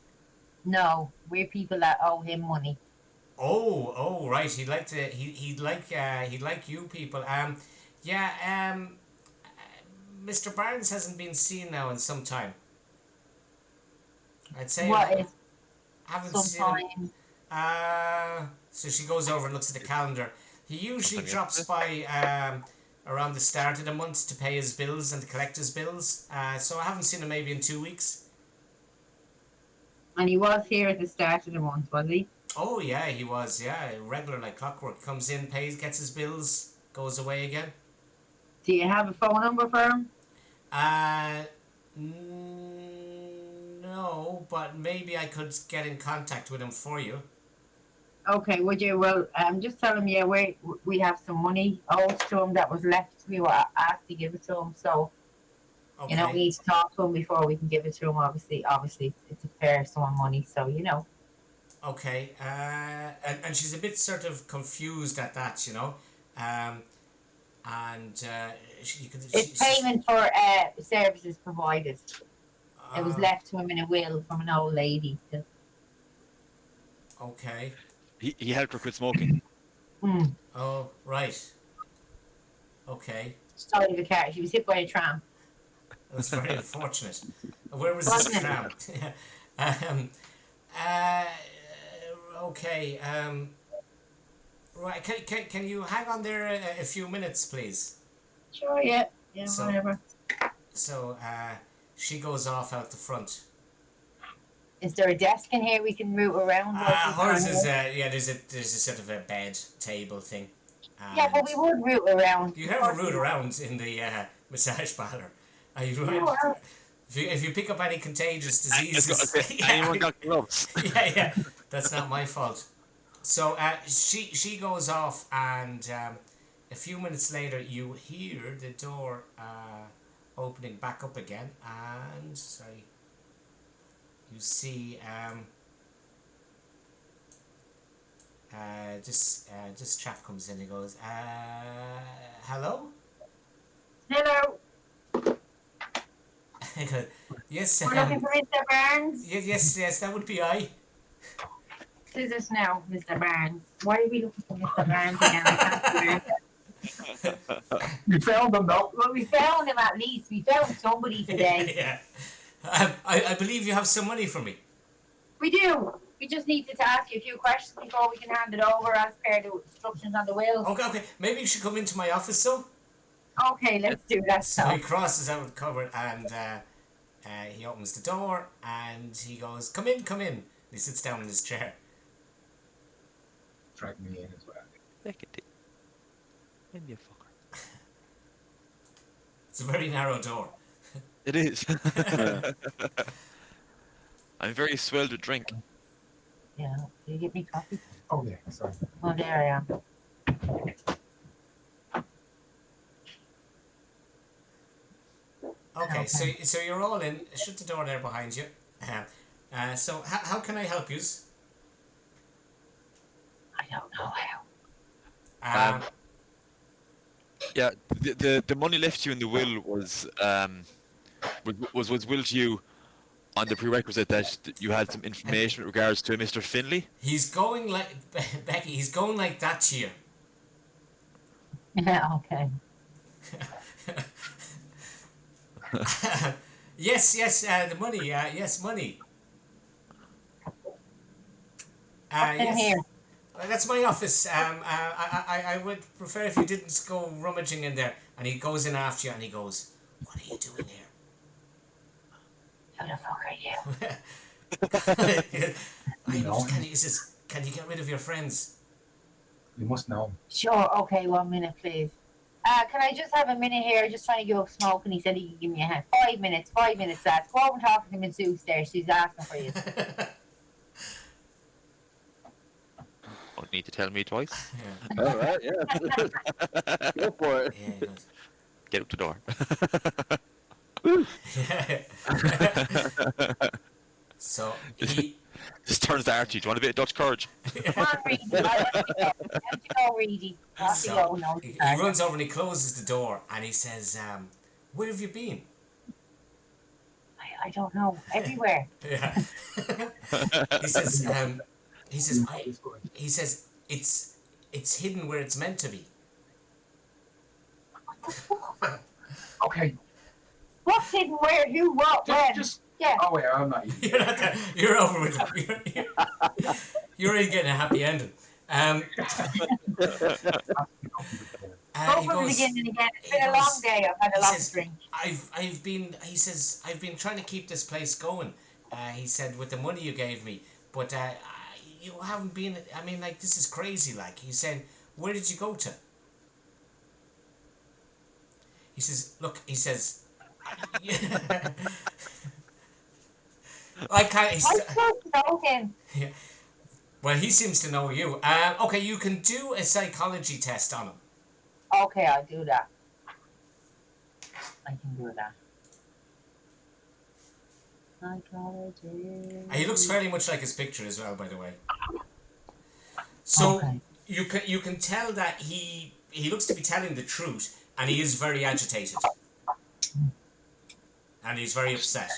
No, we're people that owe him money. Oh, right. He'd like you people. Yeah. Mr. Barnes hasn't been seen now in some time. I'd say What I is haven't seen him. sometime? So she goes over and looks at the calendar. He usually Sometime drops yesterday. by around the start of the month to pay his bills and to collect his bills. So I haven't seen him maybe in 2 weeks. And he was here at the start of the month, was he? Oh yeah, he was. Yeah, regular like clockwork. Comes in, pays, gets his bills, goes away again. Do you have a phone number for him? Uh, no, but maybe I could get in contact with him for you. Okay, would you? Well, just tell him, yeah, we have some money owed to him that was left. We were asked to give it to him, so we Okay. need to talk to him before we can give it to him. Obviously, it's a fair sum of money, so Okay. And she's a bit sort of confused at that, and she, you could. It's payment for services provided. It was left to him in a will from an old lady. Okay. He helped her quit smoking. Oh, right. Okay. Side of a car. She was hit by a tram. That's very unfortunate. Where was this Wasn't it? tram? um, uh, okay. Right. Can you hang on there a few minutes, please? Sure, yeah, So- whatever. So she goes off out the front. Is there a desk in here we can root around? Hers is there's a sort of a bed table thing. Yeah, but we would root around. You have a root around in the massage parlor. No, If you pick up any contagious diseases, Anyone got gloves? yeah, that's not my fault. So she goes off, and a few minutes later, you hear the door opening back up again, and sorry, you see this chap comes in. He goes, hello. Hello, I go, yes, we're looking for Mr. Barnes. yes, that would be I. Who's this now, Mr. Barnes? Why are we looking for Mr. Barnes again? I can't remember. We found them though. Well, we found him at least. We found somebody today. Yeah. I believe you have some money for me. We do. We just need to ask you a few questions before we can hand it over as per the instructions on the will. Okay. Maybe you should come into my office, so. Okay, let's do that. So he crosses out the cupboard and he opens the door and he goes, come in. He sits down in his chair. Drag me in as well. You fucker. It's a very narrow door. It is. I'm very swell to drink. Yeah. Do you get me coffee? Oh yeah, sorry. Oh, there I am. Okay, so you're all in. Shut the door there behind you. So how can I help you? I don't know how. Yeah, the money left you in the will was willed to you on the prerequisite that you had some information with regards to Mr. Finley. He's going like Becky. He's going like that to you. Yeah, okay. Yes. The money. Yes, money. What's in Yes. here? That's my office. I would prefer if you didn't go rummaging in there. And he goes in after you and he goes, what are you doing here? Who the fuck are you? He says, can you get rid of your friends? You must know. Sure, okay, 1 minute, please. Can I just have a minute here? Just trying to give up smoke, and he said he could give me a hand. 5 minutes, lads. Go over and talk to Ms. Zeus there. She's asking for you. Don't need to tell me twice. Yeah. All right, yeah. Go for it. Yeah, he goes, Get out the door. So he Just turns to Archie. Do you want a bit of Dutch courage? Come on, Reedy. Let you go, Reedy. Off you so go. No, he runs over and he closes the door and he says, Where have you been? I don't know. Everywhere. Yeah. he says, he says, he says, it's hidden where it's meant to be. What the fuck? Okay, What's hidden where? Who? What? When? just Yeah. oh wait, I'm not. You're not that, you're over with it. You're already getting a happy ending. Go He from the goes, beginning again. It's he been a long goes- day. I've had a he lot says, to drink. I've been, he says, I've been trying to keep this place going. He said, with the money you gave me, but you haven't been. I mean, like, this is crazy. Like, he said, where did you go to? He says, look, he says, I can't. I supposed to know him. Yeah. Well, he seems to know you. Okay, you can do a psychology test on him. Okay, I'll do that. I can do that. Psychology. He looks fairly much like his picture as well, by the way. So Okay. you can tell that he looks to be telling the truth, and he is very agitated, and he's very upset.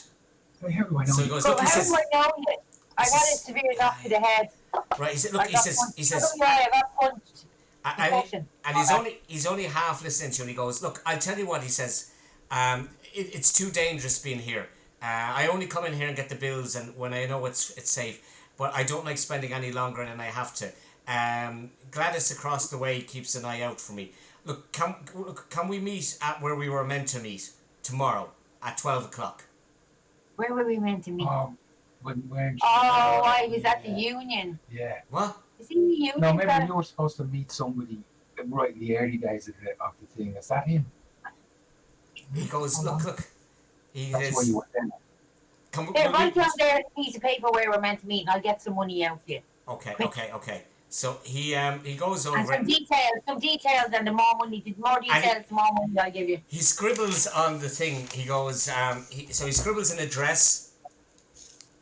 How do I know? So he goes, So look, he how says, do I know it? I he had a says- severe knock to the head. right, he said, look, I he got says, punched. he says, Yeah, I got punched. Concussion. and he's only half listening to you, and he goes, look, I'll tell you what, he says, it's too dangerous being here. I only come in here and get the bills, and when I know it's safe, but I don't like spending any longer than I have to. Gladys across the way keeps an eye out for me. Look, can we meet at where we were meant to meet tomorrow at 12 o'clock? Where were we meant to meet? When Oh, I was at the union. Yeah. What? Is he in the union? No, maybe fella? you were supposed to meet somebody right in the early days of the thing. Is that him? He goes, look. He That's why says, you were there. can we, There, will we- write down there a piece of paper where we're meant to meet, and I'll get some money out for you. Okay. So he goes And over some it. details, and the more details, the more money I'll give you. He scribbles on the thing. He goes, so he scribbles an address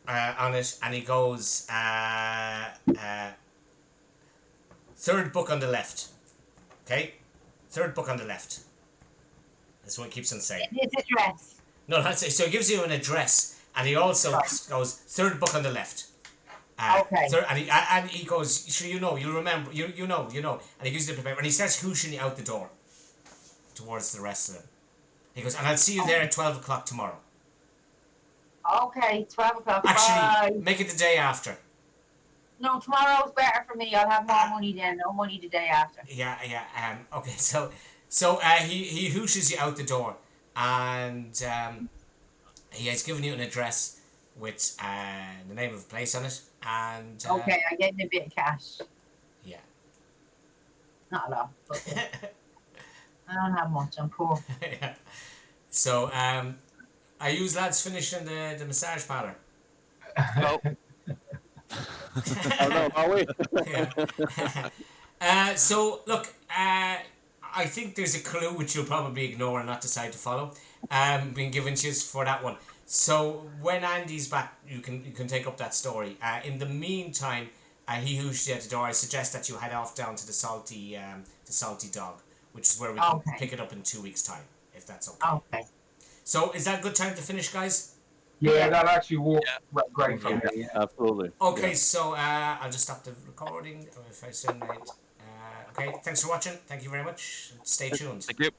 on it, and he goes, third book on the left. Okay? Third book on the left. That's what he keeps on saying. His address. No, that's it. So he gives you an address, and he also goes, third book on the left. Okay. And he goes, sure, you'll remember, you know. And he gives you the paper, and he starts hooshing you out the door towards the rest of them. He goes, and I'll see you there at 12 o'clock tomorrow. Okay, 12 o'clock. Actually, Bye. make it the day after. No, tomorrow's better for me. I'll have more money then. No money the day after. Yeah. Okay, so he hooshes you out the door, and he has given you an address with the name of a place on it, and Okay, I get a bit of cash. yeah. Not a lot, but I don't have much. I'm poor. Yeah. So are you lads finished in the massage parlor? No. Oh no, are we? Yeah. So look, I think there's a clue which you'll probably ignore and not decide to follow. Been given to you for that one. So when Andy's back, you can take up that story. In the meantime, he hooshed you at the door. I suggest that you head off down to the salty dog, which is where we can Okay. pick it up in 2 weeks' time, if that's okay. Okay. So is that a good time to finish, guys? Yeah, that actually worked great for me. Yeah. Absolutely. Okay, Yeah. so I'll just stop the recording if I send it. Okay, thanks for watching. Thank you very much. Stay tuned. Thank you.